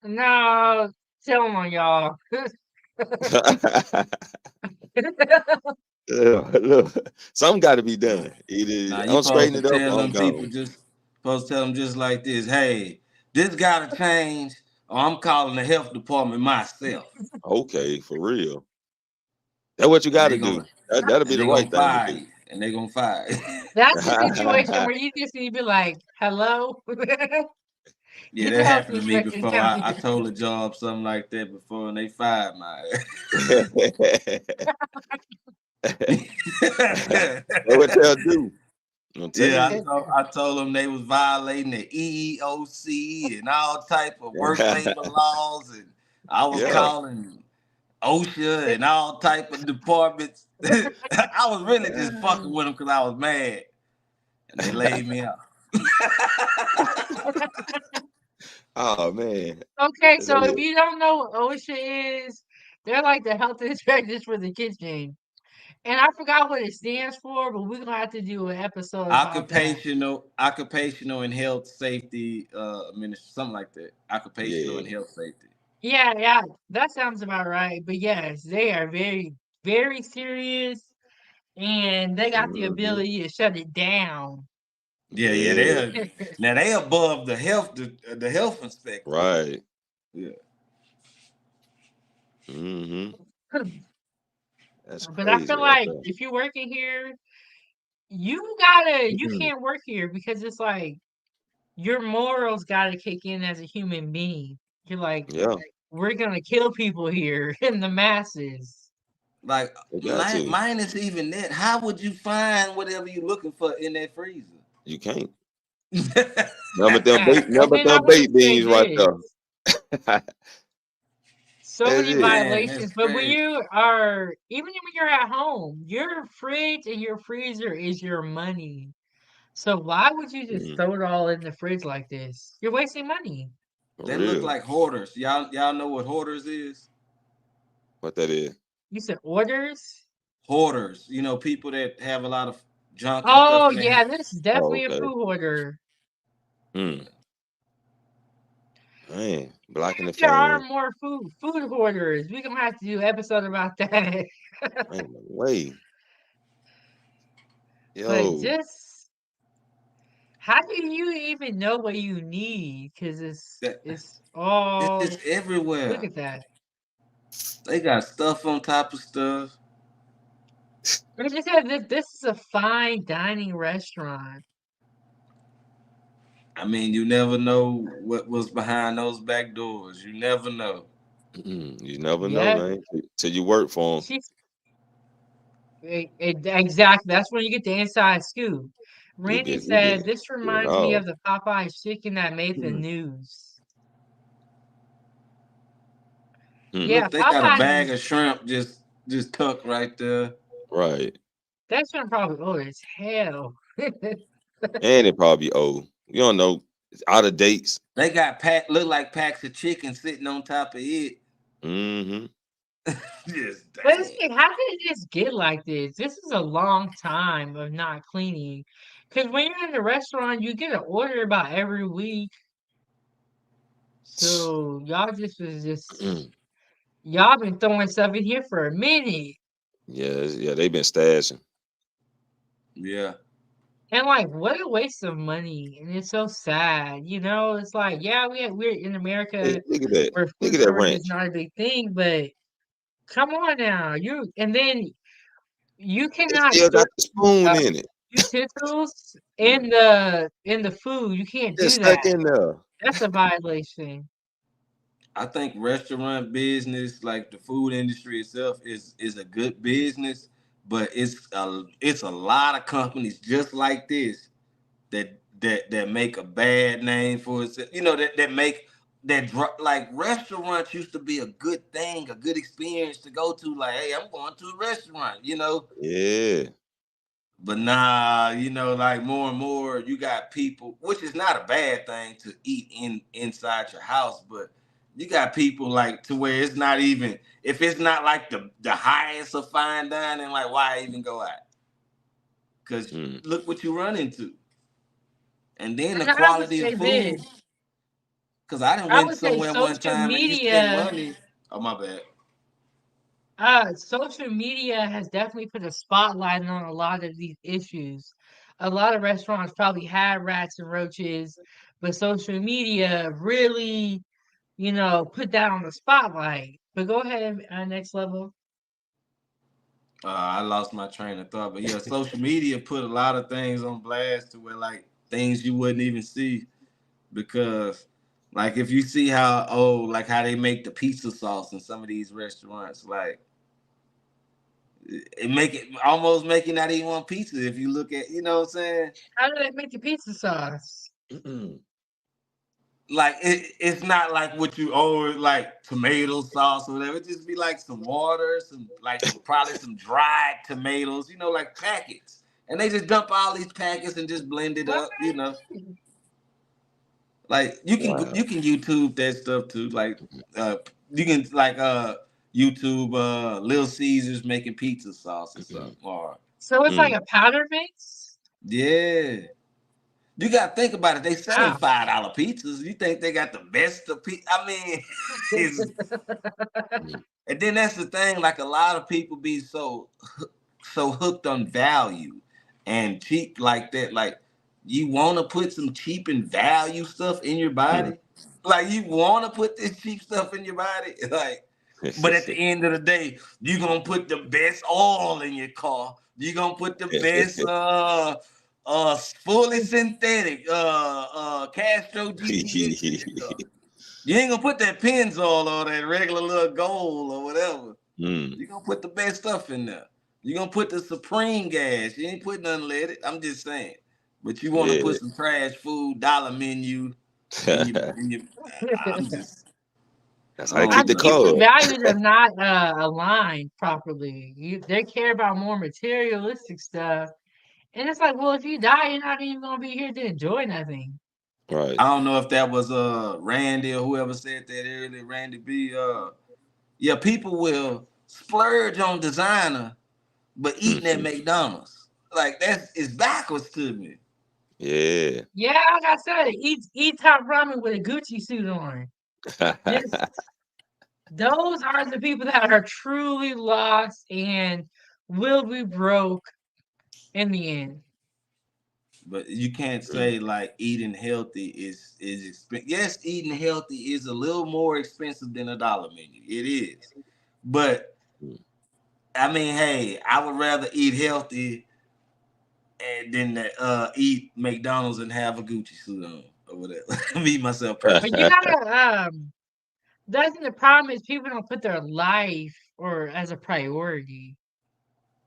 A: No, tell them on y'all.
D: Look, something got to be done.
C: Nah,
D: Either
C: you
D: I'm
C: supposed
D: straightening
C: to
D: it up
C: tell
D: or I'm
C: them people
D: gone.
C: just supposed to tell them just like this. Hey, this gotta change, or I'm calling the health department myself.
D: Okay, for real. That's what you
C: And
D: got
C: they
D: to do.
C: gonna
D: That'll be
C: and
D: the
C: they
D: right
C: gonna
D: thing to
C: fire
D: do.
C: you. And they gonna fire you.
A: That's the situation where you just need to be like, hello?
C: Yeah,
A: Get the
C: that
A: health
C: happened to me
A: inspector to
C: before.
A: tell
C: I
A: me.
C: told a job something like that before and they fired my
D: That's what they'll do. I'm telling
C: Yeah,
D: you.
C: I told them they was violating the EEOC and all type of work labor laws, and I was
D: Yeah.
C: calling OSHA and all type of departments. I was really just fucking with them because I was mad, and they laid me off.
D: Oh man.
A: Okay,
D: Is
A: so
D: that
A: if
D: it?
A: you don't know what OSHA is, they're like the health inspectors for the kitchen. And I forgot what it stands for, but we're gonna have to do an episode about that.
C: Occupational and health safety something like that. Occupational and
D: Yeah.
C: health safety.
A: Yeah, that sounds about right. But yes, they are very, very serious and they got the
D: Mhm.
A: ability to shut it down.
C: Yeah,
D: Yeah.
C: they above the health inspector.
D: Right.
C: Yeah.
D: Hmm. That's
A: But I
D: crazy
A: feel
D: right
A: like
D: there.
A: if you're working here, you
D: Mm,
A: can't work here because it's like your morals gotta kick in as a human being. You're like,
D: yeah,
A: we're gonna kill people here in the masses.
C: Like
D: they got to.
C: mine is even that. How would you find whatever you're looking for in that freezer?
D: You can't.
C: That's
A: And
D: Number
A: then I
D: them
A: want to
D: baked
A: say
D: beans right
A: this.
D: there.
A: So
D: That's
A: many
D: it.
C: man, that's
A: violations, but when
C: crazy.
A: you are, even when you're at home, your fridge and your freezer is your money. So why would you just
D: Mm,
A: throw it all in the fridge like this? You're wasting money.
D: for
C: They look
D: real.
C: like hoarders. Y'all know what hoarders is?
D: What that is?
A: You said orders?
C: Hoarders. You know, people that have a lot of junk and stuff
A: Oh
C: in their
A: yeah,
C: house.
A: this is
D: Oh,
A: definitely a
D: okay.
A: food hoarder.
D: Mm, man, blocking the
A: There are
D: fan.
A: more food hoarders. We're gonna have to do an episode about that.
D: Ain't no way.
A: But
D: Yo,
A: just how do you even know what you need? Because
C: That
A: it's
C: it's
A: all
C: just
A: look
C: everywhere.
A: at that.
C: They got stuff on top of stuff.
A: Like I said, this is a fine dining restaurant.
C: I mean, you never know what was behind those back doors. You never know.
D: you never know,
A: Yeah,
D: man, till you work for them.
A: she's exactly. That's when you get the inside scoop. Randy said, "This
D: Get it
A: reminds me of
D: all.
A: the Popeyes chicken that made the
C: Hmm.
A: news."
D: Mm,
A: Yeah,
C: Look, they got a
A: Popeyes
C: bag
A: is
C: of shrimp just tucked right there.
D: right.
A: that shrimp probably old as hell.
D: And it probably old. You don't know. It's out of dates.
C: They got look like packs of chicken sitting on top of it.
D: Mm-hmm.
C: Just
A: But it's
C: dang.
A: like, how did it just get like this? This is a long time of not cleaning. Because when you're in the restaurant, you get an order about every week. So y'all just was just y'all been throwing stuff in here for a minute.
D: Yeah, they've been stashing.
C: Yeah.
A: And like, what a waste of money. And it's so sad. You know, it's like, yeah, we're in
D: Hey,
A: America
D: look at that.
A: where
D: Look
A: food
D: at that
A: service is
D: ranch.
A: not a big thing, but come on now. And then you
D: It
A: cannot
D: still
A: store
D: got the spoon
A: uh,
D: in it.
A: utensils
C: Mm.
A: in the food. You can't
D: Just
A: do that.
D: stuck in there.
A: That's a violation.
C: I think restaurant business, like the food industry itself, is a good business, but it's a lot of companies just like this that make a bad name for itself. You know that make like restaurants used to be a good thing, a good experience to go to. Like, hey, I'm going to a restaurant, you know.
D: Yeah.
C: But nah, you know, like more and more, you got people, which is not a bad thing to eat inside your house, but you got people like to where it's not even if it's not like the highest of fine dining, like why even go out? Because
D: Mm.
C: look what you run into, and then the
A: And I would
C: quality of
A: say
C: food.
A: this.
C: Because I done
A: I
C: went
A: would say
C: somewhere one time and you spend money. Oh my bad.
A: social media has definitely put a spotlight on a lot of these issues. A lot of restaurants probably had rats and roaches, but social media really, put that on the spotlight. But go ahead, next level.
C: I lost my train of thought, but yeah, social media put a lot of things on blast to where like things you wouldn't even see because like if you see like how they make the pizza sauce in some of these restaurants, like it make it almost make you not even want pizza if you look at, you know what I'm saying?
A: How do they make the pizza sauce?
C: Like it's not like what you like tomato sauce or whatever. It just be like some water, probably some dried tomatoes, you know, like packets. And they just dump all these packets and just blend it
A: What?
C: up, you know. Like you
D: Wow.
C: can YouTube that stuff too. Like you can like YouTube Little Caesars making pizza sauce or something. Or
A: So it's like
D: Mm.
A: a powder mix?
C: yeah. You gotta think about it. They selling
A: Wow.
C: $5 pizzas. You think they got the best of pizza? I mean, it's
D: Mm.
C: and then that's the thing. Like a lot of people be so hooked on value and cheap like that. Like you want to put some cheap and value stuff in your
D: Mm.
C: body. Like you want to put this cheap stuff in your body. Like But at the end of the day, you're gonna put the best oil in your car. You're gonna put the best fully synthetic Castro GPS in your car. You ain't gonna put that Pennzoil or that regular little gold or whatever. You're gonna put the best stuff in there. You're gonna put the Supreme gas. You ain't putting unleaded. I'm just saying. But you want to put some trash food, dollar menu in your I'm just
D: That's how I
A: I
D: keep the
A: think the
D: car.
A: values are not aligned properly. They care about more materialistic stuff, and it's like, well, if you die, you're not even gonna be here to enjoy nothing.
D: Right.
C: I don't know if that was Randy or whoever said that earlier, Randy B. Yeah, people will splurge on designer, but eating at McDonald's. Like it's backwards to me.
D: Yeah.
A: Yeah, like I said, eat top ramen with a Gucci suit on. Just those are the people that are truly lost and will be broke in the end.
C: But you can't say like eating healthy is expensive. Yes, eating healthy is a little more expensive than a dollar menu. It is. But I mean, hey, I would rather eat healthy than eat McDonald's and have a Gucci suit on or whatever. Me myself
A: But
C: personally.
A: you gotta that's the problem is people don't put their life or as a priority.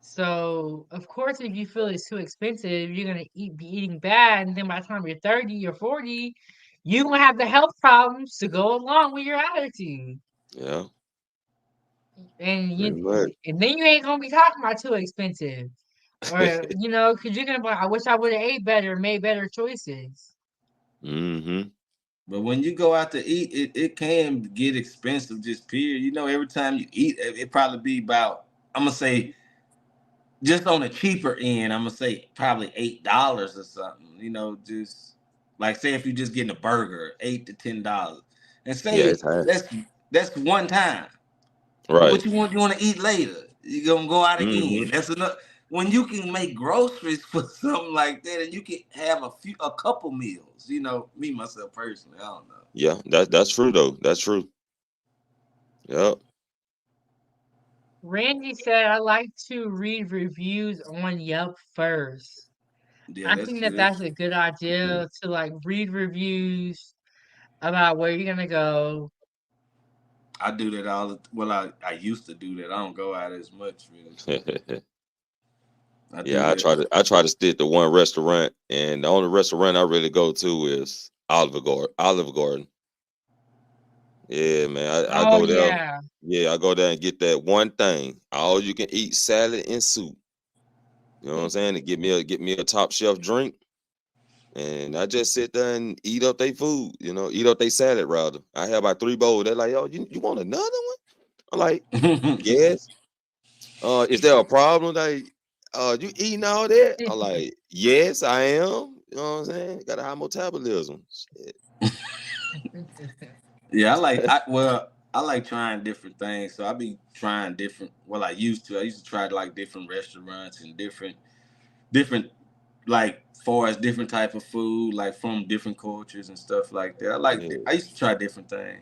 A: So of course if you feel it's too expensive, you're gonna be eating bad, and then by the time you're 30 or 40, you're gonna have the health problems to go along with your attitude.
D: Yeah.
A: And
D: Pretty much.
A: then you ain't gonna be talking about too expensive. Or because you're gonna be like, I wish I would have ate better, made better choices.
C: But when you go out to eat, it can get expensive, just period. You know, every time you eat, it probably be about, I'm gonna say, just on the cheaper end, I'm gonna say probably $8 or something. You know, just like say if you're just getting a burger, $8 to $10. And
D: Yeah,
C: say
D: it's high.
C: that's one time. But
D: Right.
C: what you want to eat later? You're gonna go out again. That's enough. When you can make groceries for something like that, and you can have a couple meals. You know, me myself personally, I don't know.
D: Yeah, that's true though. That's true. Yep.
A: Randy said, I like to read reviews on Yelp first.
C: Yeah,
A: I
C: that's
A: think
C: true.
A: that that's a good idea to like read reviews about where you're gonna go.
C: I do that I used to do that. I don't go out as much really. I do
D: Yeah,
C: that.
D: I try to stick to one restaurant, and the only restaurant I really go to is Olive Garden. Olive Garden. Yeah, man. I
A: Oh
D: go there.
A: yeah.
D: Yeah, I go there and get that one thing. All you can eat salad and soup. You know what I'm saying? And get me a top shelf drink. And I just sit there and eat up their food, eat up their salad rather. I have about 3 bowls. They're like, "Oh, you want another one?" I'm like, "Yes." Is there a problem? Like, you eating all that? I'm like, "Yes, I am." You know what I'm saying? Got a high metabolism. Shit.
C: Yeah, I like trying different things. So I be trying different. Well, I used to. I used to try like different restaurants and different like far as different type of food, like from different cultures and stuff like that.
D: Yeah.
C: I used to try different things.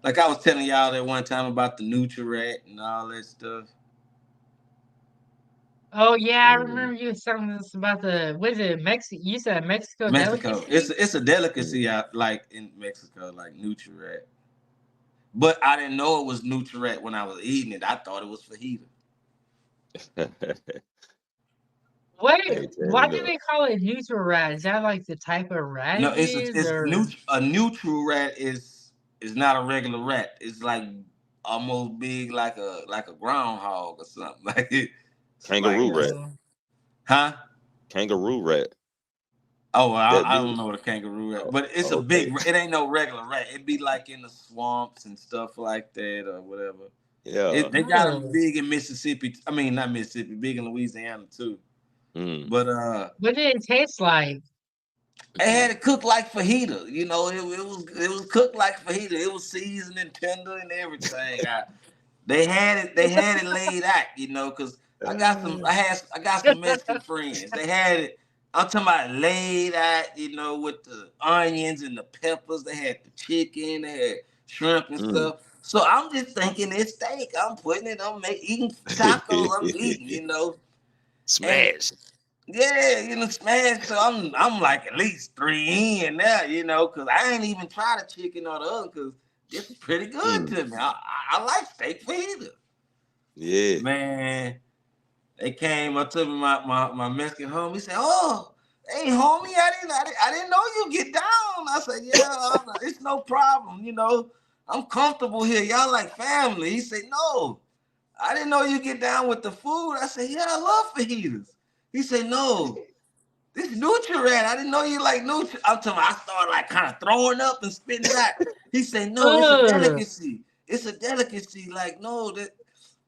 C: Like I was telling y'all that one time about the Nutri-Rat and all that stuff.
A: Oh yeah, I
D: Mm.
A: remember you was telling us about what is it, Mexico? You said Mexico
C: Mexico.
A: delicacy?
C: It's a delicacy out like in Mexico, like Nutri-Rat. But I didn't know it was Nutri-Rat when I was eating it. I thought it was fajita.
A: Wait,
D: Hey, turn
A: why
D: it
A: do
D: up.
A: they call it neutral rat? Is that like the type of rat
C: No,
A: it is, or
C: a Nutri-Rat is not a regular rat. It's like almost big like a groundhog or something. Like
D: Kangaroo rat.
A: oh,
C: huh?
D: Kangaroo rat.
C: Oh, well,
D: That
C: I
D: big.
C: don't know what a kangaroo rat,
D: Oh,
C: but it's a
D: okay.
C: big. It ain't no regular rat. It be like in the swamps and stuff like that or whatever.
D: Yeah.
C: They got them
A: oh.
C: big in Mississippi. I mean, not Mississippi, big in Louisiana too.
D: Mm.
C: But
A: What did it taste like?
C: they had it cooked like fajita. You know, it was cooked like fajita. It was seasoned and tender and everything. They had it laid out. You know, because I got some Mexican friends. They had it. I'm talking about laid out. You know, with the onions and the peppers. They had the chicken. They had shrimp and
D: Mm.
C: stuff. So I'm just thinking it's steak. I'm putting it. Eating tacos. I'm eating, and
D: Smash.
C: yeah, smash. So I'm like at least 3 in now, because I ain't even tried the chicken or the other, because this is pretty good
D: Mm.
C: to me. I like steak fajita.
D: Yeah.
C: Man, they came up to me, my Mexican homie. He said, "Oh, hey, homie, I didn't know you get down." I said, "Yeah, it's no problem. I'm comfortable here. Y'all like family." He said, "No, I didn't know you get down with the food." I said, "Yeah, I love fajitas." He said, "No, this is Nutri-Rat. I didn't know you like Nutri." I'm telling you, I started like kind of throwing up and spitting it out. He said, "No, it's a
A: Ugh.
C: delicacy. It's a delicacy. Like, no,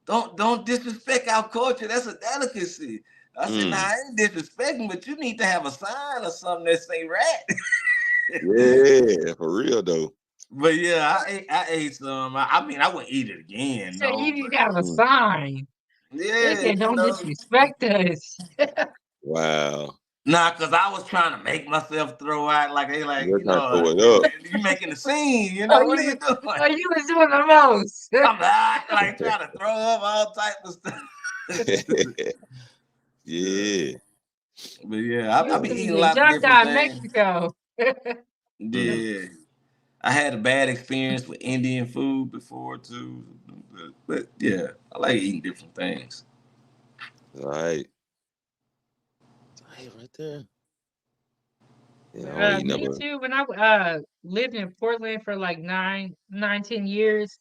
C: don't disrespect our culture. That's a delicacy." I said, "Nah, I ain't disrespecting, but you need to have a sign or something that say rat."
D: Yeah, for real though.
C: But yeah, I ate some. I mean, I wouldn't eat it
A: He
C: again,
A: said you
C: no.
A: need
C: But
A: to have a
D: Mm.
A: sign. They
C: yeah,
A: said don't disrespect us.
D: Wow.
C: nah, cause I was trying to make myself throw out like they like,
D: You're trying to throw it up.
C: you making a scene,
A: Oh,
C: what are
A: you
C: you doing?
A: oh, you was doing the most.
C: I'm like trying to throw up all type of stuff.
D: Yeah.
C: But yeah,
A: You
C: I
A: was
C: be eating
A: the
C: lots of
A: junk
C: different
A: guy in
C: things.
A: Mexico.
C: Yeah. I had a bad experience with Indian food before too. But yeah, I like eating different things.
D: All right. Hey, right there. Yeah, I don't eat
A: Me
D: never.
A: too. When I lived in Portland for like 10 years,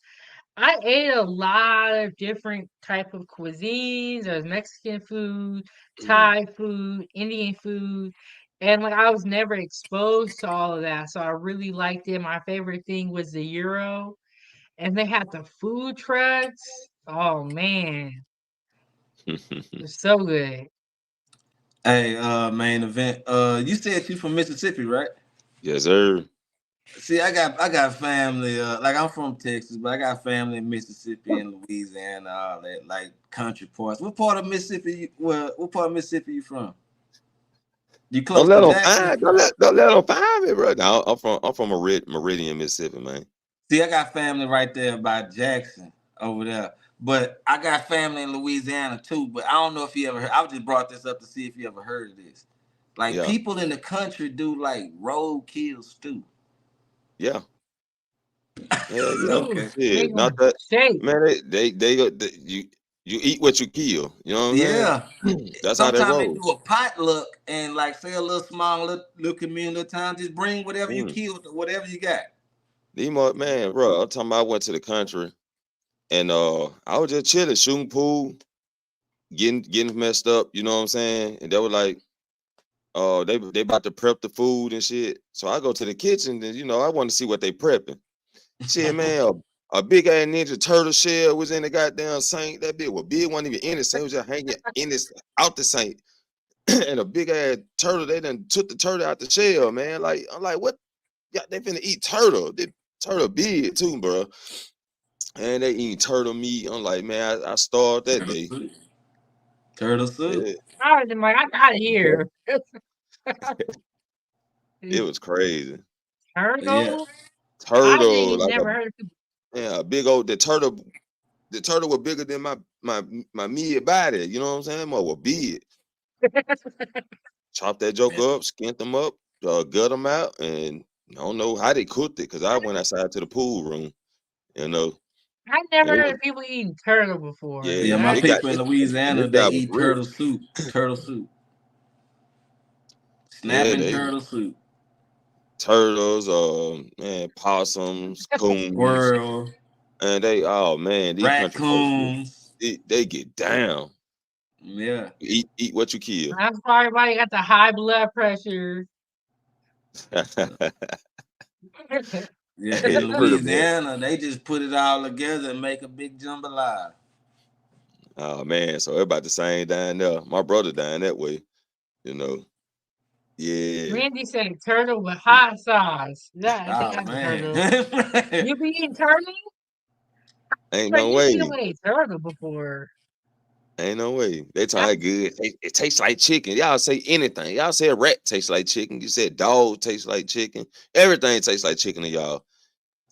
A: I ate a lot of different type of cuisines. There's Mexican food, Thai food, Indian food, and like I was never exposed to all of that, so I really liked it. My favorite thing was the gyro, and they had the food trucks. Oh man, it's so good.
C: Hey, main event. You said you from Mississippi, right?
D: Yes, sir.
C: See, I got family. Like I'm from Texas, but I got family in Mississippi and Louisiana, all that, like country parts. What part of Mississippi? What part of Mississippi you from? You
D: Don't
C: close
D: let
C: to
D: them
C: Jackson?
D: find. Don't let them find me, bro. No, I'm from Meridian, Mississippi, man.
C: See, I got family right there by Jackson over there. But I got family in Louisiana too. But I don't know if you ever heard. I just brought this up to see if you ever heard of this. Like
D: Yeah,
C: people in the country do like roadkill stew.
D: yeah, yeah.
C: Okay.
A: Make
D: Shit,
A: them
D: not that,
A: shake.
D: man. You eat what you kill. You know what I'm
C: Yeah.
D: saying? That's how they
C: Sometimes they
D: roll.
C: do a potluck and like say a little small little community time. Just bring whatever you
D: Mm.
C: killed, whatever you got.
D: Man, bro. I'm talking about I went to the country and I was just chilling, shooting pool, getting messed up. You know what I'm saying? And they were like, they about to prep the food and shit. So I go to the kitchen and I want to see what they prepping. Shit, man, a big ass Ninja Turtle shell was in the goddamn sink. That bitch was big, wasn't even in the sink, it was just hanging in this out the sink. And a big ass turtle, they done took the turtle out the shell, man. Like I'm like, what? Yeah, they finna eat turtle. The turtle big too, bro. And they eating turtle meat. I'm like, man, I starved that
C: Turtle
D: day.
C: soup. Turtle soup.
D: Yeah,
A: I was like, I'm out of here.
D: it was crazy.
C: Yeah.
A: Turtle? I
D: Turtle,
A: didn't
D: like
A: never heard of
D: a big old the turtle. The turtle was bigger than my mid body. You know what I'm saying? More was big. Chop that joke up, skint them up, gut them out, and I don't know how they cooked it because I went outside to the pool room, you know.
A: I
D: And
A: never
D: it
A: heard
D: was,
A: of people eating turtle before.
C: Yeah,
D: yeah,
C: my
A: That
C: people in
D: this,
C: Louisiana,
D: this
C: they
D: guy was
C: eat
D: rich.
C: turtle soup. Turtle soup.
D: Yeah,
C: Snapping
D: they
C: turtle soup.
D: turtles, man, possums, coons,
C: Squirrel.
D: and oh man, these country folks,
C: Raccoons.
D: they get down.
C: Yeah.
D: Eat what you kill.
A: that's probably why you got the high blood pressure.
C: Yeah.
D: Hey,
C: In
D: pretty much.
C: Louisiana, they just put it all together and make a big jambalaya.
D: Oh man, so everybody the same down there. My brother down that way, you know. Yeah.
A: Randy said turtle with hot sauce. I think
C: Oh
A: I've heard
C: man.
A: of. You be eating turtle?
D: Ain't
A: Like
D: no
A: you
D: way.
A: never ate turtle before.
D: Ain't no way. They
A: I,
D: try good. It tastes like chicken. Y'all say anything. Y'all say a rat tastes like chicken. You said dog tastes like chicken. Everything tastes like chicken to y'all.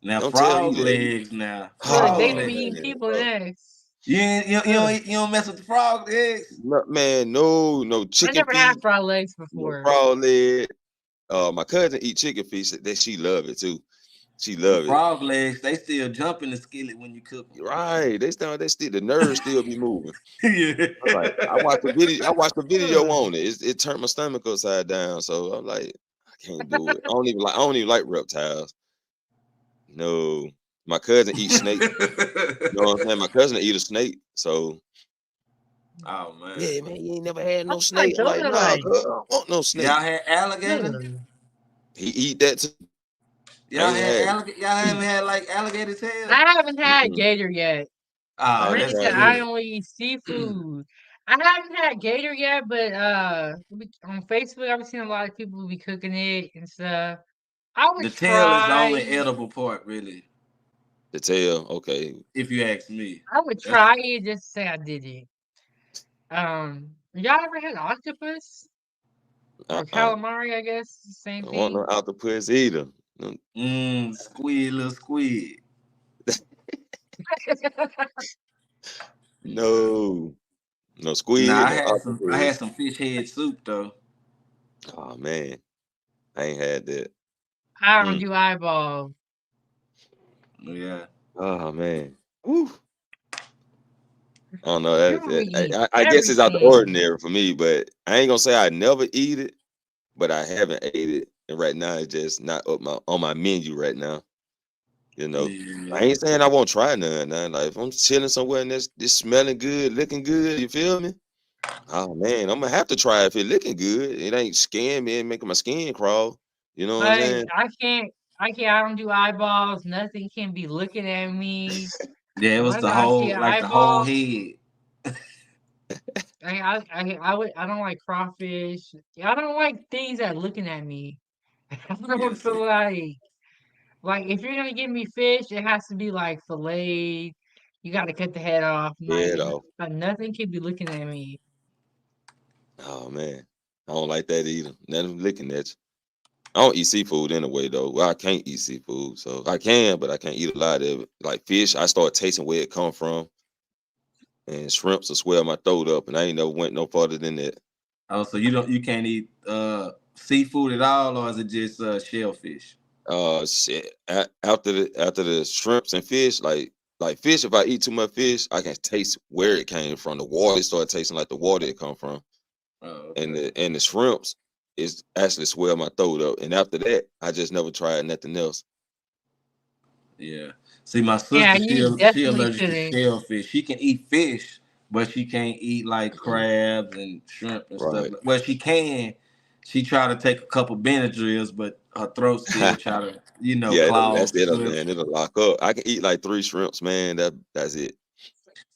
C: Now
D: Don't tell me
C: frog
D: that.
C: legs now.
A: Look,
C: Frog
A: they
D: Oh,
A: be
C: legs.
A: eating
D: man,
A: people
D: bro.
A: next.
C: You don't mess with the frog legs?
D: No, man, no
A: I
D: chicken
A: never had
D: feet,
A: frog legs
D: no
A: before.
D: frog leg. My cousin eat chicken feet. That she love it too. She
C: The
D: love it.
C: frog legs, they still jump in the skillet when you cook them.
D: Right. They still the nerves still be moving.
C: Yeah.
D: I'm like, I watched the video on it. It turned my stomach upside down. So I'm like, I can't do it. I don't even like reptiles. No. My cousin eats snake. You know what I'm saying? My cousin eat a snake. So
C: Oh man.
D: yeah, man, you ain't never had no
A: What's
D: snake. I'm like,
A: donut
D: nah,
A: like?
D: cuz, I don't want no snake.
C: Y'all had alligator?
D: He eat that too.
C: Y'all
D: ain't had it.
C: y'all haven't had like alligator tail?
A: I haven't had
D: Mm-mm.
A: gator yet.
C: Oh,
D: I
A: Like I
D: ain't
C: that's
A: said,
D: had
A: I
D: it.
C: good.
A: only eat seafood. I haven't had gator yet, but on Facebook I've seen a lot of people be cooking it and stuff. I would
C: The tail is the only
A: try.
C: edible part, really,
D: The tail, okay.
C: if you ask me.
A: I would
C: That's
A: try it just to say I did it. Y'all ever had octopus or
D: Uh-uh.
A: calamari? I guess
D: I
A: same
D: don't want no
A: thing.
D: octopus either. No,
C: squid, little squid.
D: no
C: Nah,
D: squid,
C: I
D: no
C: had
D: octopus.
C: some fish head soup though.
D: Oh man, I ain't had that.
A: I don't
D: Mm.
A: do eyeballs.
C: Yeah.
D: Oh man. Woo. I don't know.
A: You would eat
D: I guess it's out the
A: everything.
D: ordinary for me, but I ain't gonna say I never eat it, but I haven't ate it. And right now it's just not on my menu right now. You know.
C: Yeah.
D: I ain't saying I won't try none. Like if I'm chilling somewhere and it's smelling good, looking good, you feel me? Oh man, I'm gonna have to try it if it looking good. It ain't scaring me and making my skin crawl. You know what I'm
A: But
D: saying?
A: I don't do eyeballs. Nothing can be looking at me.
C: Yeah, it was
A: Once I see an
C: the whole
A: eyeball,
C: head.
A: I don't like crawfish. I don't like things that looking at me. I
C: Yeah,
A: don't
C: see.
A: feel like if you're gonna give me fish, it has to be like filleted. You got to cut the head off.
D: Yeah, though.
A: But nothing can be looking at me.
D: Oh man, I don't like that either. Nothing looking at you. I don't eat seafood anyway, though. Well, I can't eat seafood, so I can, but I can't eat a lot of it. Like fish, I start tasting where it come from, and shrimps will swell my throat up, and I ain't never went no farther than that.
C: Oh, so you can't eat seafood at all, or is it just shellfish?
D: Shit. After the shrimps and fish, like fish, if I eat too much fish, I can taste where it came from. The water start tasting like the water it come from,
C: Oh,
D: and
C: okay.
D: the shrimps is actually swell my throat up. And after that, I just never tried nothing else.
C: Yeah. See, my
A: Yeah,
C: sister,
A: you
C: she
A: definitely
C: allergic to
A: shouldn't.
C: shellfish. She can eat fish, but she can't eat like
D: Mhm.
C: crabs and shrimp and stuff.
D: Right.
C: Well, she can. She try to take a couple Benadryls, but her throat still try to,
D: Yeah,
C: clog,
D: that's it,
C: swell.
D: man. It'll lock up. I can eat like 3 shrimps, man. That's it.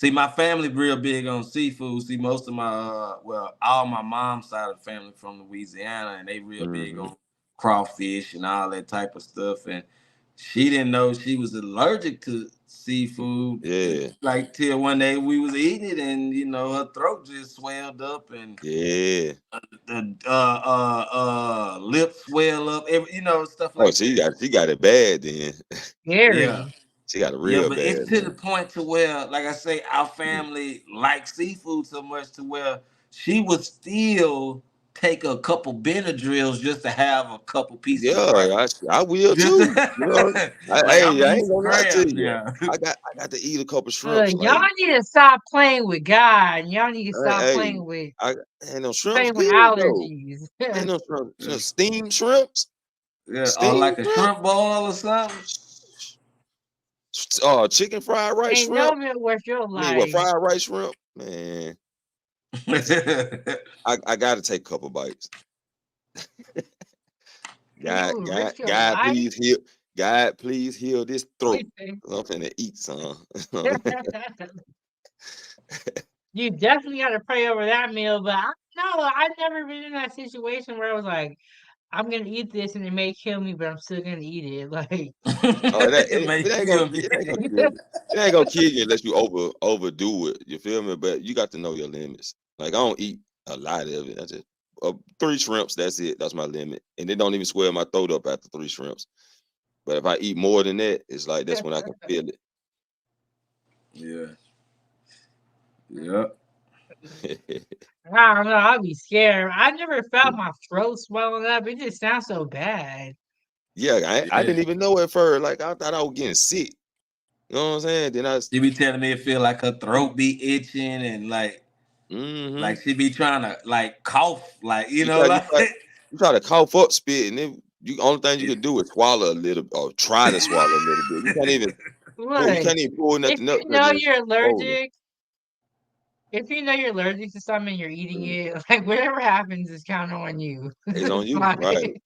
C: See, my family real big on seafood. See, most of my all my mom's side of the family from Louisiana, and they real big
D: Hmm.
C: on crawfish and all that type of stuff. And she didn't know she was allergic to seafood,
D: Yeah,
C: like till one day we was eating it, and her throat just swelled up, and
D: yeah.
C: the lips swell up, stuff
D: Oh,
C: like that.
D: she got it bad then.
C: Yeah.
A: Scary.
D: She got it
C: Yeah,
D: real
C: but it's
D: bad
C: to the
D: then.
C: point to where, like I say, our family likes seafood so much to where she would still take a couple Benadryls just to have a couple pieces of crab.
D: Yeah, I will
C: Just
D: too. You know,
C: like I'm
D: hey,
C: gonna
D: I
C: eat
D: ain't
C: some
D: gonna lie
C: crab
D: to you.
C: now.
D: I got to eat a couple shrimps.
A: Y'all
D: Like,
A: need to stop playing with God. Y'all need to stop
D: hey,
A: playing with
D: I ain't no shrimps
A: playing with
D: good though.
A: allergies.
D: Ain't no shrimps. Steamed shrimps,
C: Yeah, or
D: steamed
C: like a
D: shrimp.
C: shrimp boil or something.
D: Chicken fried rice
A: Ain't no
D: shrimp.
A: meal worth your
D: I mean, what
A: life.
D: fried rice shrimp? Man, I got to take a couple bites.
A: You
D: God,
A: will
D: God,
A: risk your
D: God,
A: life.
D: please heal. God, please heal this throat. I'm finna eat some.
A: You definitely got to pray over that meal. But I've never been in that situation where I was like, I'm gonna eat this and it may kill me, but I'm still gonna eat it. Like,
D: Oh,
C: It may
D: it ain't
C: kill
D: gonna
C: me.
D: kill you. It ain't gonna kill you unless you overdo it. You feel me? But you got to know your limits. Like I don't eat a lot of it. I just 3 shrimps. That's it. That's my limit. And it don't even swell my throat up after 3 shrimps. But if I eat more than that, it's like that's when I can feel it.
C: Yeah. Yep.
A: I don't know. I'd be scared. I never felt my throat swelling up. It just sounds so bad.
D: Yeah, I
C: Yeah.
D: didn't even know at first. Like I thought I was getting sick. You know what I'm saying? Then I
C: She be telling me it feel like her throat be itching and like she be trying to like cough, like you know, like
D: you try to cough up spit, and then you only thing you can do is swallow a little or try to swallow a little bit. You can't even pull
A: If
D: nothing up.
A: you know you're
D: Swollen.
A: allergic, if you know you're allergic to something and you're eating it, like whatever happens is kind of on you.
D: It's on you,
A: Like-
D: right?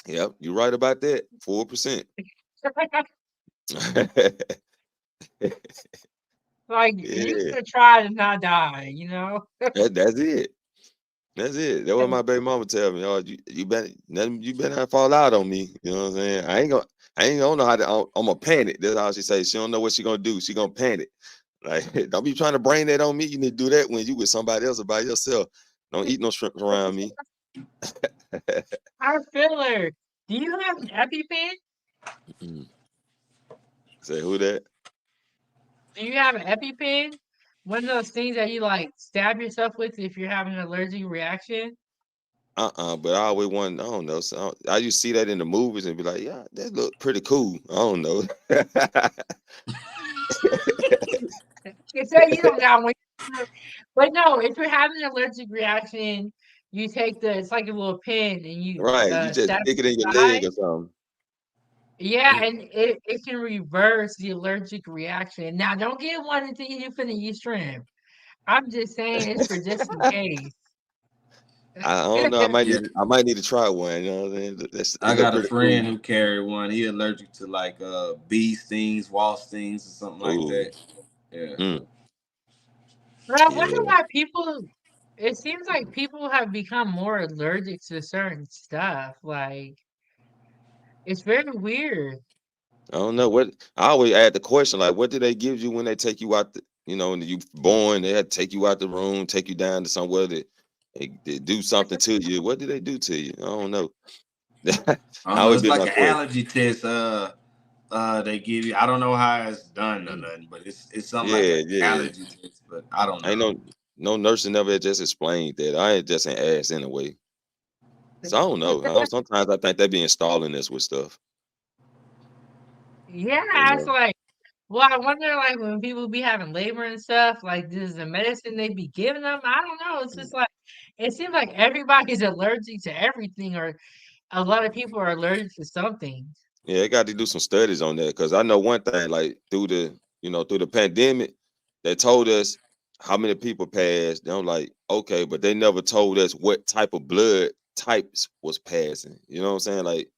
D: Yep, you're right about that. 4%.
A: Like you could try to not die, you know?
D: That's it. That's it. That's what my baby mama tell me. Oh, you better not fall out on me. You know what I'm saying? I ain't gonna know how to. I'm gonna panic. That's all she say. She don't know what she gonna do. She gonna panic. Like, don't be trying to bring that on me. You need to do that when you with somebody else or by yourself. Don't eat no shrimp around me.
A: I feel her. Do you have an EpiPen?
D: Say who that?
A: Do you have an EpiPen? One of those things that you like stab yourself with if you're having an allergic reaction?
D: But I always want. I don't know. So I used to see that in the movies and be like, yeah, that look pretty cool. I don't know.
A: You say you don't got one. But no, if you're having an allergic reaction, you take it's like a little pin and you
D: Right, you just
A: stab
D: stick it in your
A: side.
D: leg or something.
A: Yeah, and it can reverse the allergic reaction. Now, don't get one until you finna eat shrimp. I'm just saying it's for just in case.
D: I don't know. I might need to try one. You know what I'm saying?
C: I got a friend who carried one. He allergic to like bee stings, wasp stings, or something like that. Yeah.
A: But I wonder why it seems like people have become more allergic to certain stuff. Like, it's very weird.
D: I don't know what. I always ask the question like, what do they give you when they take you out? And you born, they had to take you out the room, take you down to somewhere that they do something to you. What do they do to you? I don't know.
C: It's like an allergy test. They give you. I don't know how it's done or nothing, but it's something like an allergy test. But I don't know.
D: Ain't no nursing never just explained that. I ain't just an ass anyway. So I don't know. Sometimes I think they be installing this with stuff.
A: Yeah, it's like, well, I wonder, like, when people be having labor and stuff, like, this is the medicine they be giving them. I don't know. It's just like, it seems like everybody's allergic to everything, or a lot of people are allergic to something.
D: Yeah, they got to do some studies on that because I know one thing, like through the pandemic, they told us how many people passed. I'm like, okay, but they never told us what type of blood types was passing. You know what I'm saying? Like,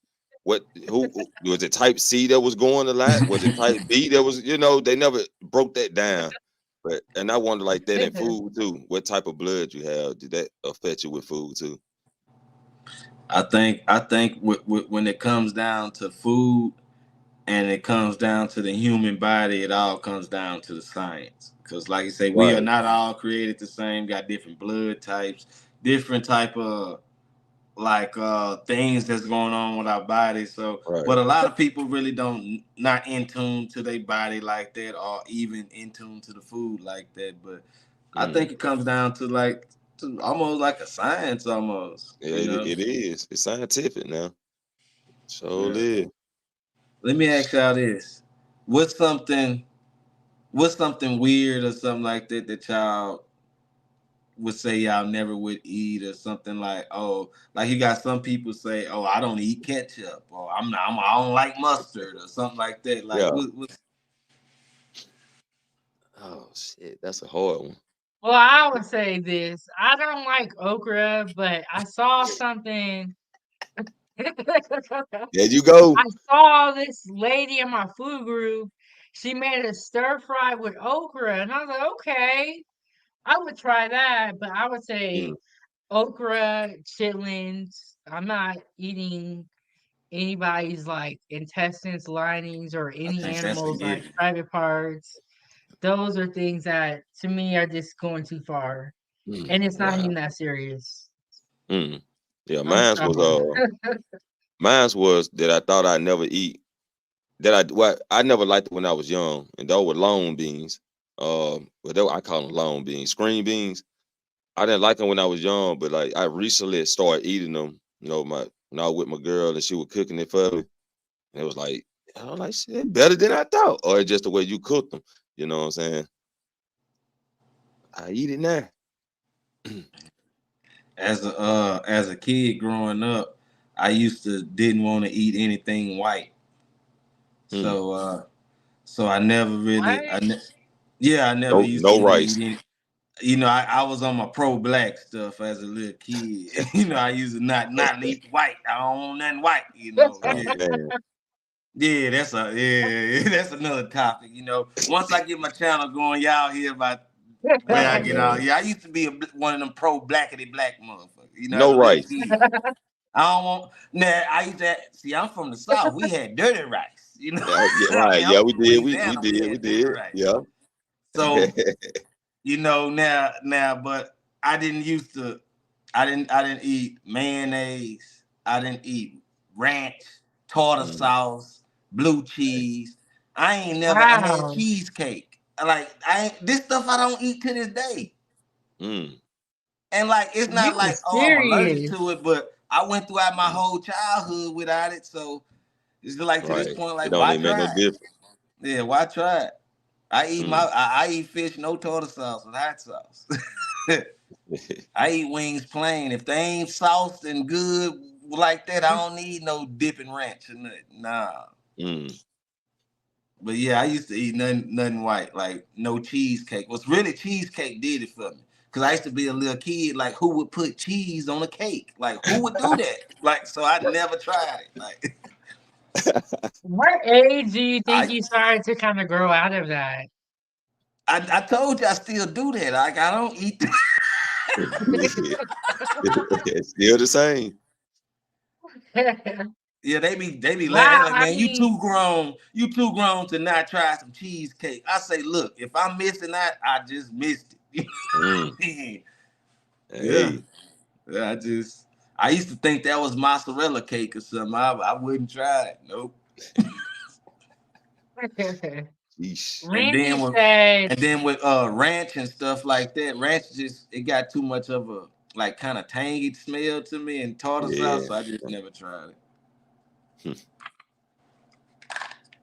D: who was it? Type C that was going a lot? Was it type B that was? They never broke that down. And I wonder like that in food too. What type of blood you have? Did that affect you with food too?
C: I think when it comes down to food and it comes down to the human body, it all comes down to the science. Because like you say, we are not all created the same, got different blood types, different type of like things that's going on with our body. So but a lot of people really not in tune to their body like that, or even in tune to the food like that. But I think it comes down to almost like a science almost.
D: Yeah, it is. It's scientific now. So
C: yeah. Let me ask y'all this. What's something weird or something like that y'all would say y'all never would eat, or something like, like you got some people say, I don't eat ketchup, or I don't like mustard, or something like that. Like
D: oh shit, that's a hard one.
A: Well, I would say this. I don't like okra, but I saw something.
D: There you go.
A: I saw this lady in my food group. She made a stir fry with okra, and I was like, okay, I would try that. But I would say okra, chitlins. I'm not eating anybody's like intestines, linings, or any animals like private parts. Those are things that to me are just going too far. And it's not even that serious.
D: Yeah, mine was that I thought I'd never eat. I never liked it when I was young, and those were long beans. But I call them long beans, screen beans. I didn't like them when I was young, but like I recently started eating them. You know, when I was with my girl and she was cooking it for me, and it was like, I was like, shit, better than I thought, or it's just the way you cook them. You know what I'm saying? I eat it now.
C: As a kid growing up, I used to didn't want to eat anything white.
D: Mm.
C: So I never really,
A: What?
C: I never used to
D: No
C: want to
D: rice.
C: eat any. You know, I was on my pro-black stuff as a little kid. You know, I used to not eat white. I don't want nothing white. You know,
D: Oh man.
C: yeah, that's another topic. You know, once I get my channel going, y'all hear about where I
D: Oh
C: get out.
D: man.
C: Yeah, I used to be one of them pro-blackity black motherfuckers. You know, as
D: No
C: a little
D: rice.
C: kid. I don't want. Nah, I used to see. I'm from the South. We had dirty rice. You know,
D: Yeah,
C: I
D: right.
C: mean, I'm
D: Yeah, we
C: from
D: did. We
C: Louisiana. We
D: did. We
C: had dirty
D: did.
C: rice.
D: Yeah.
C: So you know now, but I didn't used to. I didn't eat mayonnaise. I didn't eat ranch, tartar
D: Mm,
C: sauce, blue cheese. I ain't never had
A: Wow.
C: cheesecake. Like this stuff I don't eat to this day.
D: mm,
C: And like it's
A: You
C: not like I'm allergic
A: serious?
C: to it, but I went throughout my
D: mm.
C: whole childhood without it. So it's like to this
D: Right.
C: point,
D: It
C: like
D: don't
C: why
D: even make no
C: try it?
D: difference.
C: Yeah, why try it?
D: Mm.
C: I eat fish, no tartar sauce with hot sauce. I eat wings plain. If they ain't sauced and good like that, I don't need no dipping ranch or nothing. Nah.
D: Mm.
C: But yeah, I used to eat nothing white, like no cheesecake. What's really cheesecake did it for me. Cause I used to be a little kid, like who would put cheese on a cake? Like who would do that? Like so I never tried it. Like
A: What age do you think
C: I
A: you started to kind of grow out of that?
C: I told you I still do that. Like I don't eat
D: It's still the same.
C: Yeah, they be laughing
A: Wow,
C: like,
A: I
C: man,
A: mean,
C: you too grown to not try some cheesecake. I say, look, if I'm missing that, I just missed it.
D: Mm.
C: yeah,
D: Hey.
C: yeah. I used to think that was mozzarella cake or something. I wouldn't try it. Nope.
D: Yeesh.
C: And
A: Randy
C: then with
A: said,
C: ranch and stuff like that, ranch just it got too much of a like kind of tangy smell to me and tartar sauce,
D: Yeah.
C: so I just never tried it.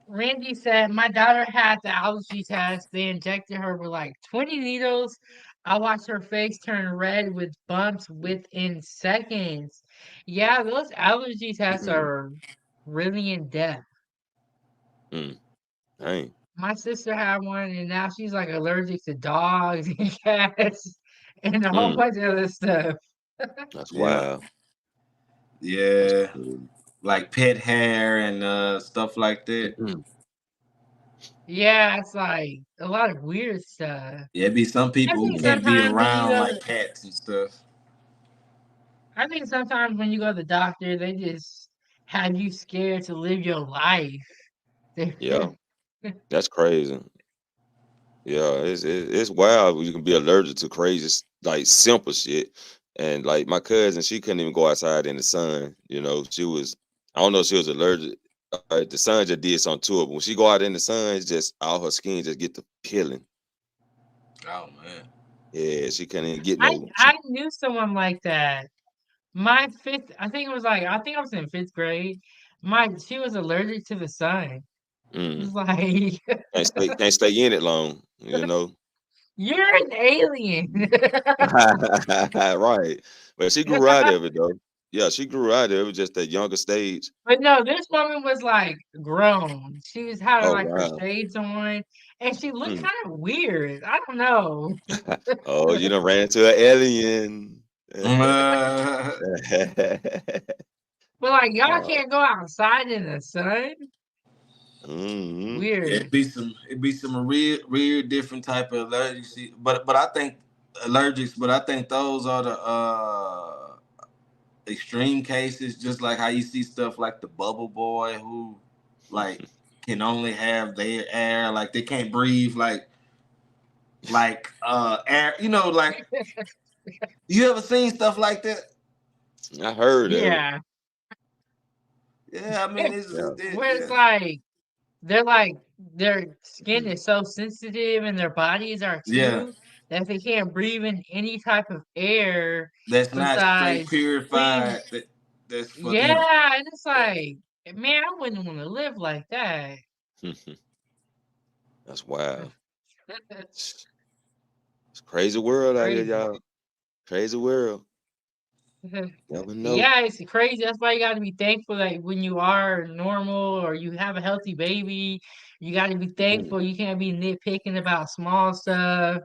A: Randy said, my daughter had the allergy test. They injected her with like 20 needles. I watched her face turn red with bumps within seconds. Yeah, those allergy tests
D: Mm.
A: are really in depth.
D: Mm. Dang.
A: My sister had one, and now she's like allergic to dogs and cats and a whole
D: Mm.
A: bunch of other stuff.
D: That's
C: Yeah,
D: wild. That's
C: yeah.
D: crazy.
C: Like pet hair and stuff like that.
D: Mm.
A: Yeah, it's like a lot of weird stuff.
C: Yeah, it be some
A: I
C: people who
A: think
C: can't be
A: sometimes when you
C: around
A: go
C: like
A: to,
C: cats and stuff.
A: I think sometimes when you go to the doctor, they just have you scared to live your life. They-
D: Yeah. That's crazy. Yeah, it's wild. You can be allergic to crazy, like simple shit. And like my cousin, she couldn't even go outside in the sun. You know, she was. I don't know if she was allergic. The sun just did something to her. But when she go out in the sun, it's just all her skin just get to peeling.
C: Oh man.
D: Yeah, she couldn't even get
A: I
D: no.
A: I knew someone like that. My fifth, I think it was like I think I was in fifth grade. She was allergic to the sun.
D: Mm,
A: It's like
D: can't stay in it long. You know.
A: you're an alien.
D: Right. But she grew out of it though. Yeah, she grew out of it. It was just that younger stage.
A: But no, this woman was like grown. She was having
D: Oh
A: like her
D: wow.
A: shades on, and she looked
D: Mm.
A: kind of weird. I don't know,
D: Oh, you done ran into an alien.
A: but like y'all
D: Uh,
A: can't go outside in the sun.
D: mhm.
C: Yeah,
A: Weird.
C: it'd be some real different type of allergies. But I think allergics, but I think those are the extreme cases, just like how you see stuff like the bubble boy who like can only have their air, like they can't breathe like air, you know, like you ever seen stuff like that?
D: I heard of it.
A: Yeah,
C: Yeah, I mean it's
D: Yeah.
A: where it's
C: yeah.
A: like they're like their skin is so sensitive and their bodies are
C: Yeah,
A: too that if they can't breathe in any type of air
C: that's not straight
A: besides clean.
C: purified. That's for them.
A: Yeah, and it's
C: Yeah.
A: like, man, I wouldn't want to live like that.
D: That's wild. It's a crazy world out here,
A: Crazy.
D: y'all. Crazy world. Never know.
A: Yeah, it's crazy. That's why you got to be thankful that when you are normal or you have a healthy baby, you got to be
D: Mm,
A: thankful. You can't be nitpicking about small stuff.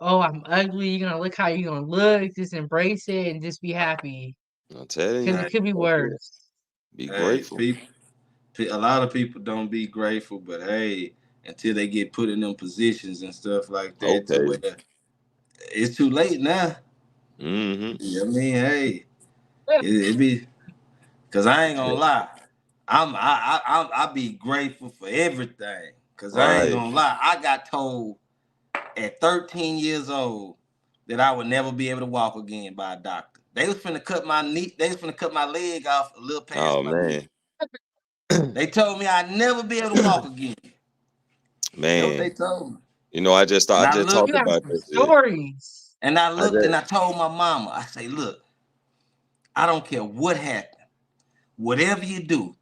A: Oh, I'm ugly. You're gonna look how you're gonna look. Just embrace it and just be happy
D: I'm telling
A: because
D: you.
A: it
C: Hey,
A: could be
D: That's it.
A: worse.
D: Be
C: hey,
D: grateful.
C: people. A lot of people don't be grateful, but hey, until they get put in them positions and stuff like that, to
D: Okay.
C: where it's too late now.
D: Mm-hmm.
C: Yeah, I mean, hey, it be because I ain't gonna lie. I be grateful for everything. Cause I ain't
D: Right.
C: gonna lie. I got told at 13 years old that I would never be able to walk again by a doctor. They was finna cut my knee. They was finna cut my leg off a little past
D: Oh
C: my knee.
D: man.
C: They told me I'd never be able to walk again. That's what they
D: Man.
C: told me.
D: You know, I just
C: And
D: I
C: I
D: just
C: looked
A: You
D: talked
A: got
D: about
A: some
D: that shit.
A: stories.
C: and I
D: I
C: looked and
D: just
C: I told my mama, I say, look, I don't care what happened. Whatever you do,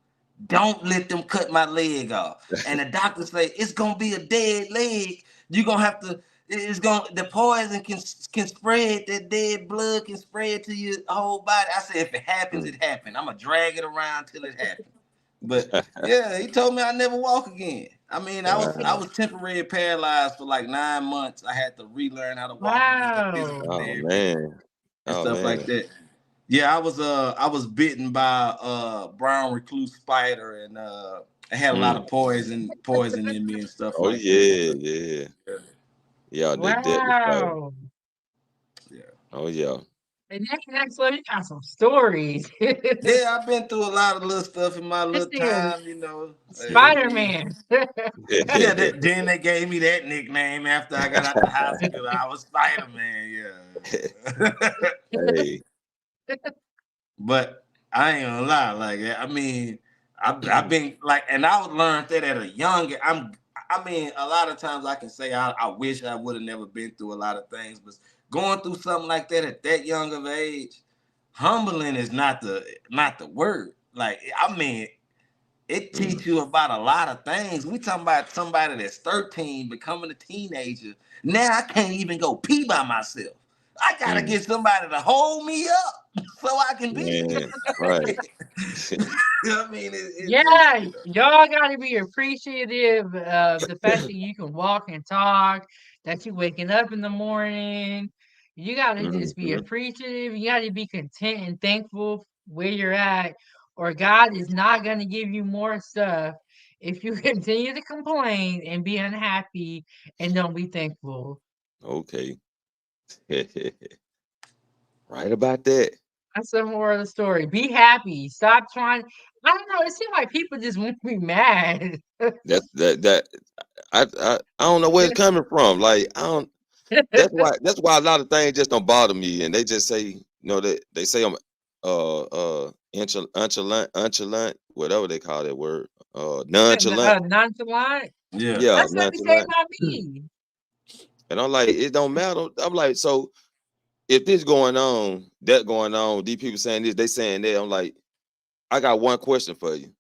C: don't let them cut my leg off. And the doctor say it's gonna be a dead leg. You're gonna have to. It's gonna the poison can spread. That dead blood can spread to your whole body. I said if it happens,
D: Mm.
C: it happened. I'm gonna drag it around till it happens. But yeah, he told me I'd never walk again. I mean, I
D: Wow.
C: was temporarily paralyzed for like 9 months. I had to relearn how to walk again, physical
A: Wow.
D: Oh
C: therapy
D: man.
C: and
D: Oh
C: stuff like
D: man.
C: that. Yeah, I was bitten by brown recluse spider and I had a lot
D: Mm.
C: of poison in me and stuff
D: Oh
C: like that.
D: yeah, yeah.
C: Yeah,
D: Yeah, that deadly spider.
A: Wow.
C: yeah.
D: Oh yeah.
A: And next level, you got some stories.
C: Yeah, I've been through a lot of little stuff in my
A: This
C: little
A: is
C: time, you know. I mean,
A: Spider-Man.
C: yeah, then they gave me that nickname after I got out the hospital. I was Spider Man, yeah.
D: Hey.
C: But I ain't gonna lie, like I mean, I've been like, and I learned that at a young. I mean, a lot of times I can say I wish I would have never been through a lot of things, but going through something like that at that young of age, humbling is not the word. Like I mean, it
D: Mm.
C: teach you about a lot of things. We talking about somebody that's 13 becoming a teenager. Now I can't even go pee by myself. I gotta
D: Mm.
C: get somebody to hold me up so I can pee.
D: Man. Right.
C: You know what I mean? It just,
A: Yeah,
C: you know.
A: y'all gotta be appreciative of the fact that you can walk and talk, that you waking up in the morning. You gotta just be
D: Mm-hmm.
A: appreciative. You gotta be content and thankful where you're at, or God is not gonna give you more stuff if you continue to complain and be unhappy and don't be thankful.
D: Okay. Right about that.
A: That's the moral of the story. Be happy. Stop trying. I don't know. It seems like people just want to be mad.
D: That I don't know where it's coming from. Like I don't. That's why a lot of things just don't bother me, and they just say, you know, that they say I'm nonchalant, whatever they call that word, nonchalant.
A: Nonchalant.
C: Yeah.
D: Yeah,
A: That's what they say
D: nonchalant.
A: about me.
D: And I'm like, it don't matter. I'm like, so if this going on, that going on, these people saying this, they saying that. I'm like, I got one question for you.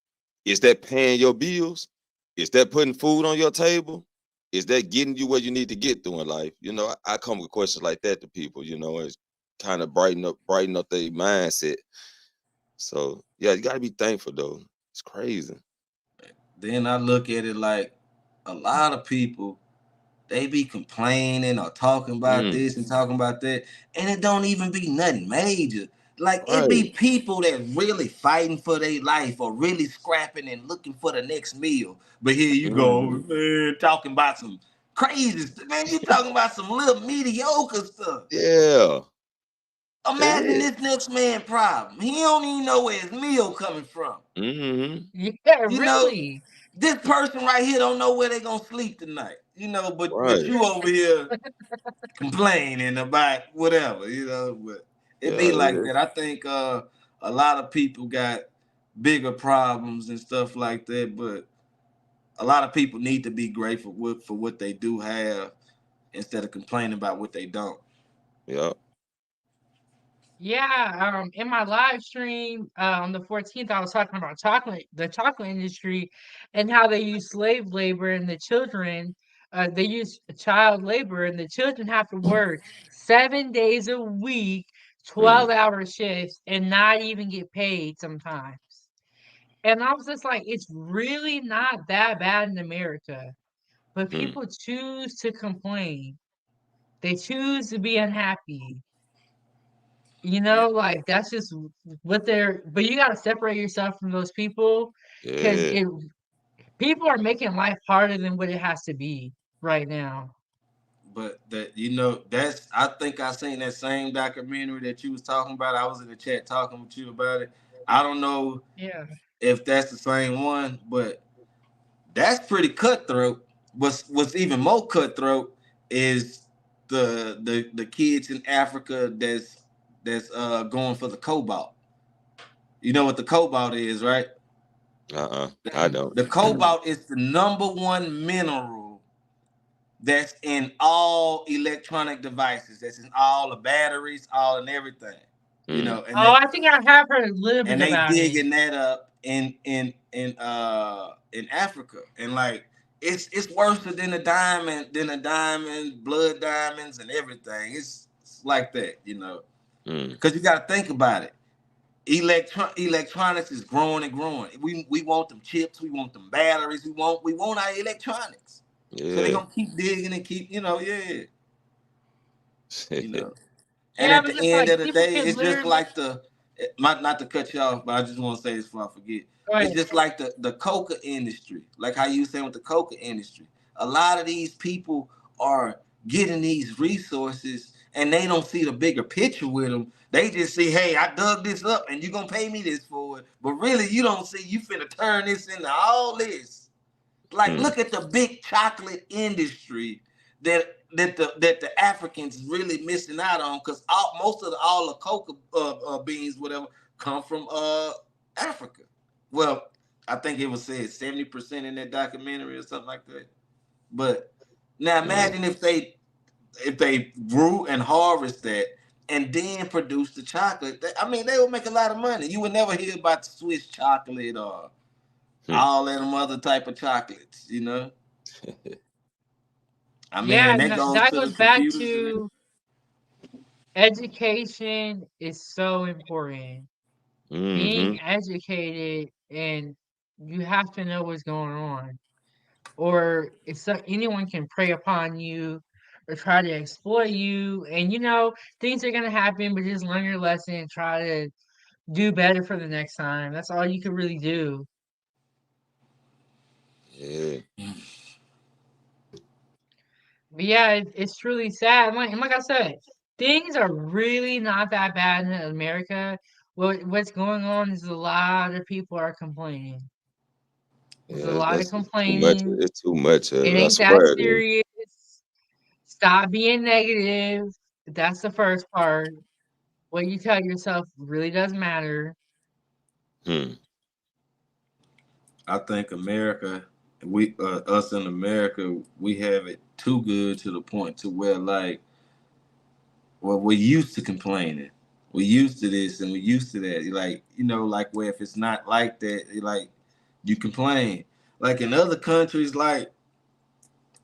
D: Is that paying your bills? Is that putting food on your table? Is that getting you where you need to get through in life? You know, I come with questions like that to people, you know, it's kind of brighten up their mindset. So yeah, you gotta be thankful though. It's crazy.
C: Then I look at it like a lot of people, they be complaining or talking about
D: Mm,
C: this and talking about that, and it don't even be nothing major. Like it be
D: right.
C: people that really fighting for their life or really scrapping and looking for the next meal. But here you go,
D: Mhm.
C: man, talking about some crazy stuff. Man, you talking about some little mediocre stuff.
D: Yeah. That's
C: Imagine
D: it.
C: this next man problem. He don't even know where his meal coming from.
D: Mm-hmm.
A: Yeah,
C: You know,
A: really.
C: this person right here don't know where they gonna sleep tonight. You know, but
D: Right.
C: you over here complaining about whatever, you know. But it be
D: Yeah,
C: like that. I think a lot of people got bigger problems and stuff like that. But a lot of people need to be grateful for what they do have instead of complaining about what they don't.
D: Yeah.
A: Yeah, in my live stream on the 14th, I was talking about the chocolate industry, and how they use slave labor and the children. They use child labor, and the children have to work 7 days a week,
D: Mm,
A: 12-hour shifts, and not even get paid sometimes. And I was just like, it's really not that bad in America, but
D: mm.
A: people choose to complain. They choose to be unhappy. Like that's just what they're, but you gotta separate yourself from those people because
D: Yeah.
A: people are making life harder than what it has to be right now.
C: But that's I think I seen that same documentary that you was talking about. I was in the chat talking with you about it. I don't know
A: Yeah.
C: if that's the same one, but that's pretty cutthroat. What's even more cutthroat is the kids in Africa that's going for the cobalt. You know what the cobalt is, right?
D: I don't.
C: The cobalt is the number one mineral that's in all electronic devices. That's in all the batteries, all and everything.
D: Mm,
C: And
A: Oh, I think I have heard a little bit
C: they
A: about it.
C: digging that up in Africa, and like it's worse than a diamond, blood diamonds, and everything. It's like that,
D: mm.
C: because you got to think about it. Electronics is growing and growing. We want them chips, we want them batteries, we want our electronics. So they're
D: Yeah.
C: gonna keep digging and keep, yeah, you know. And
A: Yeah,
C: at
A: but
C: the
A: just
C: end
A: like
C: of the
A: people
C: day,
A: can
C: it's just
A: literally
C: like not to cut you off, but I just want to say this before I forget.
A: go
C: It's
A: ahead.
C: just like the coca industry, like how you saying with the coca industry. A lot of these people are getting these resources and they don't see the bigger picture with them. They just see, hey, I dug this up and you're gonna pay me this for it. But really, you don't see you finna turn this into all this. Like,
D: Mm,
C: look at the big chocolate industry that the Africans really missing out on, because all the coca beans, whatever, come from Africa. Well, I think it was said 70% in that documentary or something like that. But now
D: mm.
C: imagine if they grew and harvest that and then produce the chocolate. I mean, they would make a lot of money. You would never hear about the Swiss chocolate or
D: Hmm.
C: all them other type of chocolates. I mean,
A: Yeah,
C: and that
A: and
C: goes
A: that
C: to the
A: goes back
C: computers and
A: to education is so important.
D: Mm-hmm.
A: Being educated, and you have to know what's going on. Or if anyone can prey upon you or try to exploit you, and things are going to happen, but just learn your lesson and try to do better for the next time. That's all you can really do.
D: Yeah.
A: But yeah, it's truly sad. And like I said, things are really not that bad in America. What's going on is a lot of people are complaining. There's a
D: Yeah,
A: lot of
D: that's it's too much.
A: complaining.
D: It's too much
A: It
D: of it. I
A: ain't that
D: swear it is.
A: serious. Stop being negative. That's the first part. What you tell yourself really doesn't matter.
D: Hmm.
C: I think us in America, we have it too good to the point to where, like, well, we're used to complaining. We're used to this and we're used to that. Like, like where if it's not like that, like you complain. Like in other countries, like,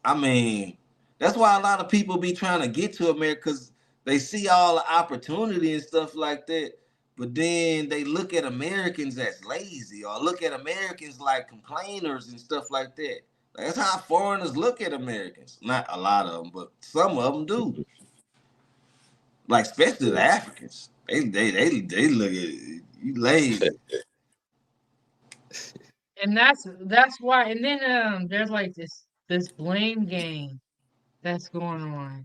C: I mean, that's why a lot of people be trying to get to America, because they see all the opportunity and stuff like that. But then they look at Americans as lazy, or look at Americans like complainers and stuff like that. That's how foreigners look at Americans. Not a lot of them, but some of them do. Like especially the
D: Yeah.
C: Africans, they look at you lazy.
A: And that's why, and then there's like this blame game that's going on.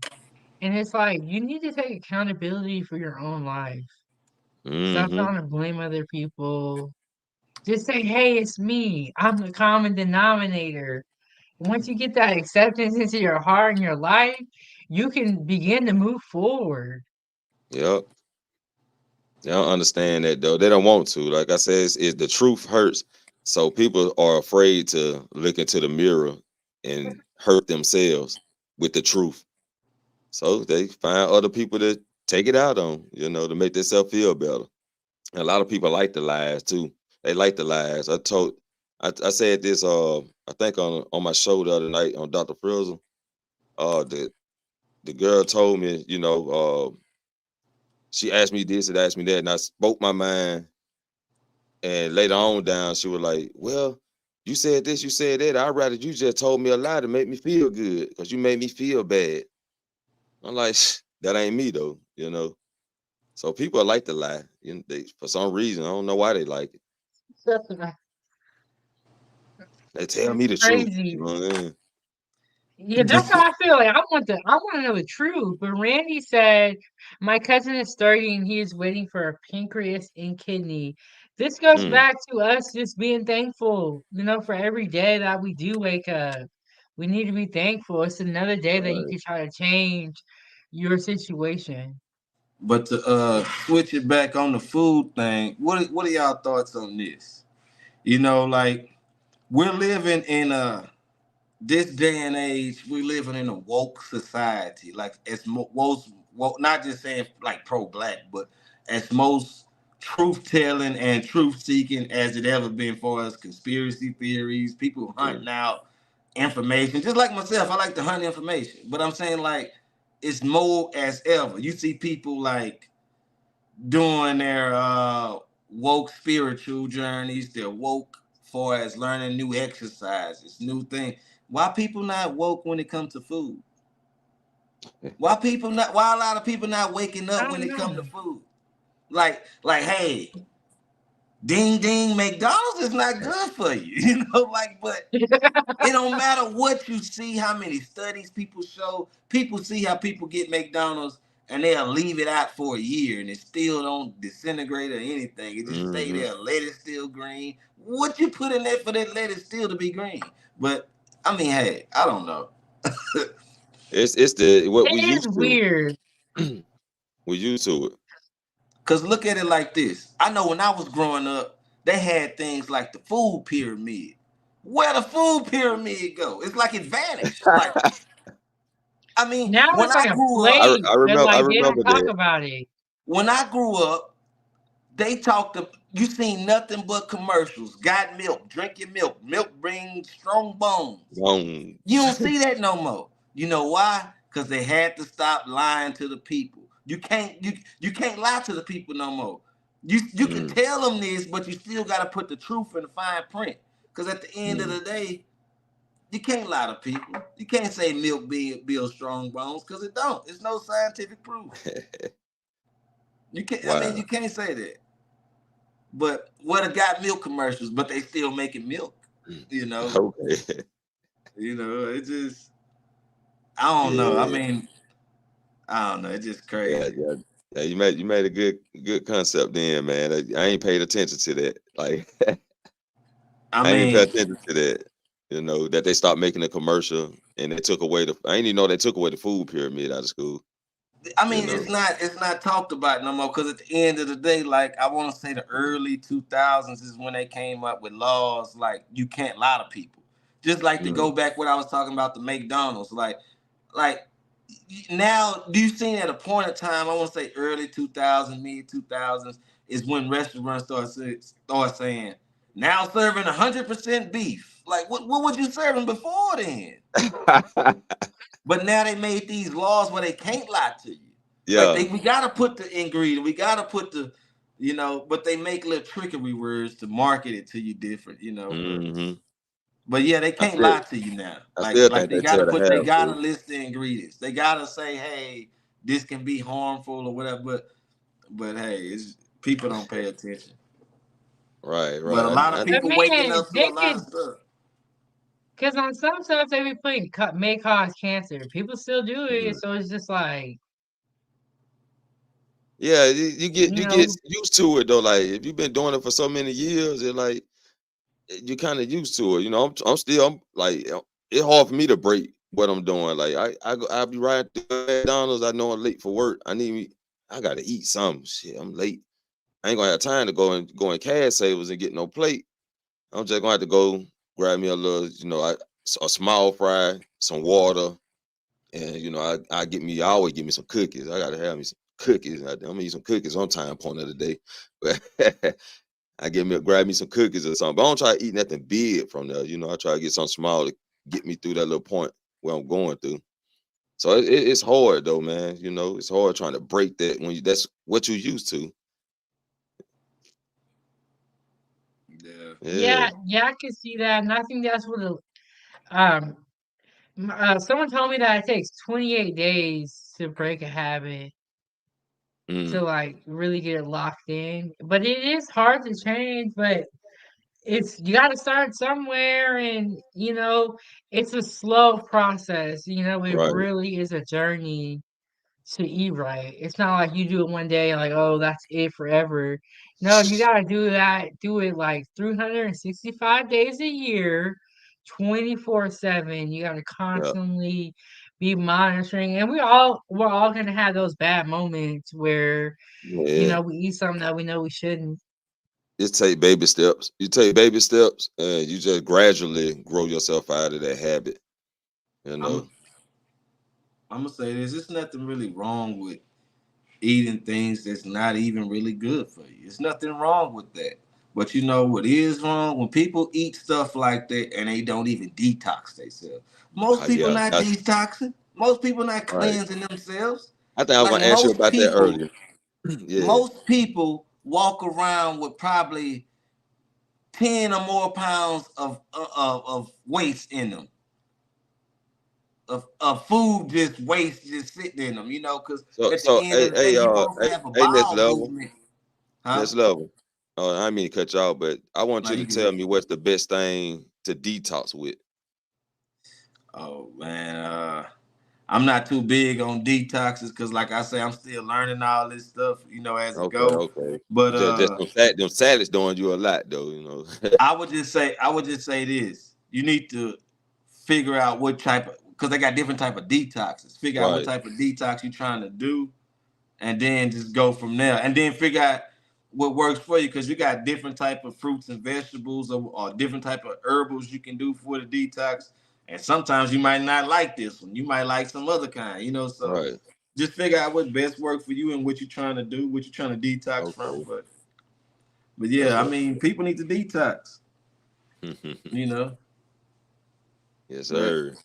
A: And it's like you need to take accountability for your own life. Stop
D: Mm-hmm.
A: trying to blame other people. Just say, hey, it's me. I'm the common denominator. Once you get that acceptance into your heart and your life, you can begin to move forward.
D: Yep. They don't understand that though. They don't want to. Like I said, it's the truth hurts, So people are afraid to look into the mirror and hurt themselves with the truth. So they find other people to take it out on, to make themselves feel better. And a lot of people like the lies too. They like the lies. I said this I think on my show the other night on Dr. Frizzle. The girl told me, she asked me this and asked me that, and I spoke my mind. And later on down, she was like, well, you said this, you said that. I'd rather you just told me a lie to make me feel good because you made me feel bad. I'm like, that ain't me though, So people like to lie. For some reason, I don't know why they like it. They tell me the truth.
A: Crazy.
D: You know what I mean?
A: Yeah, that's how I feel. Like I want to know the truth. But Randy said my cousin is 30 and he is waiting for a pancreas and kidney. This goes
D: Mm,
A: back to us just being thankful, for every day that we do wake up. We need to be thankful. It's another day that you
D: right.
A: can try to change your situation.
C: But to switch it back on the food thing, what are y'all thoughts on this? Like we're living in this day and age, we're living in a woke society. Like as most woke, not just saying like pro-black, but as most truth-telling and truth-seeking as it ever been for us. Conspiracy theories, people
D: Mm,
C: hunting out information. Just like myself, I like to hunt information. But I'm saying like it's more as ever. You see people like doing their woke spiritual journeys, their woke for as learning new exercises, new things. Why people not woke when it comes to food? Why a lot of people not waking
A: I
C: up when
A: don't
C: it comes
A: know.
C: to food? Like, hey, ding ding, McDonald's is not good for you, but it don't matter what you see, how many studies people show. People see how people get McDonald's and they'll leave it out for a year and it still don't disintegrate or anything. It just stay
D: mhm.
C: there. Lettuce still green. What you put in there for that lettuce still to be green? But I mean, hey, I don't know.
D: It's the what we
A: It is
D: used to.
A: weird.
D: We used to it.
C: Cause look at it like this. I know when I was growing up, they had things like the food pyramid. Where the food pyramid go? It's like it vanished. Like I mean,
A: Now
C: when
A: it's
C: I
A: like a
C: grew up,
A: plate, but
D: I
A: like they don't
D: remember
A: talk
D: that.
A: about it.
C: when I grew up, they talked to you seen nothing but commercials. Got milk, drink your milk. Milk brings strong bones.
D: Long.
C: You don't see that no more. You know why? Because they had to stop lying to the people. You can't lie to the people no more. You can
D: Mm,
C: tell them this, but you still got to put the truth in the fine print. Because at the end of
D: mm.
C: the day, you can't lie to people. You can't say milk builds strong bones because it don't. It's no scientific proof. You can't. I mean,
D: Wow.
C: you can't say that. But what have got milk commercials, but they still making milk. You know.
D: Okay.
C: It just I don't know. I
D: Yeah.
C: mean, I don't know. It's just
D: Yeah,
C: crazy.
D: yeah. Yeah, you made a good concept then, man. I ain't paid attention to that. Like
C: I
D: I ain't even pay
C: mean,
D: attention to that. That they stopped making a commercial and they took away I didn't even know they took away the food pyramid out of school. You know.
C: it's not talked about no more because at the end of the day, like I want to say the early 2000s is when they came up with laws like you can't lie to people. Just like to
D: Mm,
C: go back what I was talking about the McDonald's, like now do you seen at a point of time, I want to say early 2000s, mid 2000s is when restaurants start saying now serving 100% beef. Like what was you serving before then?
D: mm.
C: But now they made these laws where they can't lie to you. Like
D: Yeah.
C: we gotta put the ingredient, we gotta put but they make little trickery words to market it to you different.
D: Hmm.
C: But yeah, they
D: I
C: can't
D: still
C: lie to you now.
D: I
C: Like
D: still
C: like
D: think
C: they
D: they
C: gotta
D: tell the
C: put they
D: half
C: gotta
D: truth.
C: list the ingredients. They gotta say, hey, this can be harmful or whatever. But hey, it's people don't pay attention.
D: Right,
C: But a
D: right.
C: lot of
A: But
C: people waking
A: man,
C: up to a
A: they
C: lot of
A: could,
C: stuff.
A: because on some stuff they be putting may cause cancer. People still do it,
D: Mm.
A: so it's just like,
D: Yeah, you get
A: you
D: used to it though. Like if you've been doing it for so many years, it like you kind of used to it. I'm like it's hard for me to break what I'm doing. Like I'll be riding through McDonald's. I know I'm late for work. I gotta eat something. Shit, I'm late. I ain't gonna have time to go in cash savers and get no plate. I'm just gonna have to go grab me a little, a small fry, some water, and I always get me some cookies. I gotta have me some cookies. I'm gonna eat some cookies on time point of the day, but grab me some cookies or something. But I don't try to eat nothing big from there. I try to get something small to get me through that little point where I'm going through. So it's hard though, man. It's hard trying to break that when that's what you're used to.
A: Yeah, yeah, I can see that, and I think that's what um someone told me that it takes 28 days to break a habit to
D: Mm,
A: like really get it locked in. But it is hard to change, but you got to start somewhere, and it's a slow process. It
D: right.
A: really is a journey to eat right. It's not like you do it one day and like, oh, that's it forever. No, you gotta do it like 365 days a year, 24/7. You gotta
D: Yeah.
A: constantly be monitoring. And we're all gonna have those bad moments where,
D: Yeah.
A: we eat something that we know we shouldn't.
D: Just take baby steps. You take baby steps and you just gradually grow yourself out of that habit. You know.
C: I'm gonna say this: there's nothing really wrong with eating things that's not even really good for you. There's nothing wrong with that. But you know what is wrong? When people eat stuff like that and they don't even detox themselves. Most people
D: Yeah,
C: not
D: that's
C: detoxing. Most people not
D: right.
C: cleansing themselves.
D: I think I was
C: Like
D: gonna ask you about that earlier. Yeah.
C: most people walk around with probably 10 or more pounds of waste in them. Of food just waste just sitting in them, because
D: So
C: at the
D: so
C: end
D: hey
C: of the day,
D: hey
C: you're supposed to
D: hey,
C: have a
D: hey next
C: bowel
D: level.
C: movement. Huh?
D: Next level. I didn't mean to cut you off, but I want
C: No,
D: you to
C: you
D: tell
C: good.
D: me what's the best thing to detox with.
C: Oh man, I'm not too big on detoxes because, like I say, I'm still learning all this stuff, as it
D: Okay,
C: go.
D: okay.
C: But
D: Just them salads doing you a lot though.
C: I would just say this: you need to figure out what type of, because they got different type of detoxes. Figure out what
D: Right.
C: type of detox you're trying to do, and then just go from there. And then figure out what works for you, because you got different type of fruits and vegetables, or different type of herbals you can do for the detox. And sometimes you might not like this one. You might like some other kind, so
D: Right.
C: just figure out what best works for you and what you're trying to do, what you're trying to detox from.
D: Okay.
C: But
D: That's
C: yeah, I
D: what.
C: mean, people need to detox, you know,
D: Yes,
C: but
D: sir.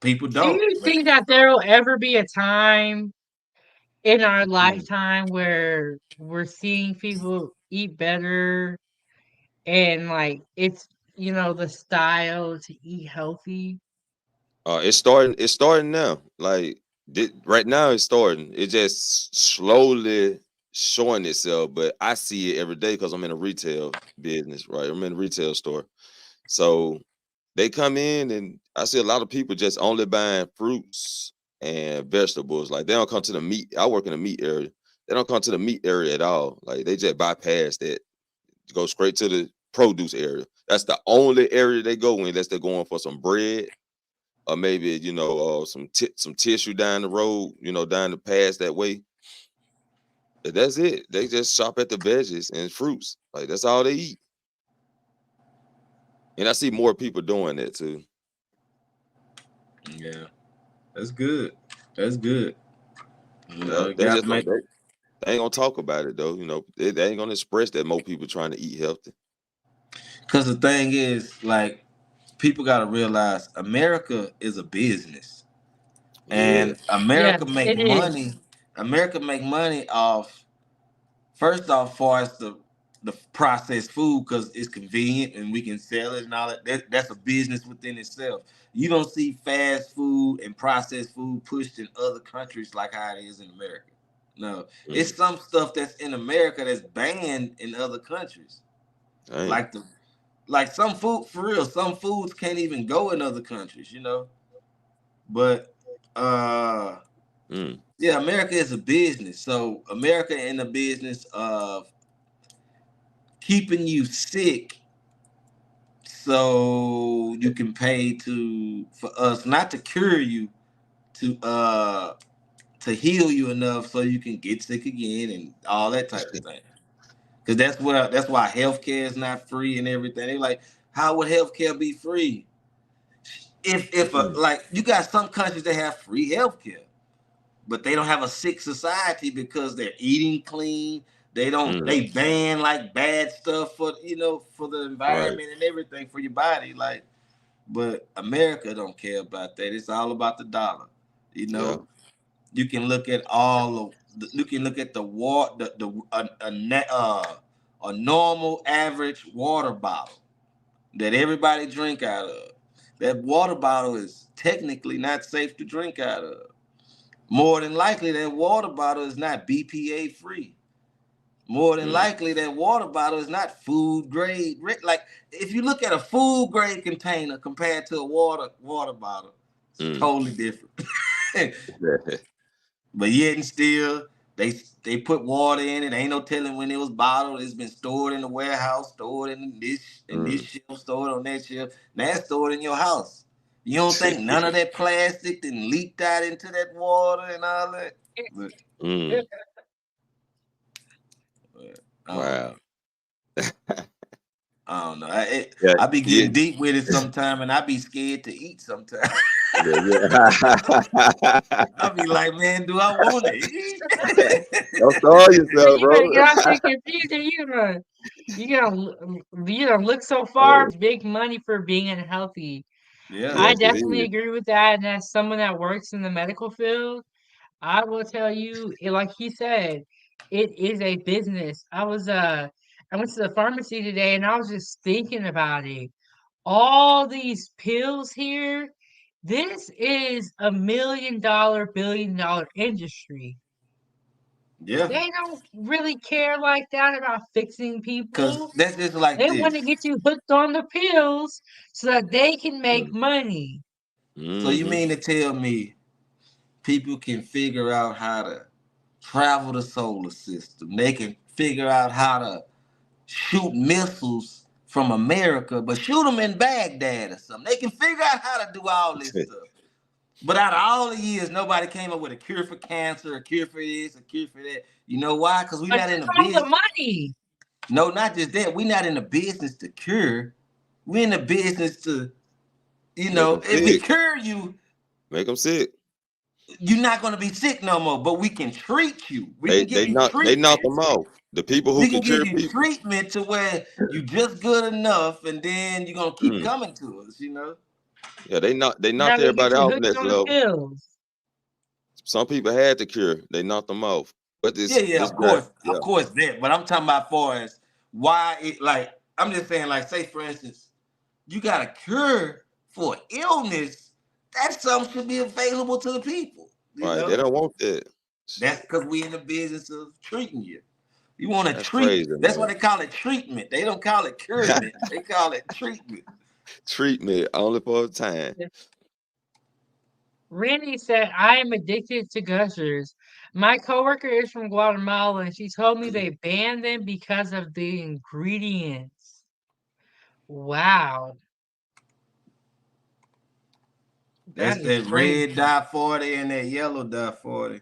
C: people
A: Do
C: don't.
A: you think that there will ever be a time in our
C: Mm.
A: lifetime where we're seeing people eat better and like it's the style to eat healthy?
D: It's starting now. Like right now it's starting. It just slowly showing itself, but I see it every day because I'm in a retail business, right? I'm in a retail store. So they come in and I see a lot of people just only buying fruits and vegetables. Like they don't come to the meat. I work in the meat area. They don't come to the meat area at all. Like they just bypass that, go straight to the produce area. That's the only area they go in unless they're going for some bread or maybe some tissue down the road, down the pass that way. But that's it. They just shop at the veggies and fruits. Like that's all they eat. And I see more people doing that too.
C: Yeah, that's good. That's good.
D: Yeah,
C: You
D: they
C: got to
D: just don't.
C: make.
D: They ain't gonna talk about it though. They ain't gonna express that more people trying to eat healthy.
C: Because the thing is, like, people got to realize America is a business,
D: Yeah,
C: and America
A: Yes,
C: make
A: it is.
C: money. America make money off, first off, far as the processed food, because it's convenient and we can sell it and all that. That's a business within itself. You don't see fast food and processed food pushed in other countries like how it is in America. No,
D: mm,
C: it's some stuff that's in America that's banned in other countries.
D: dang.
C: Like some food, for real, some foods can't even go in other countries. But
D: Mm,
C: yeah, America is a business. So America in the business of keeping you sick so you can pay for us not to cure you, to heal you enough so you can get sick again and all that type of thing. Because that's why healthcare is not free and everything. They like, How would healthcare be free? If like you got some countries that have free healthcare, but they don't have a sick society because they're eating clean. They don't. They ban like bad stuff for for the environment and everything for your body. Like, but America don't care about that. It's all about the dollar. You know, you can look at you can look at the water, a normal average water bottle that everybody drink out of. That water bottle is technically not safe to drink out of. More than likely, that water bottle is not BPA free. More than likely, that water bottle is not food grade. Like, if you look at a food grade container compared to a water bottle, it's totally different. But yet and still, they put water in it. Ain't no telling when it was bottled. It's been stored in the warehouse, stored in this shelf, stored on that shelf. Now it's stored in your house. You don't think none of that plastic then leaked out into that water and all that?
D: Wow.
C: I don't know. I be getting deep with it sometime, and I be scared to eat sometimes. I'll be like, man, do I want to eat?
D: Don't throw yourself,
A: You
D: bro.
A: better get off the computer. You gonna look so far. It's big money for being unhealthy.
C: Yeah,
A: I definitely agree with that. And as someone that works in the medical field, I will tell you, like he said, it is a business. I went to the pharmacy today and I was just thinking about it. All these pills here, this is $1 million, $1 billion industry.
C: Yeah.
A: They don't really care like that about fixing people.
C: Because that's just like
A: They
C: this.
A: want to get you hooked on the pills so that they can make money.
C: So you mean to tell me people can figure out how to travel the solar system? They can figure out how to shoot missiles from America, but shoot them in Baghdad or something. They can figure out how to do all this stuff. But out of all the years, nobody came up with a cure for cancer, a cure for this, a cure for that. You know why? Because we're not in the business.
A: The money.
C: No, not just that. We're not in the business to cure. We're in the business to, if we cure you,
D: make them sick.
C: You're not going to be sick no more. But we can treat you.
D: They knock them off. The people who can cure
C: give you treatment to where you just good enough, and then you're gonna keep coming to us.
D: Yeah, they knocked everybody off next level.
A: Pills.
D: Some people had the cure. They knocked them off. But this,
C: of course that. But I'm talking about far as why it I'm just saying say for instance, you got a cure for illness. That something should be available to the people.
D: Right? They don't want that.
C: That's because we in the business of treating you. You want to treat. That's why they call it treatment. They don't call it curement. They call it treatment.
D: Treatment only for a time.
A: Randy said, I am addicted to gushers. My coworker is from Guatemala and she told me they banned them because of the ingredients. Wow.
C: That's that red dye 40 and that yellow dye 40.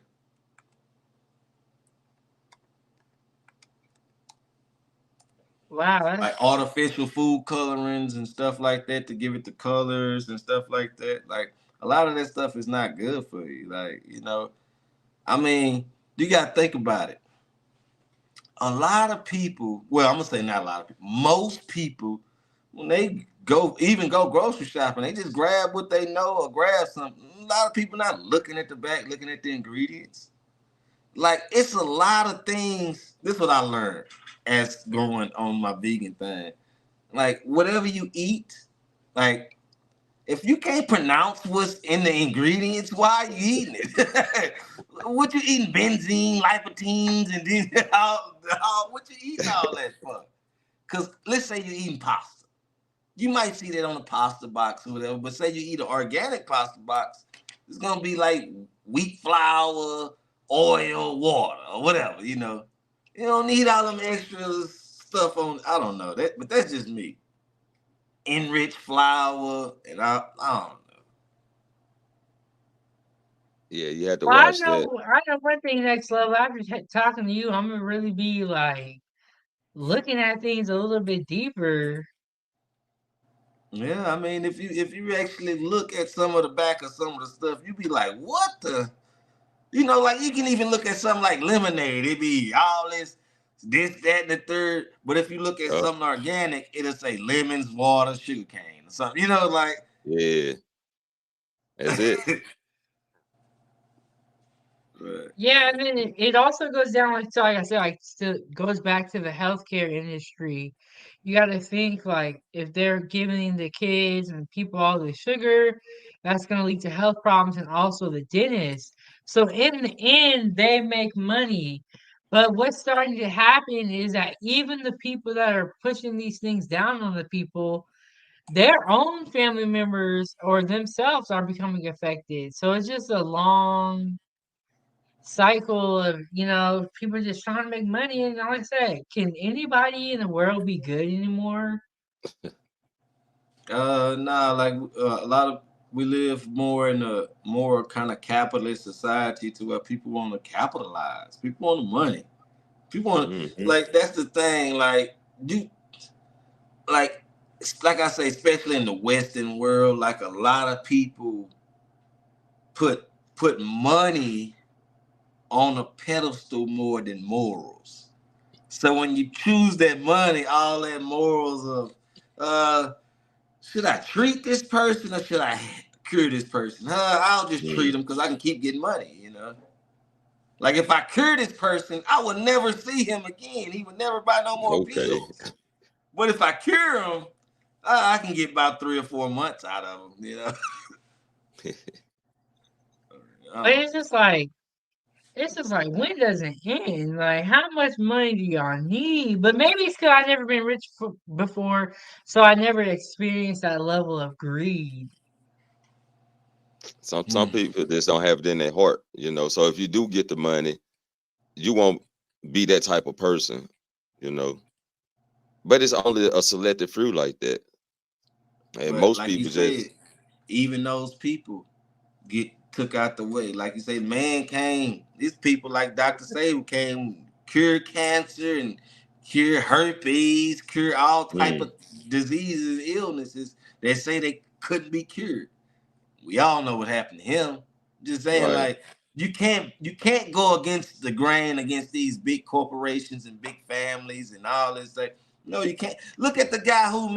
A: Wow.
C: Like artificial food colorings and stuff like that to give it the colors and stuff like that. Like a lot of that stuff is not good for you. Like, I mean, you got to think about it. A lot of people, well, I'm going to say not a lot of people, most people, when they go grocery shopping, they just grab what they know or grab something. A lot of people not looking at the back, looking at the ingredients. Like, it's a lot of things. This is what I learned as going on my vegan thing. Like, whatever you eat, like, if you can't pronounce what's in the ingredients, why are you eating it? What you eating? Benzene, lipoteins, and then what you eating all that for? Because let's say you're eating pasta. You might see that on the pasta box or whatever, but say you eat an organic pasta box, it's going to be like wheat flour, oil, water, or whatever, You don't need all them extra stuff on, I don't know, but that's just me. Enriched flour, and I don't know.
D: Yeah, you had to watch that.
A: I know one thing next level. After talking to you, I'm going to really be looking at things a little bit deeper.
C: Yeah, I mean, if you actually look at some of the back of some of the stuff, you be like, what the? You know, like you can even look at something like lemonade. It be all this, that, and the third. But if you look at
D: Yeah,
C: something organic, it'll say lemons, water, sugar cane, or something. You know, like
D: yeah, that's it.
C: right.
A: Yeah, and then it also goes down like I said, like still goes back to the healthcare industry. You got to think like if they're giving the kids and people all the sugar, that's going to lead to health problems and also the dentist. So in the end, they make money. But what's starting to happen is that even the people that are pushing these things down on the people, their own family members or themselves are becoming affected. So it's just a long cycle of people just trying to make money. And like I said, can anybody in the world be good anymore?
C: Nah, like a lot of we live more in a more kind of capitalist society to where people want to capitalize. People want the money. People want
D: Hmm.
C: like that's the thing. You like like I say, especially in the Western world, like a lot of people put put money on a pedestal more than morals. So when you choose that money, all that morals of should I treat this person or should I cure this person? I'll just treat
D: Mm.
C: him because I can keep getting money, you know. Like if I cure this person, I would never see him again. He would never buy no more
D: Okay.
C: pills. But if I cure him, I can get about 3 or 4 months out of him, you know.
A: But
C: Oh.
A: it's just like when does it end? Like how much money do y'all need? But maybe it's because I've never been rich before, so I never experienced that level of greed.
D: Some people just don't have it in their heart, you know. So if you do get the money, you won't be that type of person, you know. But it's only a selected few like that, and
C: But
D: most
C: like you
D: people
C: said,
D: just
C: even those people get took out the way. Like you say, man came. These people like Dr. Say who came cure cancer and cure herpes, cure all type
D: mm,
C: of diseases, illnesses. They say they couldn't be cured. We all know what happened to him. Just saying,
D: right.
C: like you can't go against the grain against these big corporations and big families and all this. Like, no, you can't. Look at the guy who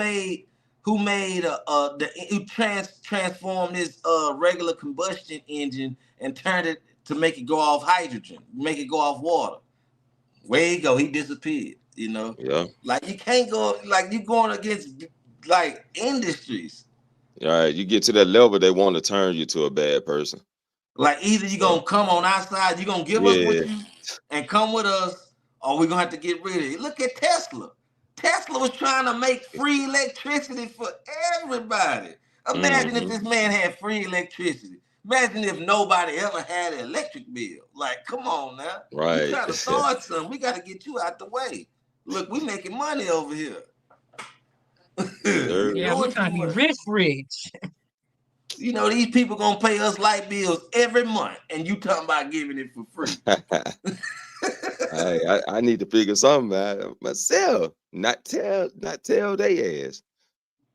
C: transformed his regular combustion engine and turned it to make it go off hydrogen, make it go off water. Way go, he disappeared. You know,
D: Yeah.
C: like you can't go like you going against like industries.
D: All right. You get to that level, they want to turn you to a bad person.
C: Like either you're
D: So
C: gonna come on our side, you're gonna give us what
D: yeah.
C: you and come with us, or we're gonna have to get rid of it. Look at Tesla. Tesla was trying to make free electricity for everybody. Imagine if
D: Hmm.
C: this man had free electricity. Imagine if nobody ever had an electric bill. Like, come on now. You
D: Right.
C: try to start something, we gotta get you out the way. Look, we making money over here. You
A: Yeah,
D: Sir.
C: know
A: we
C: what
A: trying to
C: you
A: be
C: want.
A: rich.
C: You know, these people gonna pay us light bills every month, and you talking about giving it for free.
D: I need to figure something out myself. Not tell they ass.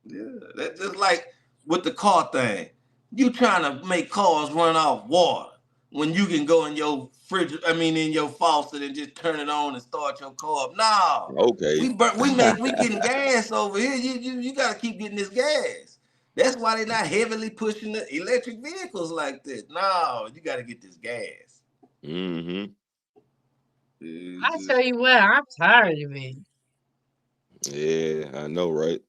C: Yeah, that's just like with the car thing. You trying to make cars run off water when you can go in your fridge, in your faucet and just turn it on and start your car up. No,
D: Okay.
C: we getting gas over here. You gotta keep getting this gas. That's why they're not heavily pushing the electric vehicles like this. No, you gotta get this gas.
D: Hmm.
C: It's
A: I tell
C: just,
A: you what, I'm tired of it.
D: Yeah, I know, right?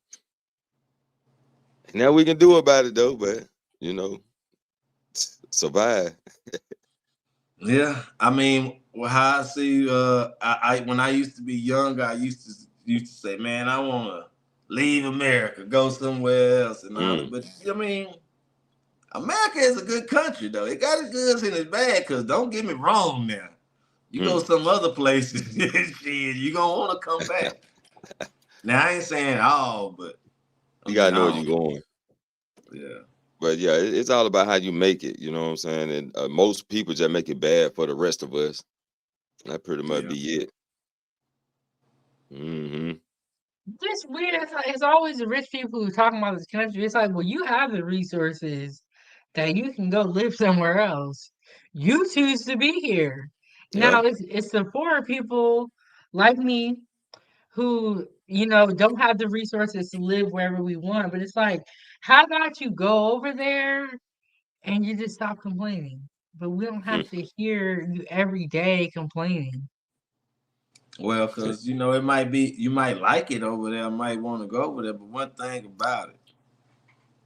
D: Now we can do about it though, but you know, survive.
C: yeah, well, how I see, I when I used to be younger, I used to say, man, I want to leave America, go somewhere else, and all that.
D: Mm,
C: But America is a good country, though. It got its goods and its bad. Cause don't get me wrong, now you go
D: mm.
C: some other places, shit, you gonna want to come back. Now I ain't saying all, but
D: You gotta know where
C: all.
D: you're going.
C: Yeah,
D: But yeah, it's all about how you make it. You know what I'm saying? And most people just make it bad for the rest of us. That pretty much
C: yeah.
D: be it. Hmm.
A: Just weird. It's always the rich people who talking about this country. It's like, well, you have the resources that you can go live somewhere else. You choose to be here.
D: Yeah.
A: Now it's the poor people like me who, don't have the resources to live wherever we want. But it's like, how about you go over there and you just stop complaining? But we don't
D: Hmm.
A: have to hear you every day complaining.
C: Well, because it might be you might like it over there, might want to go over there. But one thing about it,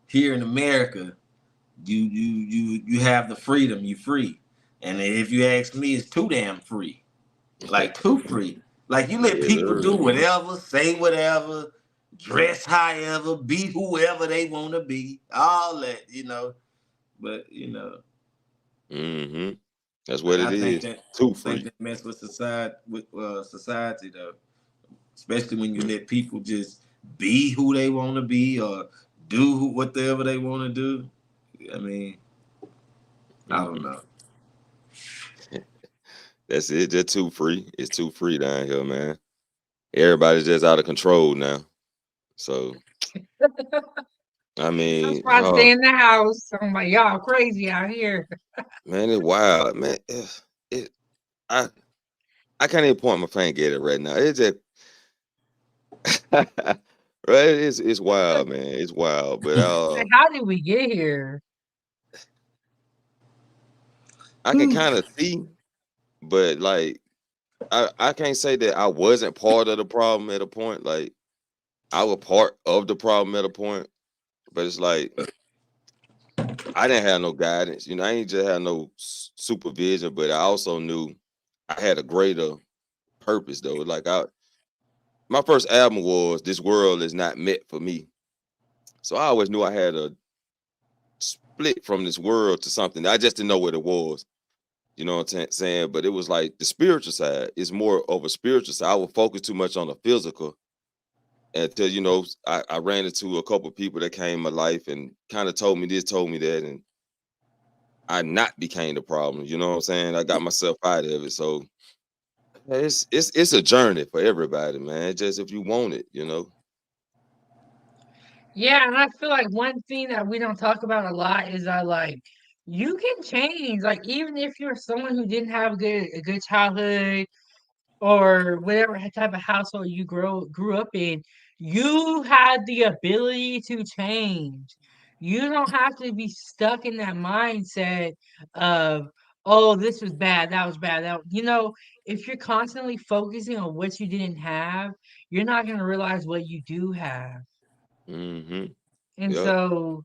C: here in America, you have the freedom, you free. And if you ask me, it's too damn free. Like too free. Like you let
D: Yes,
C: people
D: sir.
C: do whatever, say whatever, dress however, be whoever they want to be, all that, But
D: Mm-hmm. That's
C: and
D: what it
C: I think
D: is.
C: that
D: Too
C: think
D: free.
C: that mess with society though, especially when you
D: Mm.
C: let people just be who they want to be or do whatever they want to do. I mean, I don't
D: Mm-hmm.
C: know.
D: That's it. They're too free. It's too free down here, man. Everybody's just out of control now. So I
A: That's
D: mean,
A: why I stay in the house. I'm like, y'all crazy out here.
D: man, it's wild, man. It I I can't even point my finger at it right now. It's just right. It's wild, man. It's wild. But
A: Like, how did we get here?
D: I can kind of see, but like I can't say that I wasn't part of the problem at a point. Like I was part of the problem at a point, but it's like I didn't have no guidance. I ain't just had no supervision, but I also knew I had a greater purpose though. Like my first album was "This World Is Not Meant for Me," so I always knew I had a split from this world to something. I just didn't know what it was. You know what I'm saying? But it was like the spiritual side. It's more of a spiritual side. I would focus too much on the physical until I ran into a couple of people that came in my life and kind of told me this, told me that, and I not became the problem. You know what I'm saying? I got myself out of it. So it's a journey for everybody, man. Just if you want it.
A: Yeah, and I feel like one thing that we don't talk about a lot is that like you can change. Like even if you're someone who didn't have a good childhood or whatever type of household you grew up in, you had the ability to change. You don't have to be stuck in that mindset of, oh, this was bad, that was bad. If you're constantly focusing on what you didn't have, you're not gonna realize what you do have.
D: Mm-hmm.
A: And
D: Yep.
A: so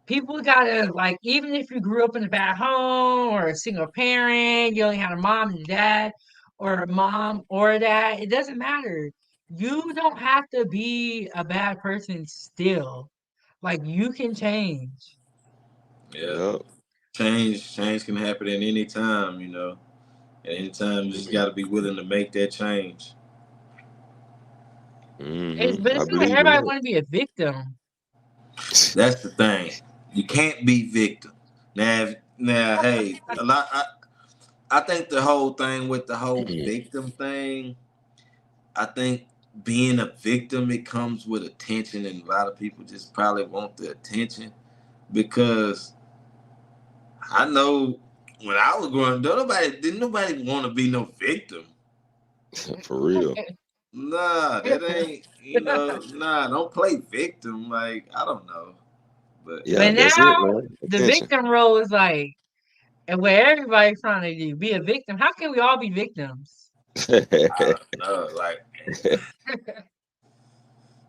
A: people gotta like, even if you grew up in a bad home or a single parent, you only had a mom and a dad, or a mom or a dad, it doesn't matter. You don't have to be a bad person still. Like you can change.
C: Yeah,
D: Yep.
C: change can happen at any time. At any time, you just got to be willing to make that change.
A: But
D: I
A: it's not like
D: believe in
A: everybody
D: that.
A: want to be a victim.
C: That's the thing. You can't be victim. Now, hey, a lot. I think the whole thing with the whole victim thing. I think being a victim, it comes with attention, and a lot of people just probably want the attention because I know when I was growing up, didn't nobody want to be no victim.
D: For real.
C: Nah, that ain't, nah, don't play victim. Like, I don't know. But
D: Yeah,
A: But
D: that's it,
A: now
D: man.
A: the
D: Attention.
A: victim role is like, and what everybody's trying to do, be a victim. How can we all be victims?
C: I don't know. Like,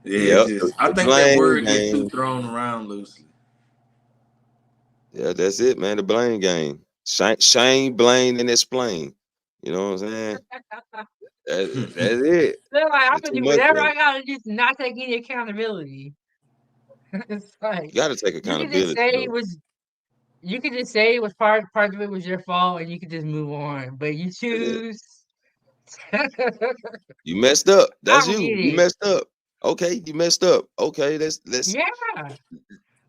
C: yeah, it's
D: Yep.
C: just, I
D: The
C: think that
D: blame
C: word gets too
D: game.
C: thrown around loosely.
D: Yeah, that's it, man. The blame game. Shame, blame, and explain. You know what I'm saying? That's it.
A: They're like, I'm
D: It's
A: gonna
D: too
A: do
D: much
A: whatever
D: of
A: I
D: it.
A: gotta do to not take any accountability. It's like
D: You got to take
A: you could just
D: accountability,
A: say it
D: though.
A: was you could just say it was part of it was your fault and you could just move on. But you
D: That's it.
A: choose I
D: You messed up. That's
A: don't
D: you.
A: get
D: You
A: it.
D: messed up. Okay, you messed up. Okay,
A: Yeah,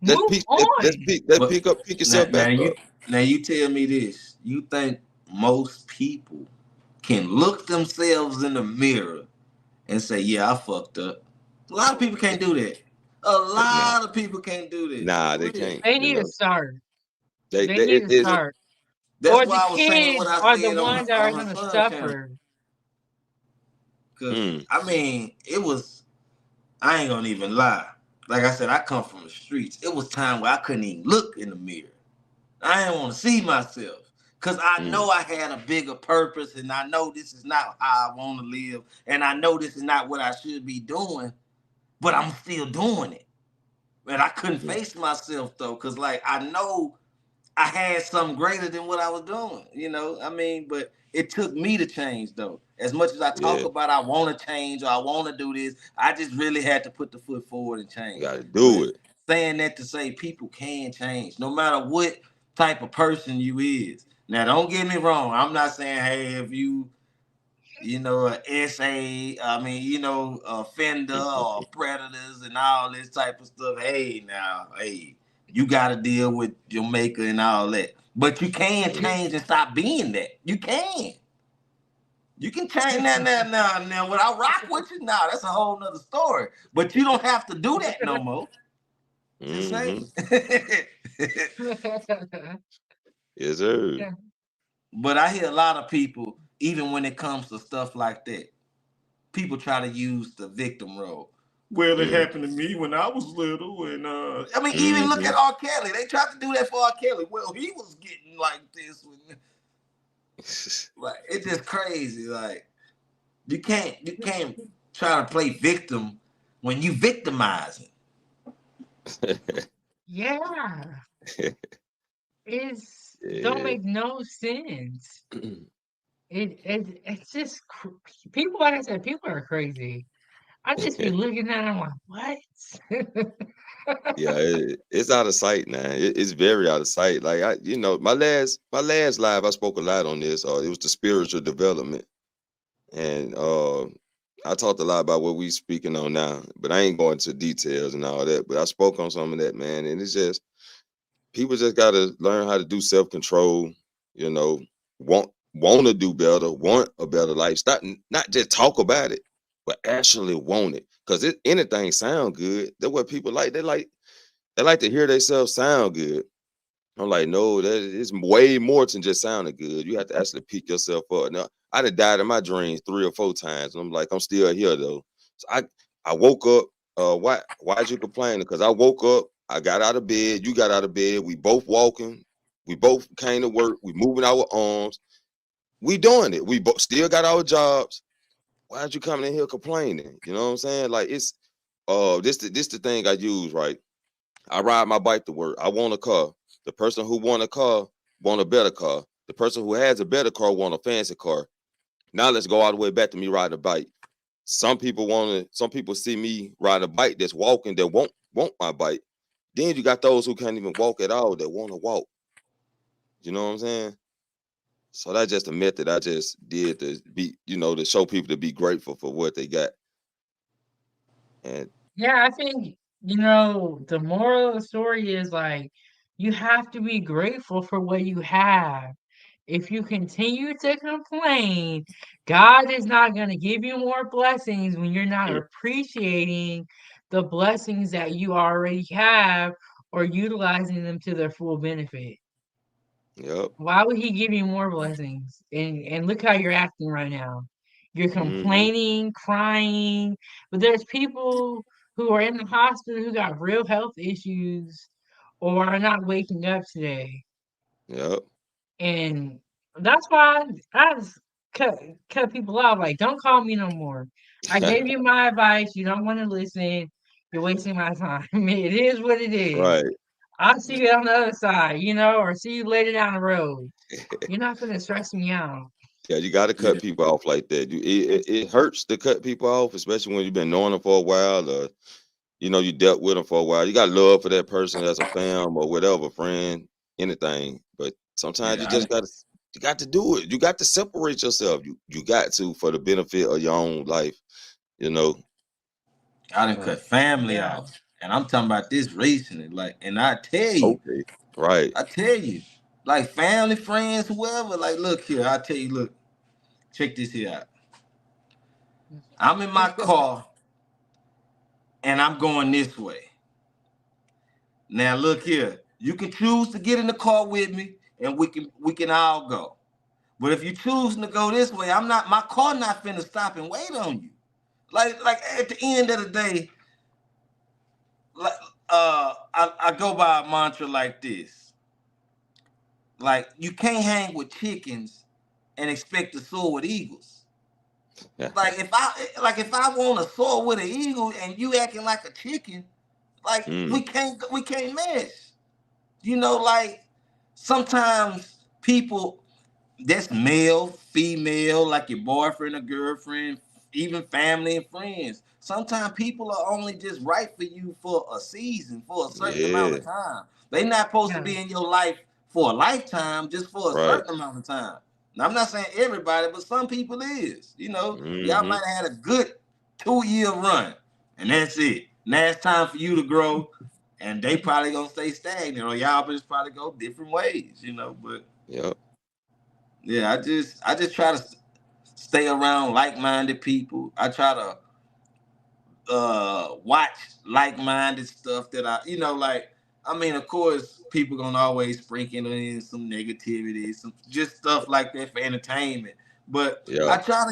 D: let's
A: move
D: pick
A: on.
C: But
D: pick
C: now,
D: yourself back up.
C: you tell me this. You think most people can look themselves in the mirror and say, "Yeah, I fucked up." A lot of people can't do that. A lot of people can't do that.
D: Nah,
C: For
D: they
C: real.
D: can't.
A: They
D: You
A: need to
D: know,
A: start.
D: they
A: They need to
D: it's
A: start.
C: That's
A: Or the
C: why I was saying what
A: kids
C: I
A: are the
C: said
A: ones that are
C: on her
A: gonna
C: son's channel.
A: suffer.
C: Cause I mean, it was. I ain't gonna even lie. Like I said, I come from the streets. It was time where I couldn't even look in the mirror. I didn't want to see myself. Cause I know I had a bigger purpose, and I know this is not how I want to live, and I know this is not what I should be doing, but I'm still doing it. And I couldn't face myself though, cause like I know I had something greater than what I was doing. You know, I mean, but it took me to change though. As much as I talk
D: Yeah.
C: about I want to change or I want to do this, I just really had to put the foot forward and change.
D: You gotta do it.
C: Saying that to say people can change, no matter what type of person you is. Now, don't get me wrong. I'm not saying, hey, if you know, offender or predators and all this type of stuff. Hey, you got to deal with your maker and all that. But you can change and stop being that. You can. You can change now. When I rock with you, now that's a whole nother story. But you don't have to do that no more. Just saying.
D: Yes, sir.
A: Yeah.
C: But I hear a lot of people, even when it comes to stuff like that, people try to use the victim role. Well, it happened to me when I was little, and I mean, even look at R. Kelly. They tried to do that for R. Kelly. Well, he was getting like this. Like, it's just crazy. Like, you can't try to play victim when you victimizing.
A: Yeah. Don't make no sense. It's just people, like I said, people are crazy. I just be looking at them like, what?
D: Yeah, it's out of sight now. It's very out of sight. Like my last live, I spoke a lot on this. It was the spiritual development, and I talked a lot about what we speaking on now. But I ain't going into details and all that. But I spoke on some of that, man. And it's just people just gotta learn how to do self-control. You know, want to do better, want a better life. Stop, not just talk about it, but actually want it. Because anything sound good. That's what people like. They like to hear themselves sound good. I'm like, no, that is way more than just sounding good. You have to actually pick yourself up. Now, I done died in my dreams 3 or 4 times, and I'm like, I'm still here though. So I woke up. Why'd you complain? Because I woke up. I got out of bed. You got out of bed. We both walking. We both came to work. We moving our arms. We doing it. We still got our jobs. Why'd you coming in here complaining? You know what I'm saying? Like this the thing I use, right? I ride my bike to work. I want a car. The person who want a car want a better car. The person who has a better car want a fancy car. Now let's go all the way back to me riding a bike. Some people see me ride a bike that's walking that won't my bike. Then you got those who can't even walk at all that want to walk. You know what I'm saying? So that's just a method I just did to be, to show people to be grateful for what they got. And
A: Yeah, I think, the moral of the story is like, you have to be grateful for what you have. If you continue to complain, God is not going to give you more blessings when you're not appreciating the blessings that you already have or utilizing them to their full benefit.
D: yep.
A: Why would he give you more blessings? And look how you're acting right now. You're complaining, crying, but there's people who are in the hospital who got real health issues or are not waking up today.
D: Yep.
A: And that's why I just cut people out. Like, don't call me no more. I gave you my advice. You don't want to listen. You're wasting my time. It is what it is.
D: Right.
A: I'll see you on the other side, or see you later down the road. You're not gonna stress me out.
D: Yeah, you got to cut people off like that. It hurts to cut people off, especially when you've been knowing them for a while, or you dealt with them for a while. You got love for that person as a fam or whatever, friend, anything. But sometimes you got to do it. You got to separate yourself. You got to, for the benefit of your own life.
C: I done cut family off, and I'm talking about this recently. Like, and I tell you,
D: right?
C: I tell you, like family, friends, whoever. Like, look here, I tell you, look, check this here out. I'm in my car. and I'm going this way. Now look here, you can choose to get in the car with me, and we can all go. But if you choose to go this way, my car not finna stop and wait on you. Like at the end of the day, like I go by a mantra like this. Like, you can't hang with chickens and expect to soar with eagles. Like if I want to soar with an eagle and you acting like a chicken, like we can't mesh. You know, like sometimes people that's male, female, like your boyfriend or girlfriend, even family and friends. Sometimes people are only just right for you for a season, for a certain amount of time. They're not supposed to be in your life for a lifetime, just for a certain amount of time. Now, I'm not saying everybody, but some people is. You know, y'all might have had a good 2-year run, and that's it. Now it's time for you to grow, and they probably gonna stay stagnant, or y'all just probably go different ways. You know, but yeah, I just try to stay around like-minded people. I try to watch like-minded stuff that I mean, of course, people gonna always sprinkle in some negativity, some just stuff like that for entertainment. But I try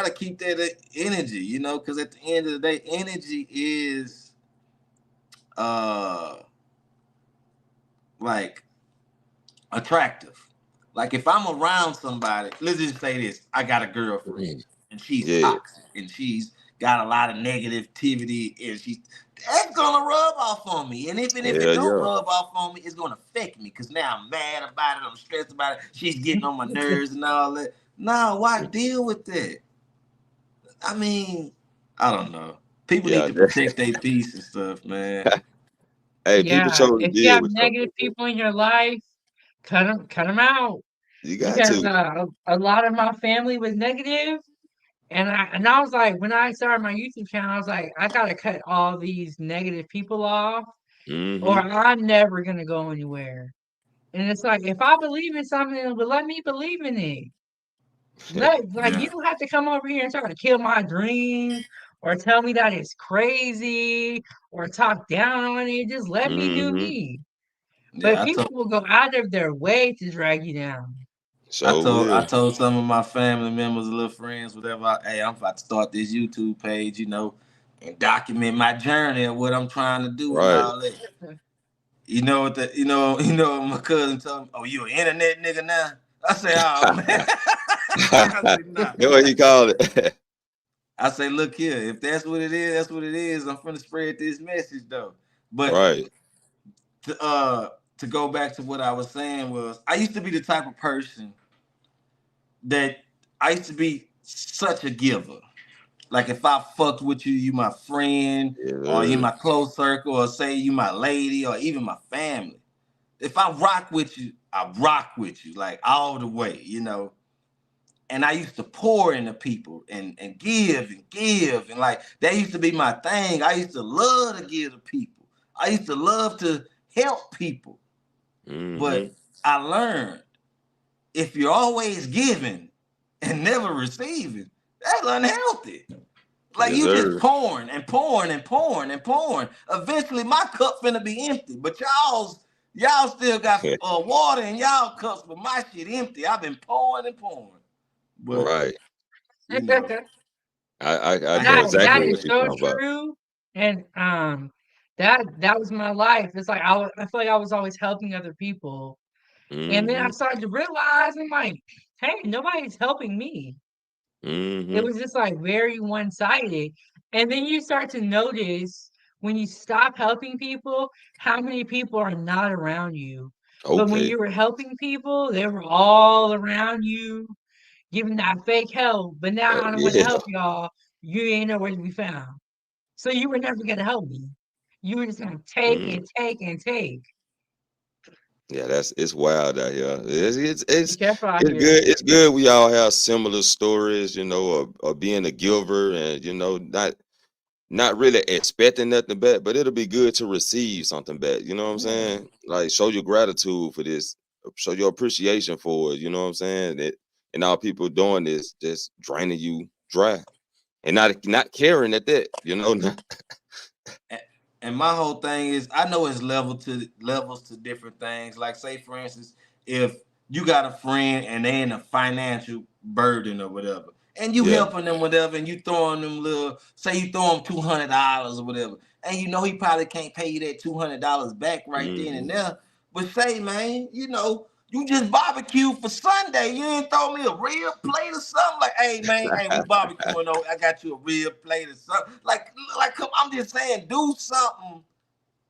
C: to keep that energy, you know, because at the end of the day, energy is like attractive. Like if I'm around somebody, let's just say this: I got a girlfriend and she's toxic and she's got a lot of negativity, and that's gonna rub off on me. And if it don't rub off on me, it's gonna affect me because now I'm mad about it, I'm stressed about it. She's getting on my nerves and all that. No, why deal with that? I mean, I don't know. People need to protect their peace and stuff, man.
D: Hey, people totally
A: if you
D: deal
A: have
D: with stuff
A: negative
D: like that.
A: people in your life, cut them out.
D: You got
A: Because
D: to.
A: a lot of my family was negative, and I was like, when I started my YouTube channel, I was like, I gotta cut all these negative people off, or I'm never gonna go anywhere. And it's like, if I believe in something, but let me believe in it. You don't have to come over here and try to kill my dreams, or tell me that it's crazy, or talk down on it. Just let me do me. But
C: Yeah,
A: people will go out of their way to drag you down.
C: I told some of my family members, little friends, whatever. Hey, I'm about to start this YouTube page, you know, and document my journey of what I'm trying to do and all that. You know what my cousin told me, "Oh, you an internet nigga now?" I say, "Oh man." I say, nah.
D: That's what he called it.
C: I say, look here, if that's what it is, that's what it is. I'm finna spread this message though. But to go back to what I was saying was, I used to be the type of person that I used to be such a giver. Like if I fucked with you, you my friend, or you my close circle, or say you my lady, or even my family. If I rock with you, I rock with you, like all the way, you know. And I used to pour into people and give and give. And like that used to be my thing. I used to love to give to people. I used to love to help people. But I learned if you're always giving and never receiving, that's unhealthy. Like you just pouring and pouring and pouring and pouring. Eventually my cup finna be empty. But y'all still got water in y'all cups, but my shit empty. I've been pouring and pouring. But you know,
D: I know
A: That
D: exactly
A: is
D: what you're
A: so
D: talking about.
A: true. And that was my life. It's like I feel like I was always helping other people. And then I started to realize, I'm like, hey, nobody's helping me. It was just like very one-sided. And then you start to notice when you stop helping people, how many people are not around you. But when you were helping people, they were all around you, giving that fake help. But now I don't want to help y'all. You ain't nowhere to be found. So you were never gonna help me. You were just gonna take and take and take.
D: Yeah, it's wild out here.
A: Be careful out
D: It's
A: here.
D: good. It's good. We all have similar stories, you know, of being a giver, and you know, not really expecting nothing back, but it'll be good to receive something back. You know what I'm saying? Like show your gratitude for this, show your appreciation for it. You know what I'm saying? And all people doing this just draining you dry. and not caring at that, you know.
C: And my whole thing is, I know it's levels to different things. Like, say for instance, if you got a friend and they in a financial burden or whatever, and you
D: Yeah.
C: helping them whatever, and you throwing them say you throw them $200 or whatever, and you know he probably can't pay you that $200 back right then and there. But say, man, you know, you just barbecued for Sunday. You didn't throw me a real plate or something. Like, hey, man, hey, we barbecuing. I got you a real plate or something. Like, I'm just saying, do something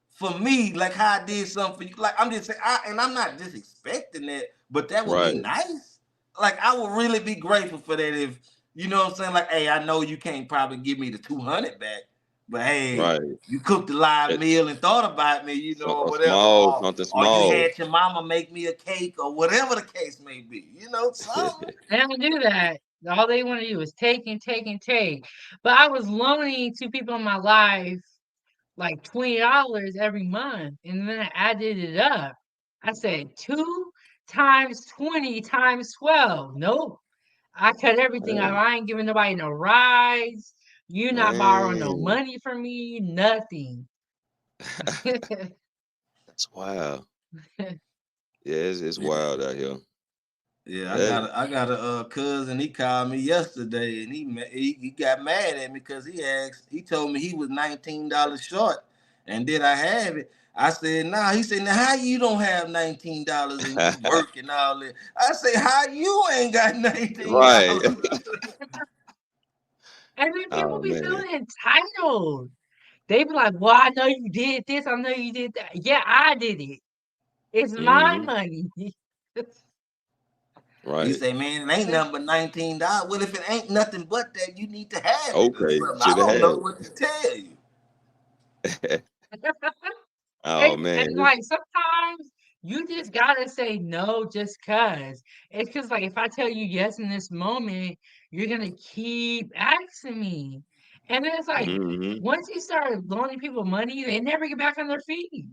C: for me, like how I did something for you. Like, I'm just saying, and I'm not just expecting that, but that would be nice. Like, I would really be grateful for that if, you know what I'm saying? Like, hey, I know you can't probably give me the 200 back, but hey, you cooked a live meal and thought about me, you know, or whatever.
D: Something
C: or
D: small.
C: you had your mama make me a cake or whatever the case may be, you know, something.
A: They don't do that. All they want to do is take and take and take. But I was loaning to people in my life like $20 every month, and then I added it up. I said 2 times 20 times 12. Nope. I cut everything out. I ain't giving nobody no rides. You not borrowing no money from me. Nothing.
D: That's wild. Yeah, it's wild out here.
C: Yeah, I got a cousin. He called me yesterday, and he got mad at me because he told me he was $19 short, and did I have it? I said, nah. He said, now how you don't have $19 and you working all that? I say, how you ain't got $19?
D: Right.
A: And then people be feeling entitled. They be like, well, I know you did this. I know you did that. Yeah, I did it. It's my money.
D: Right.
C: You say, man, it ain't nothing but $19. Well, if it ain't nothing but that, you need to have it.
D: Okay.
C: I don't know what to tell you.
D: Oh man.
A: And like sometimes you just gotta say no just cause. It's cause like if I tell you yes in this moment, you're gonna keep asking me. And then it's like once you start loaning people money, they never get back on their feet.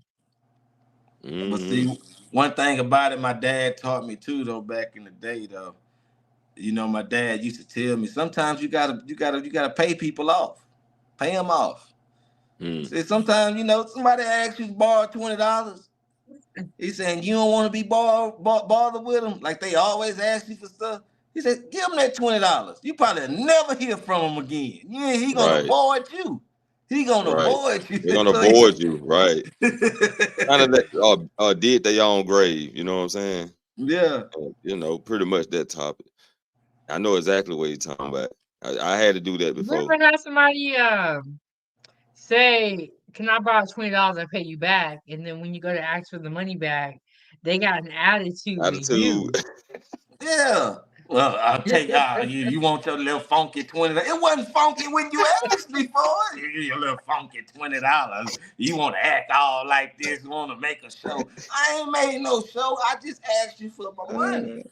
C: But see, one thing about it, my dad taught me too, though, back in the day, though. You know, my dad used to tell me sometimes you gotta pay people off, pay them off. See, sometimes you know somebody asks you to borrow $20. He's saying you don't want to be bothered with them, like they always ask you for stuff. He said, give them that $20. You probably never hear from him again. Yeah, he gonna avoid you. He gonna avoid you.
D: They're gonna avoid you, right? Kind of did their own grave. You know what I'm saying?
C: Yeah.
D: You know, pretty much that topic. I know exactly what you're talking about. I had to do that before.
A: You ever had somebody say, "Can I borrow $20 and pay you back?" And then when you go to ask for the money back, they got an attitude with you.
C: Yeah. Well, I'll take you want your little funky $20. It wasn't funky when you asked me for it. Your little funky $20. You want to act all like this, you want to make a show. I ain't made no show. I just asked you for my money.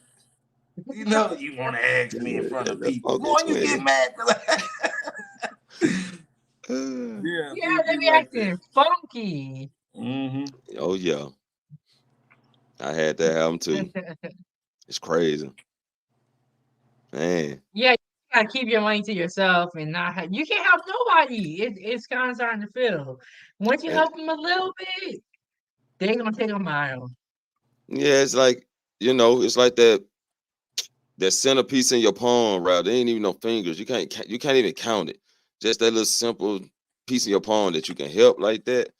C: You know you want to ask me in front of people. Boy, you get mad.
A: Yeah, they be acting funky.
D: Oh yeah. I had to have them too. It's crazy. Man.
A: Yeah, you gotta keep your money to yourself and not you can't help nobody. It's kind of starting to feel. Once you help them a little bit, they're gonna take a mile.
D: Yeah, it's like, you know, it's like that centerpiece in your palm, right? There ain't even no fingers. You can't even count it. Just that little simple piece of your palm that you can help like that.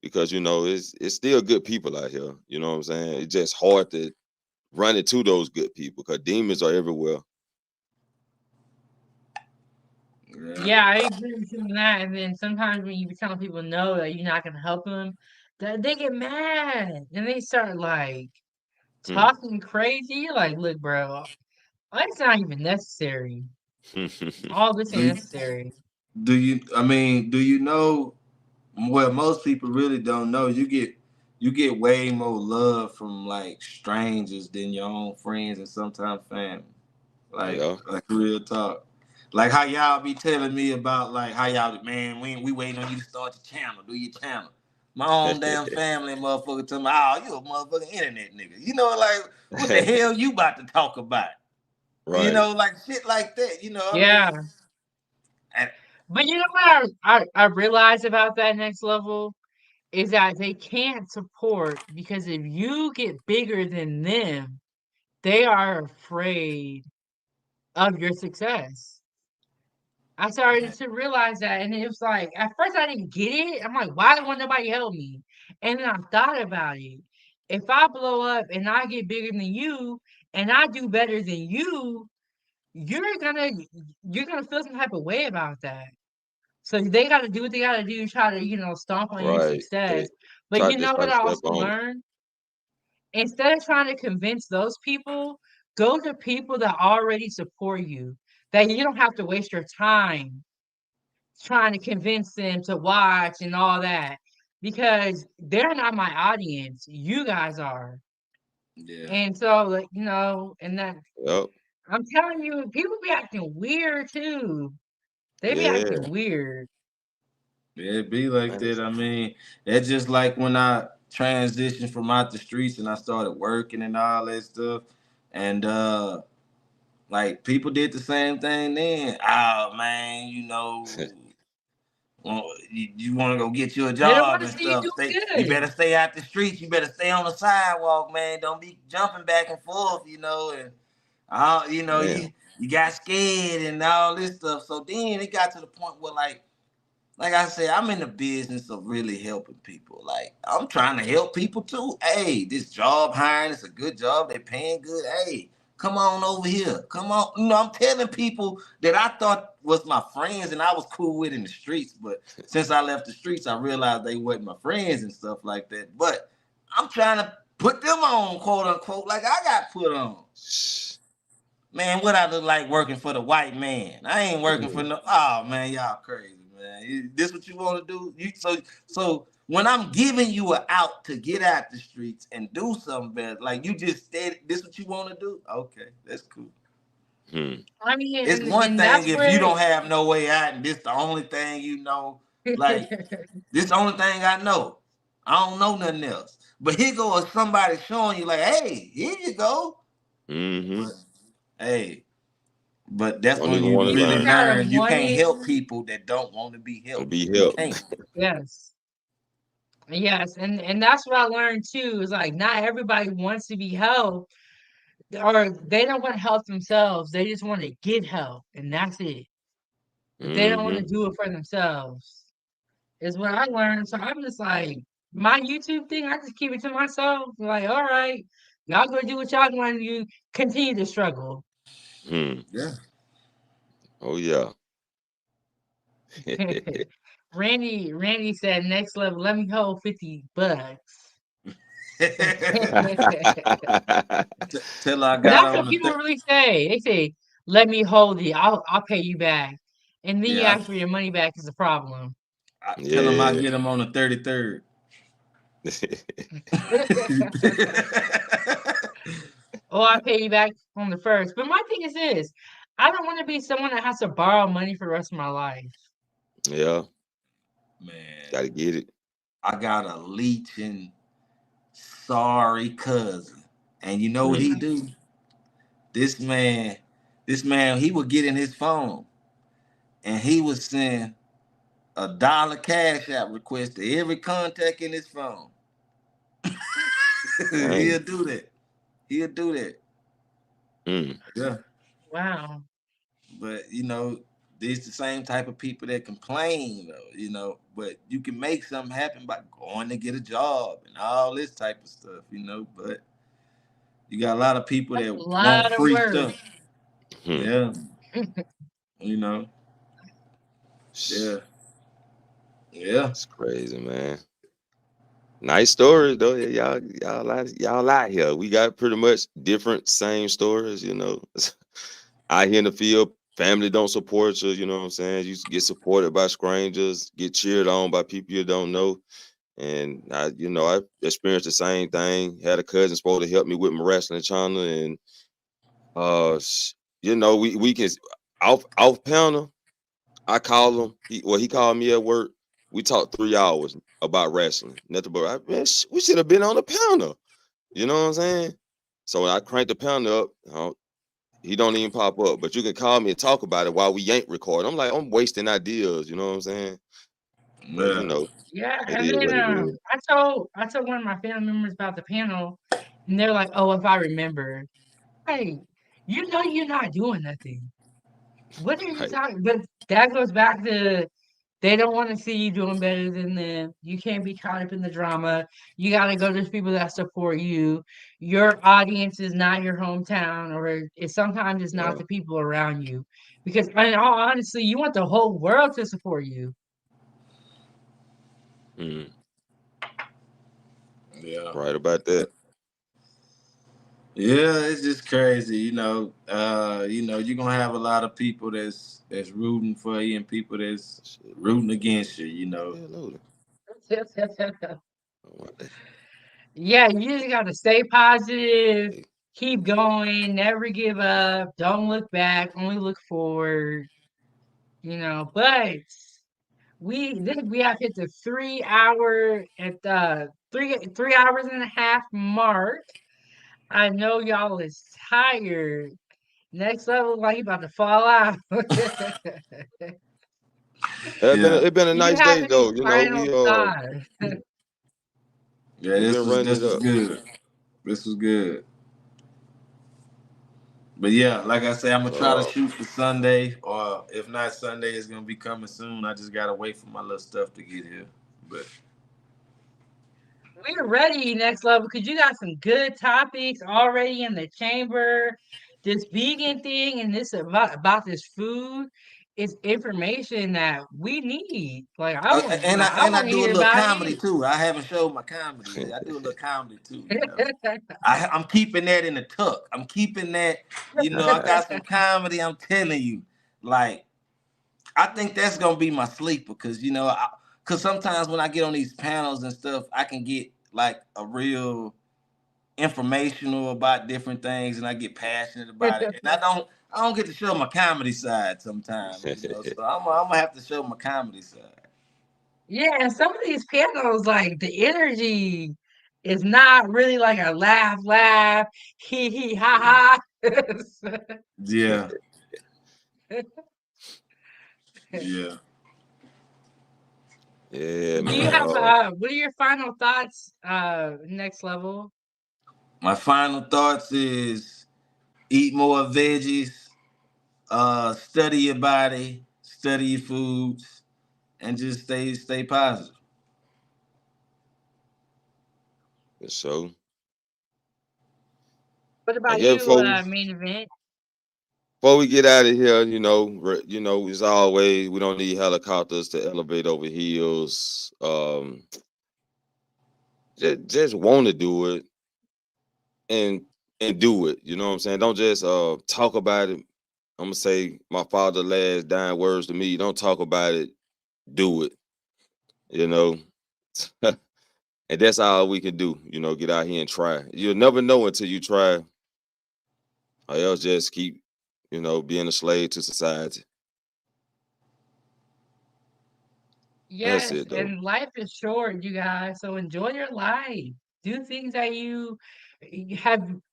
D: Because you know, it's still good people out here. You know what I'm saying? It's just hard to run into those good people because demons are everywhere.
A: Yeah, I agree with you on that. And then sometimes when you be telling people no, that you're not gonna help them, they get mad and they start like talking crazy. You're like, look, bro, it's not even necessary. All this ain't necessary.
C: Do you know? Well, most people really don't know. You get way more love from like strangers than your own friends and sometimes family. Like real talk. Like how y'all be telling me about like how y'all, man, we waiting on you to start your channel, do your channel. My own damn family motherfucker tell me, oh, you a motherfucking internet nigga. You know, like what the hell you about to talk about? Right. You know, like shit like that, you know. I mean,
A: But you know what I realized about that next level is that they can't support because if you get bigger than them, they are afraid of your success. I started to realize that, and it was like at first I didn't get it. I'm like, why won't nobody help me? And then I thought about it. If I blow up and I get bigger than you and I do better than you, you're gonna you're gonna feel some type of way about that. So they gotta do what they gotta do to try to, stomp on your
D: Right.
A: success. But
D: Try
A: you
D: just
A: know
D: try
A: what
D: to
A: I
D: step
A: also
D: on it.
A: learned? Instead of trying to convince those people, go to people that already support you, that you don't have to waste your time trying to convince them to watch and all that because they're not my audience. You guys are.
C: Yeah.
A: And so, like, and that
D: Yep.
A: I'm telling you, people be acting weird too. They be
D: Yeah.
A: acting weird.
C: Yeah, it be like
D: Man.
C: that. I mean, that's just like when I transitioned from out the streets and I started working and all that stuff. And like people did the same thing then. Oh man, well, you want to go get you a
A: They don't
C: job
A: want to
C: and
A: see you
C: stuff. You
A: doing
C: better stay out the streets. You better stay on the sidewalk, man. Don't be jumping back and forth, and
D: Damn.
C: you got scared and all this stuff. So then it got to the point where like I said, I'm in the business of really helping people. Like I'm trying to help people too. Hey, this job hiring is a good job. They're paying good. Hey, come on over here. Come on. I'm telling people that I thought was my friends and I was cool with in the streets. But since I left the streets, I realized they weren't my friends and stuff like that. But I'm trying to put them on, quote unquote, like I got put on. Man, what I look like working for the white man? I ain't working for no. Oh man, y'all crazy, man. This what you want to do? So when I'm giving you an out to get out the streets and do something better, like you just said, this what you want to do? Okay, that's cool.
D: Hmm.
A: I mean,
C: It's one
A: and
C: thing
A: that's
C: if you
A: where
C: don't have no way out, and this the only thing you know. Like this the only thing I know. I don't know nothing else. But here goes somebody showing you, like, hey, here you go.
D: Mm-hmm.
C: But hey. But that's
D: Don't
C: when
D: even
C: you
D: want to
A: you
C: really
A: just
D: learn.
A: gotta
C: learn you
A: want
C: can't
A: it.
C: help people that don't want to be
D: Don't
C: helped.
D: be
C: You
D: helped.
C: can't.
A: Yes. Yes, and that's what I learned too. Is like not everybody wants to be helped, or they don't want to help themselves. They just want to get help, and that's it. But they don't want to
D: Mm-hmm.
A: do it for themselves. Is what I learned. So I'm just like my YouTube thing. I just keep it to myself. Like, all right, y'all go do what y'all want to do. Continue to struggle.
D: Hmm.
C: Yeah.
D: Oh yeah.
A: Randy said next level. Let me hold $50.
C: Till I got
A: That's
C: on
A: what
C: the
A: people really say. They say, "Let me hold it. I'll pay you back," and then you
C: yeah.
A: ask for your money back is a problem.
C: I tell them I
D: Yeah.
C: get them on the 33rd.
A: Oh, I pay you back on the first. But my thing is this: I don't want to be someone that has to borrow money for the rest of my life.
D: Yeah.
C: Man,
D: Gotta get it.
C: I got a leeching sorry cousin, and you know what he
D: Hmm.
C: do? This man, he would get in his phone and he would send $1 cash app request to every contact in his phone. He'll
D: Dang.
C: do that. He'll do that.
D: Mm.
C: Yeah.
A: Wow.
C: But these the same type of people that complain though. But you can make something happen by going to get a job and all this type of stuff. But you got a lot of people
A: That's
C: that
A: a
C: want
A: lot of
C: free
A: work.
C: stuff.
D: Hmm.
C: Yeah. You know. Yeah. Yeah.
D: It's crazy, man. Nice stories though. Yeah, y'all out here. We got pretty much different same stories, Out here in the field, family don't support you, you know what I'm saying? You get supported by strangers, get cheered on by people you don't know. And I experienced the same thing. Had a cousin supposed to help me with my wrestling channel, and we can off panel. I call him. He called me at work. We talked 3 hours about wrestling. Nothing but we should have been on the panel. You know what I'm saying? So when I cranked the panel up, He don't even pop up, but you can call me and talk about it while we ain't recording. I'm like, I'm wasting ideas, you know what I'm saying? But you
C: Yeah.
D: know,
A: Yeah,
D: it
A: and
D: is
A: then
D: what it is.
A: I told one of my family members about the panel, and they're like, "Oh, if I remember." Hey, you know you're not doing nothing. What are you
D: Right.
A: talking? But that goes back to they don't want to see you doing better than them. You can't be caught up in the drama. You got to go to people that support you. Your audience is not your hometown, or sometimes it's not
C: Yeah.
A: the people around you. Because, in all honesty, you want the whole world to support you.
D: Mm,
C: Yeah.
D: right about that.
C: Yeah, it's just crazy, you're gonna have a lot of people that's rooting for you and people that's
D: Shit.
C: rooting against you.
D: Yeah, loaded.
A: Yeah, you just got to stay positive, keep going, never give up, don't look back, only look forward. But we have hit the 3 hour at the 3 hours and a half mark. I know y'all is tired. Next level, like you about to fall out.
C: Yeah.
D: It been a
A: Do you
D: nice
A: have
D: day
A: any
D: though. You know,
A: final thoughts?
C: Yeah,
D: we've
C: this
D: been
C: was
D: running
C: this
D: it
C: was
D: up.
C: good. This was good. But yeah, like I say, I'm gonna try to
D: Uh,
C: shoot for Sunday, or if not Sunday, it's gonna be coming soon. I just gotta wait for my little stuff to get here. But
A: We're ready next level because you got some good topics already in the chamber. This vegan thing and this about this food is information that we need. Like
C: and I
A: I
C: and I
A: want to
C: do a
A: hear
C: little
A: about
C: comedy
A: it.
C: too. I haven't showed my comedy yet. I do a little comedy too. I'm keeping that in the tuck. I'm keeping that. I got some comedy. I'm telling you, like I think that's gonna be my sleeper because because sometimes when I get on these panels and stuff, I can get like a real informational about different things, and I get passionate about it, and I don't get to show my comedy side sometimes. So I'm gonna have to show my comedy side.
A: Yeah, and some of these panels, like the energy is not really like a laugh, hee ha ha.
C: Yeah, yeah.
D: yeah,
A: Do you
D: man.
A: have what are your final thoughts next level?
C: My final thoughts is eat more veggies, study your body, study your foods, and just stay positive.
D: So
A: What
D: I
A: about
D: guess
A: you,
D: folks.
A: main event?
D: Before we get out of here, as always, we don't need helicopters to elevate over hills. Just want to do it and do it. You know what I'm saying? Don't just talk about it. I'm gonna say my father's last dying words to me. Don't talk about it, do it. You know, and that's all we can do. Get out here and try. You'll never know until you try, or else just keep, being a slave to society. That's
A: Yes,
D: it, though.
A: and life is short, you guys. So enjoy your life. Do things that you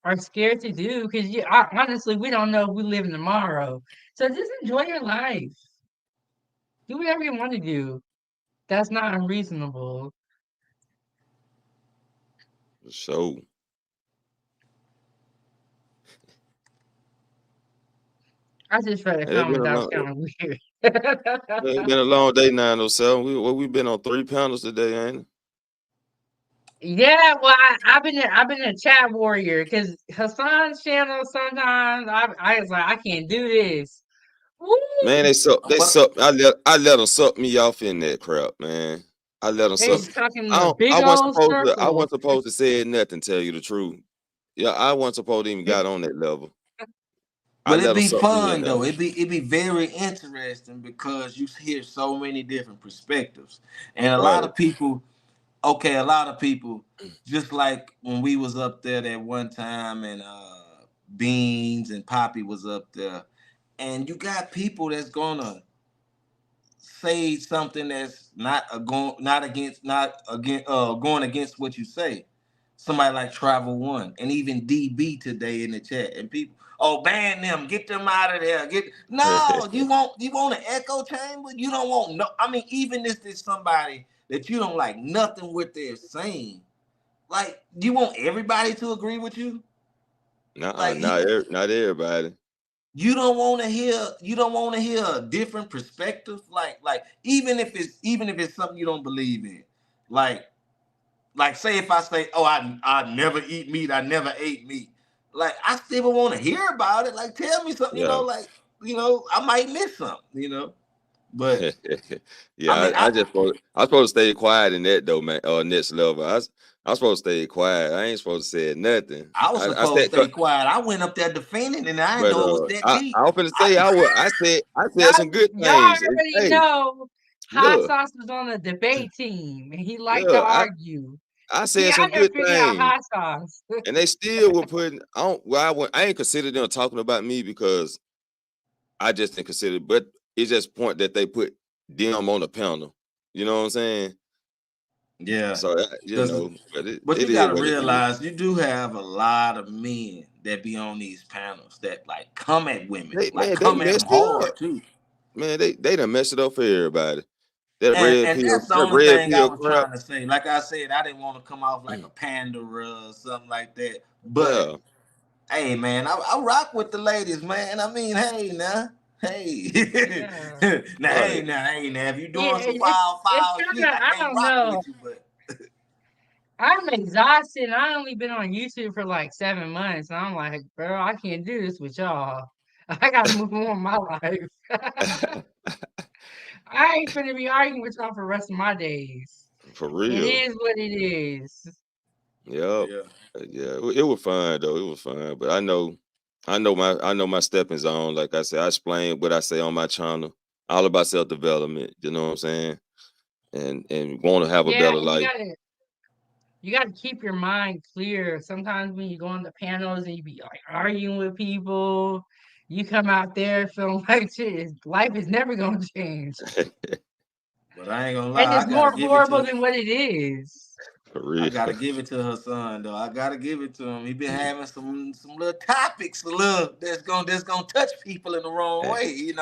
A: are scared to do because honestly, we don't know if we live tomorrow. So just enjoy your life. Do whatever you want to do. That's not unreasonable.
D: So
A: I just read a
D: it's been
A: comment
D: a
A: that was
D: long.
A: kind of weird.
D: It's been a long day, 907. We've been on 3 panels today, ain't it?
A: Yeah, well, I've been a chat warrior because Hassan's channel sometimes I was like I can't do this. Woo!
D: Man, they
C: But
D: suck. I let them suck me off in that crap, man. I let them
A: They
D: suck.
A: was talking
D: I
A: in a
D: don't,
A: big
D: I wasn't
A: old
D: supposed to. I
A: circle.
D: wasn't supposed to say nothing. Tell you the truth. Yeah, I wasn't supposed to even got on that level. I
C: but
D: let
C: it
D: them
C: be
D: suck me in
C: fun
D: there.
C: though. It be very interesting because you hear so many different perspectives, and a lot
D: Right.
C: of people. Okay, a lot of people, just like when we was up there that one time, and Beans and Poppy was up there, and you got people that's gonna say something that's not going against what you say. somebody like Travel One and even DB today in the chat, and people, oh, ban them, get them out of there. No, you want an echo chamber? You don't want no. I mean, even if there's somebody that you don't like nothing what they're saying, like, you want everybody to agree with you? Like,
D: not everybody.
C: you don't want to hear a different perspective. Like even if it's something you don't believe in, like say if I say, oh, I never eat meat, I never ate meat, like I still want to hear about it. Like, tell me something,
D: Yeah.
C: I might miss something, but
D: Yeah,
C: I mean,
D: I'm supposed to stay quiet in that though, man. Next level, I'm supposed to stay quiet. I ain't supposed to say nothing.
C: I was supposed to stay quiet. I went up there defending, and I didn't know it was that deep.
D: I was finna say I said some good things.
A: Y'all already
D: Hey,
A: know Hot
D: look,
A: Sauce was on the debate team, and he liked to
D: look,
A: argue.
D: I
A: See,
D: said
A: I
D: some
A: never
D: good
A: figured out
D: things,
A: Hot Sauce.
D: and they still were putting. I ain't considered them talking about me because I just didn't consider. But it's just point that they put them on the panel. You know what I'm saying?
C: Yeah.
D: So
C: but
D: it
C: you gotta
D: is what it is.
C: realize you do have a lot of men that be on these panels that like come at women,
D: They
C: come at them
D: messed it
C: hard
D: up.
C: too.
D: Man, they done messed it up for everybody. That
C: And that's the only thing I was
D: crap.
C: trying to say. Like I said, I didn't want to come off like a panderer or something like that. But hey, man, I rock with the ladies, man. I mean, hey, now. Hey,
A: Yeah.
C: now, if you doing some foul shit, I
A: I
C: can't
A: don't
C: rock
A: know.
C: with you, but
A: I'm exhausted. I only been on YouTube for like 7 months. And I'm like, bro, I can't do this with y'all. I gotta move on with my life. I ain't finna be arguing with y'all for the rest of my days.
D: For real.
A: It is what it is.
D: Yep. Yeah. It was fun though. It was fun. But I know my stepping zone. Like I said, I explain what I say on my channel. All about self-development. You know what I'm saying? And want to have a better life.
A: You gotta keep your mind clear. Sometimes when you go on the panels and you be like arguing with people, you come out there feeling like life is never gonna change.
C: But I ain't gonna lie,
A: And it's more horrible than what it is.
D: For real.
C: I gotta give it to her son though. I gotta give it to him. He been having some little topics, that's gonna touch people in the wrong way,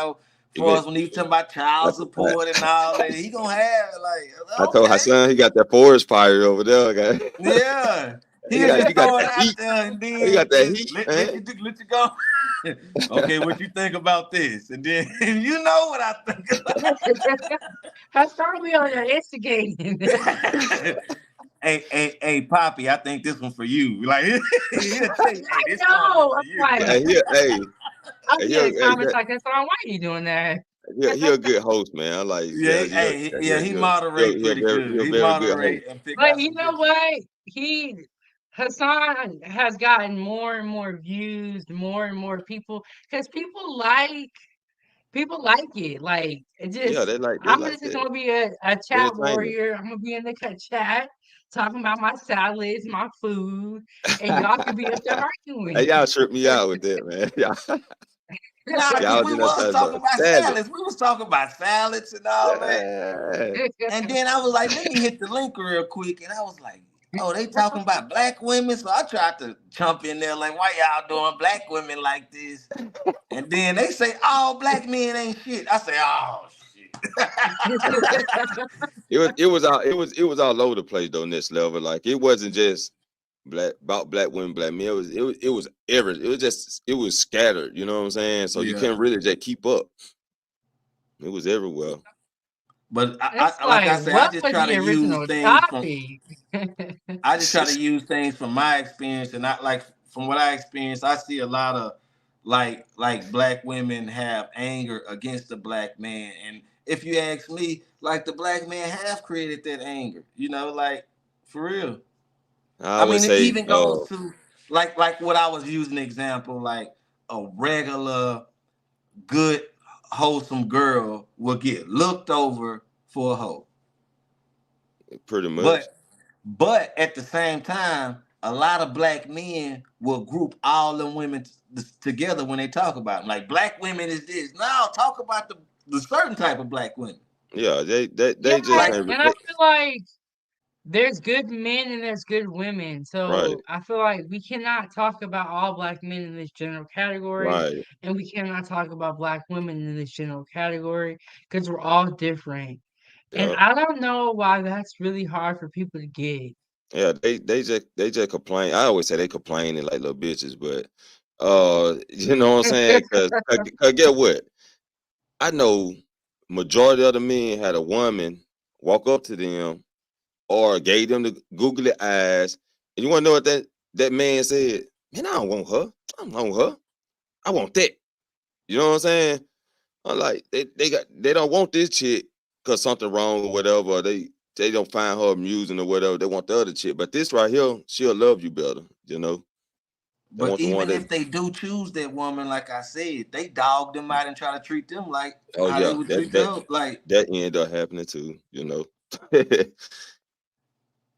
C: for us when he talking about child support and all that. He gonna have
D: I told Hassan he got that forest fire over there. Okay?
C: Yeah.
D: He got that heat.
C: And then
D: He got that heat,
C: let you go. Okay, what you think about this? And then you know what I think about.
A: How start we on your instigating?
C: Hey, Poppy, I think this one for you. Like, he'll say, hey, this
A: one
C: for you.
A: I'm getting comments like that. So why are you doing that?
D: Yeah, he a good host, man. I like.
C: He moderate pretty good. He moderate and pick.
A: But you know what? Hassan has gotten more and more views, more and more people, because people like it. Like it just. I'm just gonna be a chat warrior. I'm gonna be in the chat talking about my salads, my food, and y'all can be up there arguing.
D: Hey, y'all trip me out with that, man.
C: We was talking about salads. We was talking about salads and all that. And then I was like, let me hit the link real quick. And I was like, oh, they talking about black women. So I tried to jump in there like, why y'all doing black women like this? And then they say all black men ain't shit. I say, oh shit.
D: It was all over the place though. Next level, like it wasn't just black women, black men. It was everything. It was scattered. You know what I'm saying? So you can't really just keep up. It was everywhere.
C: But I said, I just try to use things I just try to use things from my experience, and from what I experienced, I see a lot of like black women have anger against the black man, and if you ask me, like the black man have created that anger, like for real. I mean, it even goes to like what I was using example, like a regular good wholesome girl will get looked over for a hoe.
D: Pretty much.
C: But at the same time, a lot of black men will group all them women together when they talk about them. Like black women is this. No, talk about the certain type of black women.
D: Yeah, they just.
A: And I feel like there's good men and there's good women.
D: Right,
A: So I feel like we cannot talk about all black men in this general category,
D: right.
A: and we cannot talk about black women in this general category because we're all different. And
D: Yeah,
A: I don't know why that's really hard for people to get.
D: yeah. They just complain. I always say they complaining like little bitches, but you know what I'm saying? Cause get what? I know majority of the men had a woman walk up to them or gave them the googly eyes. And you want to know what that man said? Man, I don't want her. I don't want her. I want that. You know what I'm saying? I'm like, they don't want this chick because something wrong or whatever. Or they don't find her amusing or whatever. They want the other chick. But this right here, she'll love you better. You know, they
C: But
D: want the one
C: even
D: that.
C: if they do choose that woman, like I said, they dog them out and try to treat them like
D: Oh
C: how they
D: yeah,
C: would
D: that
C: treat them. Like,
D: that end up happening too. You know.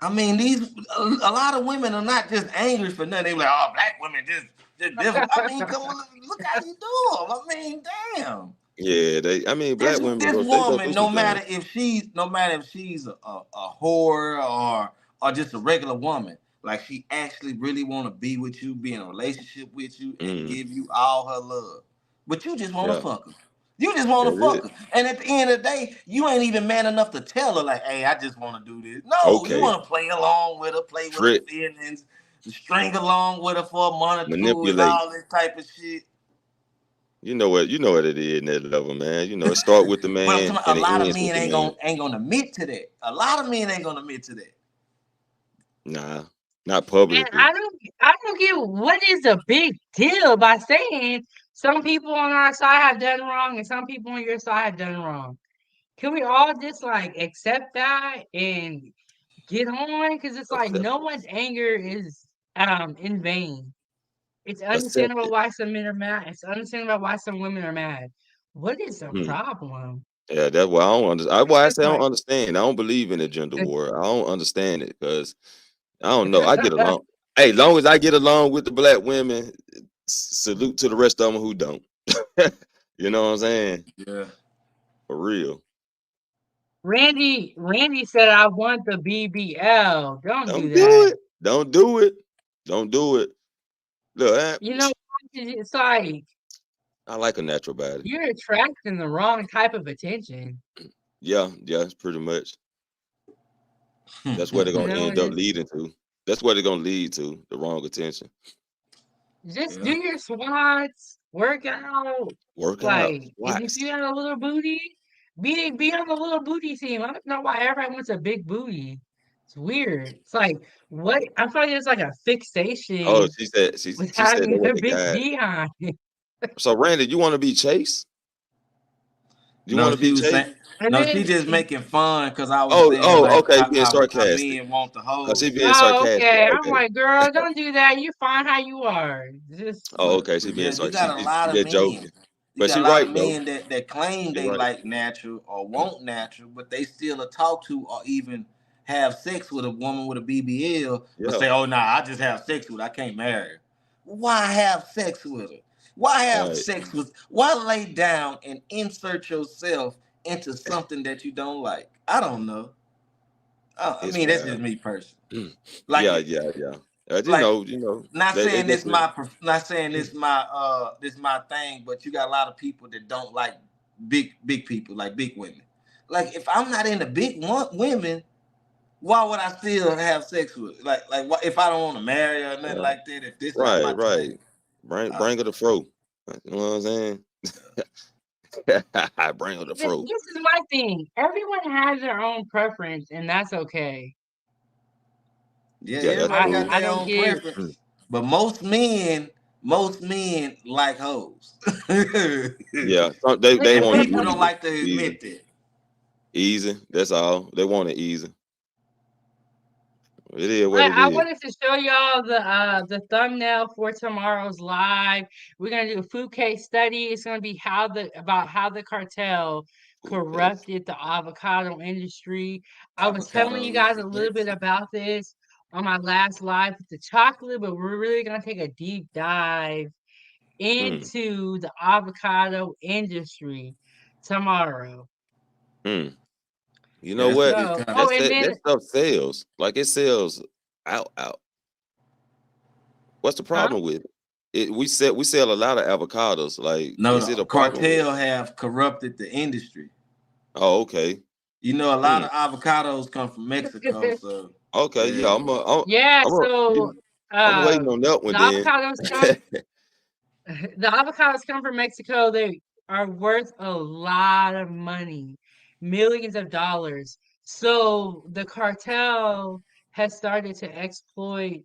C: I mean, a lot of women are not just angry for nothing. They be like, oh, black women just different. I mean, come on, look how you do them. I mean, damn.
D: Yeah, I mean, black women
C: This
D: they go
C: woman,
D: through some things.
C: no matter if she's a whore or just a regular woman, like she actually really want to be with you, be in a relationship with you, and
D: Mm,
C: give you all her love, but you just want to
D: yeah,
C: fuck her. You just want to
D: that's
C: fuck
D: it.
C: her, and at the end of the day, you ain't even man enough to tell her like, "Hey, I just want to do this." No, you
D: Okay,
C: want to play along with her, play with her
D: trick,
C: feelings, string along with her for a month or two, and
D: manipulate.
C: all this type of shit.
D: You know what it is in that level, man. You know, it start with the
C: But I'm
D: man
C: talking about
D: and
C: a
D: it
C: lot of
D: ends with
C: men
D: the man.
C: ain't gonna admit to that. A lot of men ain't gonna admit to that.
D: Nah, not
A: And
D: publicly.
A: I don't get what is the big deal by saying some people on our side have done wrong and some people on your side have done wrong. Can we all just like accept that and get on? Because it's like
D: Accept
A: no
D: it.
A: one's anger is in vain. It's
D: Accept
A: understandable
D: it.
A: why some men are mad. It's understandable why some women are mad. What is the
D: Hmm.
A: problem?
D: Yeah, that's why I don't understand. That's
A: It's
D: why I
A: just
D: say I don't
A: like
D: understand. I don't believe in the gender war. I don't understand it because I don't know. I get along. Hey, long as I get along with the black women, salute to the rest of them who don't. You know what I'm saying?
C: Yeah.
D: For real.
A: Randy said I want the BBL. Don't do
D: Don't do
A: that.
D: it. Don't do it. Don't do it. Look,
A: You know, it's like
D: I like a natural body.
A: you're attracting the wrong type of attention.
D: Yeah, yeah, it's pretty much. That's where they're
A: You
D: gonna
A: know,
D: end
A: and
D: up
A: it's
D: leading to. That's where they're gonna lead to the wrong attention.
A: just do
C: Yeah.
A: your squats, work out.
D: Work out,
A: Like, and if you
D: watch.
A: got a little booty, be on the little booty team. I don't know why everybody wants a big booty. It's weird. It's like what I feel like there's like a
D: Oh,
A: fixation with
D: she said that
A: having
D: what
A: a
D: they
A: big
D: got.
A: behind.
D: So Randy, you want to be Chase? You
C: No,
D: want to
C: she
D: be
C: was
D: Chase?
C: saying
A: And
C: no,
A: then
C: she just making fun because I was
D: Oh,
C: saying
D: oh,
C: like
D: okay, being
C: how
D: sarcastic.
C: men want the
D: Oh, she
C: hoes.
D: being
A: oh,
D: sarcastic.
A: okay. I'm
D: Okay.
A: like, girl, don't do that. You fine how you are. Just
D: Oh,
C: But
D: okay, she being
C: yeah, you
D: sarcastic.
C: got a lot
D: She
C: of
D: just
C: men.
D: joking.
C: You
D: But
C: got
D: she
C: a lot
D: right
C: of
D: though.
C: men that claim
D: She
C: they
D: right.
C: like natural or want natural, but they still a talk to or even have sex with a woman with a BBL, but
D: Yeah.
C: say, "Oh nah, I just have sex with her. I can't marry her." Why have sex with her? Why have
D: Right.
C: sex with? Why lay down and insert yourself into something that you don't like? I don't know. I
D: It's
C: mean, that's
D: wild.
C: just me personally.
D: Yeah,
C: Like,
D: yeah, yeah.
C: like
D: You know,
C: not
D: they
C: saying
D: just
C: not saying this my thing, but you got a lot of people that don't like big people, like big women. Like if I'm not into women, why would I still have sex with? If I don't want to marry her or nothing
D: yeah.
C: like that? If this not
D: Right,
C: my
D: right.
C: thing, uh,
D: Bring her the fro. You know what I'm saying? Bring her the
A: this
D: fro.
A: is my thing. Everyone has their own preference, and that's okay.
C: yeah,
D: Yeah, that's
C: everybody got
D: cool.
A: I
C: their
A: don't
C: own
A: get
D: Mm.
C: preference, but most men like hoes.
D: Yeah, they
C: And
D: want it
C: people
A: it.
C: don't
D: easy.
C: like to
D: Easy.
C: admit that.
D: Easy. That's all. They want it easy. It is what
A: But
D: it
A: I
D: is.
A: wanted to show y'all the thumbnail for tomorrow's live. We're gonna do a food case study. It's gonna be how the cartel
D: Food case.
A: corrupted the avocado industry. I was telling you
C: Avocados
A: guys
C: is
A: a little bit
C: sexy.
A: about this on my last live with the chocolate, but we're really gonna take a deep dive
D: Mm,
A: into the avocado industry tomorrow.
D: mm. You know
C: that's a
D: what?
C: good
A: So,
C: concept.
A: oh, and then
D: That stuff sells. Like it sells out. What's the problem with it? We sell a lot of avocados. Like,
C: No,
D: is it
C: the
D: a problem with
C: cartel
D: it?
C: have corrupted the industry.
D: Oh, okay.
C: You know, a lot of avocados come from Mexico, so
D: Okay, yeah,
C: yeah.
A: yeah,
D: I'm
A: so
D: waiting on that
A: the
D: one then.
A: avocados come the avocados come from Mexico. They are worth a lot of money, millions of dollars. So the cartel has started to exploit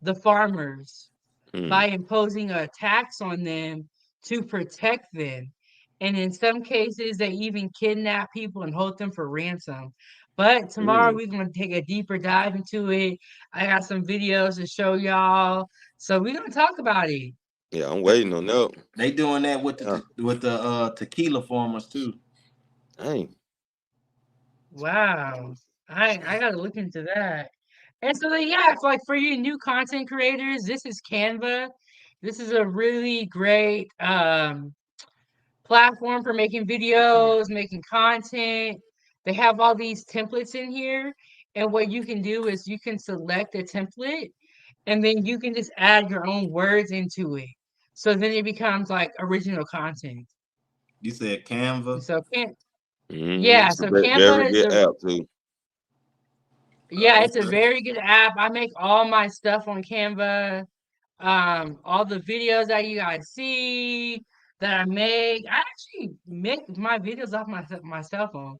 A: the farmers by
D: Mm,
A: imposing a tax on them to protect them. And in some cases, they even kidnap people and hold them for ransom. But tomorrow,
D: mm.
A: we're going to take a deeper dive into it. I got some videos to show y'all. So we're going to talk about it.
D: Yeah, I'm waiting on that.
C: They doing that with
D: Yeah.
C: the tequila farmers too.
D: Dang.
A: Wow. I got to look into that. And so, yeah, it's like for you new content creators, this is Canva. This is a really great platform for making videos, making content. They have all these templates in here. And what you can do is you can select a template and then you can just add your own words into it. So then it becomes like original content.
C: You said Canva.
A: So
D: It's a
A: so
D: very
A: Canva is
D: good
A: a
D: app too.
A: yeah, it's a
C: Okay.
A: very good app. I make all my stuff on Canva. All the videos that you guys see that I make, I actually make my videos off my cell phone.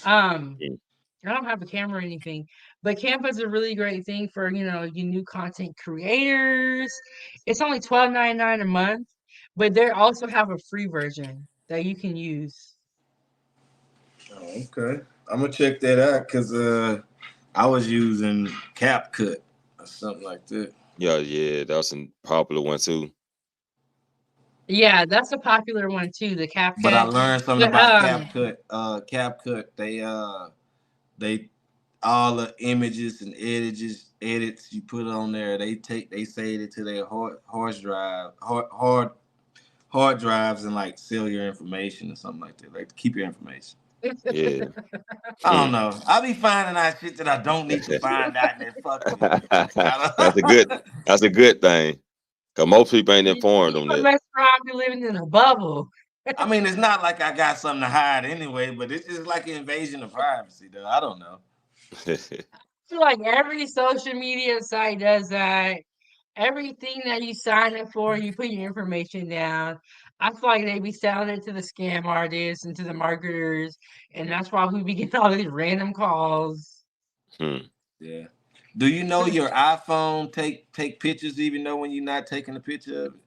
A: Um,
D: Mm.
A: I don't have a camera or anything, but Canva is a really great thing for you new content creators. It's only $12.99 a month, but they also have a free version that you can use.
C: Oh, okay. I'm gonna check that out because I was using CapCut or something like that.
D: Yeah, that's a popular one too.
A: Yeah, that's a popular one too, the
C: But I
A: CapCut.
C: learned something
A: But
C: about CapCut. CapCut, they all the images and edits you put on there, they save it to their hard drives and like sell your information or something like that. Like to keep your information.
D: Yeah.
C: I don't know. I be finding out shit that I don't need to find out and it fucks with me.
D: That's a good that's a good thing. Cause most people ain't
A: you
D: informed on that.
A: mess around, be living in a bubble.
C: I mean, it's not like I got something to hide anyway, but it's just like an invasion of privacy, though. I don't know.
A: I feel like every social media site does that. Everything that you sign up for, you put your information down. I feel like they be selling it to the scam artists and to the marketers, and that's why we be getting all these random calls.
D: Hmm.
C: Yeah. Do you know your iPhone take pictures even though when you're not taking a picture of it?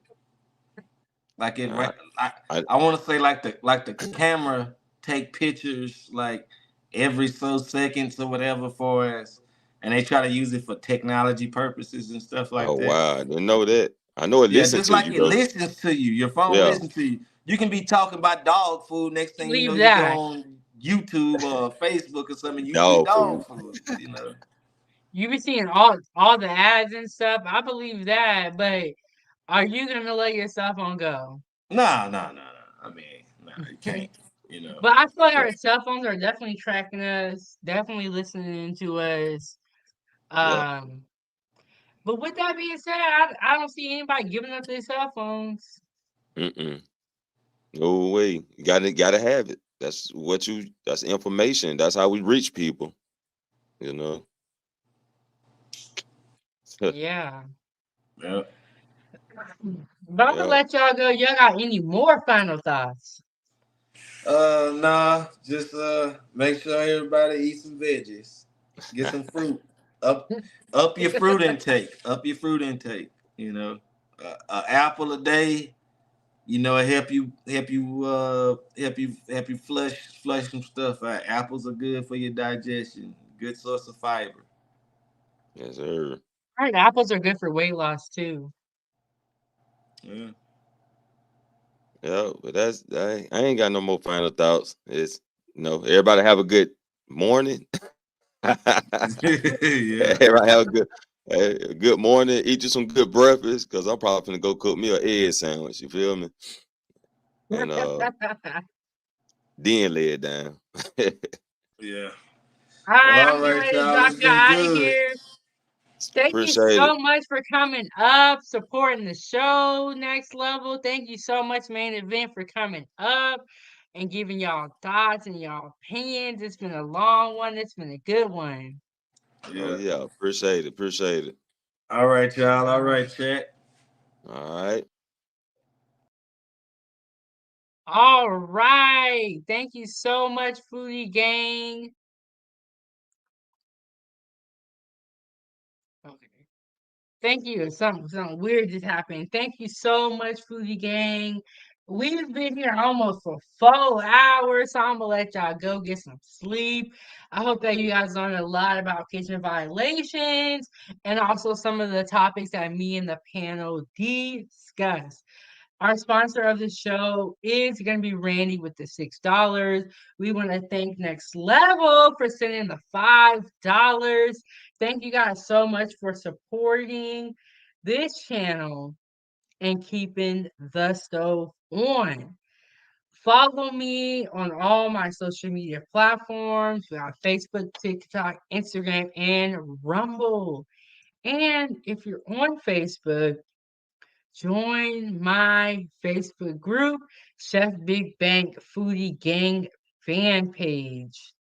C: Like it
D: I,
C: I want to say like the camera take pictures like every so seconds or whatever for us, and they try to use it for technology purposes and stuff like
D: oh
C: that.
D: wow, I didn't know that. I know it
C: Yeah,
D: listened
C: just
D: to
C: like
D: you
C: it
D: though.
C: listens to you. Your phone
D: Yeah.
C: listens to you. You can be talking about dog food. Next thing you know,
A: Leave
C: you go
A: that.
C: on YouTube or Facebook or something. You eat
D: Dog
C: dog
D: food.
C: food. You know.
A: You be seeing all the ads and stuff. I believe that, but are you gonna let your cell phone go?
C: Nah. I mean, nah, you can't. You know.
A: But I feel like
D: Yeah.
A: our cell phones are definitely tracking us, definitely listening to us.
D: Yeah.
A: Um, but with that being said, I don't see anybody giving up their cell phones.
D: Mm-mm. No way. You gotta have it. That's information. That's how we reach people, you know.
A: Yeah.
C: Yeah.
A: But I'm gonna
D: Yeah.
A: let y'all go. Y'all got any more final thoughts?
C: Nah. Just make sure everybody eat some veggies. Get some fruit. Up your fruit intake. Up your fruit intake. You know, an apple a day. You know, it help you flush some stuff out. Apples are good for your digestion. Good source of fiber.
D: Yes, sir.
A: All right, apples are good for weight loss too.
C: Yeah.
D: Yeah, but I ain't got no more final thoughts. It's everybody have a good morning.
C: Yeah.
D: Everybody have a good morning. Eat you some good breakfast, cause I'm probably gonna go cook me an egg sandwich. You feel me? And then lay it down.
C: Yeah.
A: All right,
C: All
A: I'm getting
C: right,
A: ready to
C: y'all.
A: drop
C: It's
A: you
C: been
A: out of
C: good.
A: here. Thank you
D: Appreciate
A: so
D: it.
A: much for coming up, supporting the show next level. Thank you so much, Main Event, for coming up and giving y'all thoughts and y'all opinions. It's been a long one. It's been a good one.
D: Oh yeah, appreciate it. Appreciate it.
C: All right, y'all. All right, chat.
D: All right.
A: All right. Thank you so much, Foodie Gang. Okay. Thank you. Something weird just happened. Thank you so much, Foodie Gang. We've been here almost for 4 hours, so I'm gonna let y'all go get some sleep. I hope that you guys learned a lot about kitchen violations and also some of the topics that me and the panel discussed. Our sponsor of the show is going to be Randy with the $6. We want to thank Next Level for sending the $5. Thank you guys so much for supporting this channel and keeping the stove on. Follow me on all my social media platforms. We got Facebook, TikTok, Instagram, and Rumble. And if you're on Facebook, join my Facebook group, Chef Big Bank Foodie Gang fan page.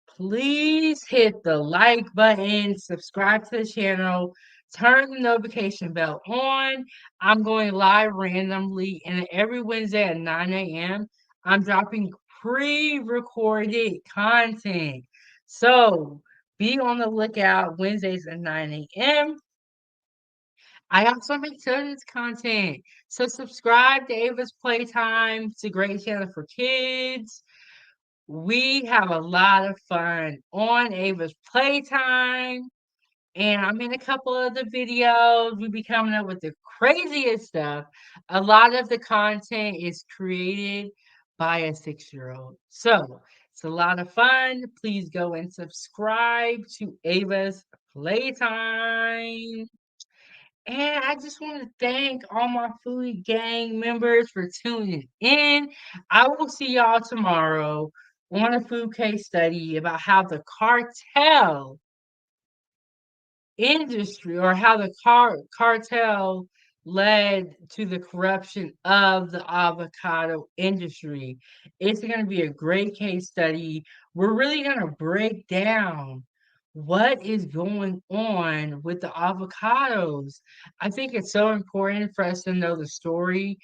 A: Please hit the like button, subscribe to the channel, turn the notification bell on. I'm going live randomly, and every Wednesday at 9 a.m., I'm dropping pre-recorded content. So be on the lookout Wednesdays at 9 a.m. I also make children's content. So subscribe to Ava's Playtime. It's a great channel for kids. We have a lot of fun on Ava's Playtime. And I'm in a couple of the videos. We be coming up with the craziest stuff. A lot of the content is created by a 6-year-old. So it's a lot of fun. Please go and subscribe to Ava's Playtime. And I just want to thank all my Foodie Gang members for tuning in. I will see y'all tomorrow on a food case study about how the cartel industry or how the cartel led to the corruption of the avocado industry. It's going to be a great case study. We're really going to break down what is going on with the avocados. I think it's so important for us to know the story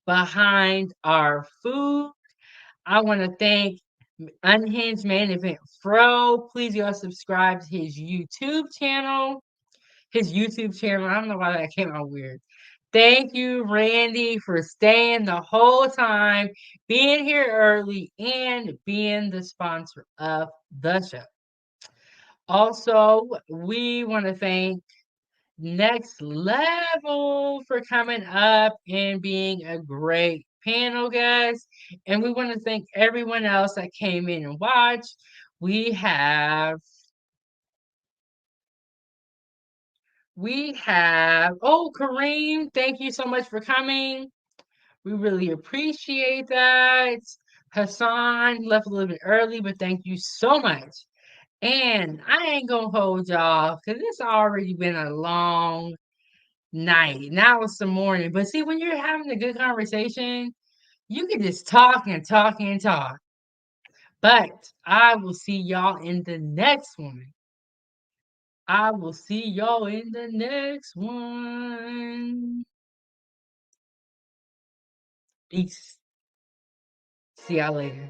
A: behind our food. I want to thank Unhinged Main Event Fro. Please go subscribe to his YouTube channel. I don't know why that came out weird. Thank you, Randy, for staying the whole time, being here early, and being the sponsor of the show. Also, we want to thank Next Level for coming up and being a great panel guest. And we want to thank everyone else that came in and watched. We have, Kareem, thank you so much for coming. We really appreciate that. Hassan left a little bit early, but thank you so much. And I ain't gonna hold y'all because it's already been a long night. Now it's the morning. But see, when you're having a good conversation, you can just talk and talk and talk. But I will see y'all in the next one. Peace. See y'all later.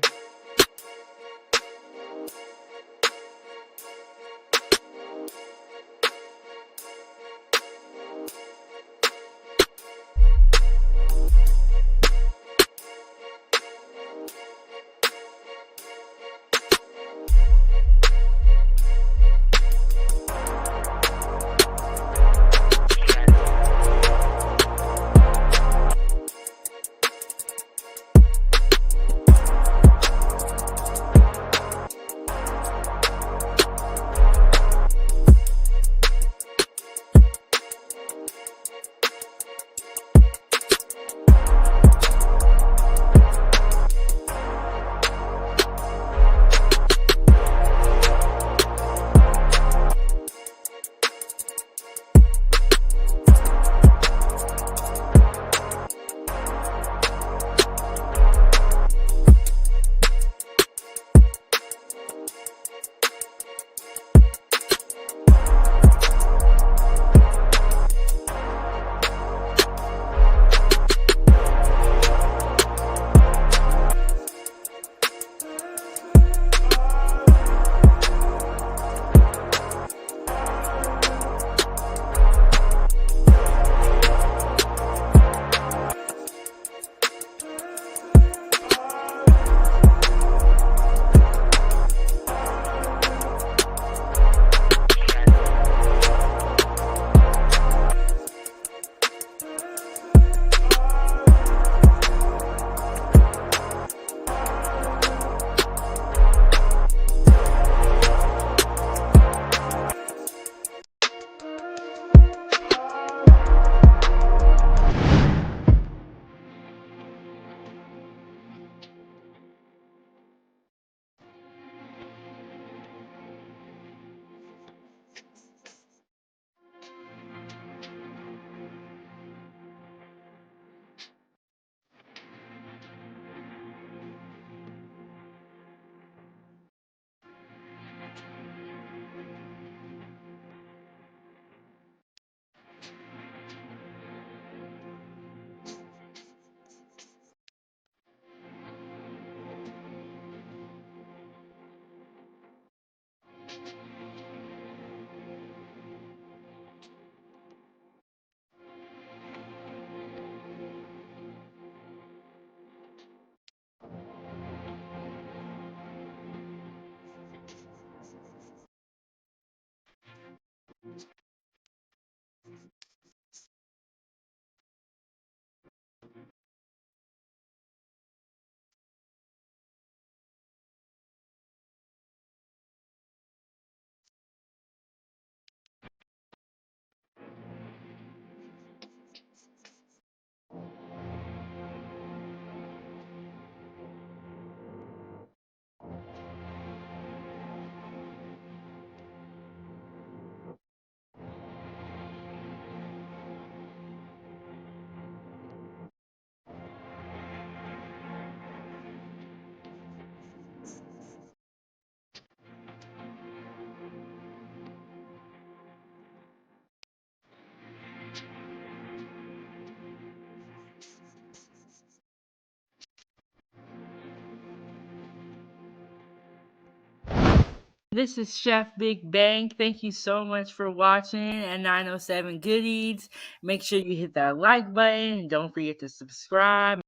A: This is Chef Big Bang. Thank you so much for watching at 907 Good Eats. Make sure you hit that like button and don't forget to subscribe.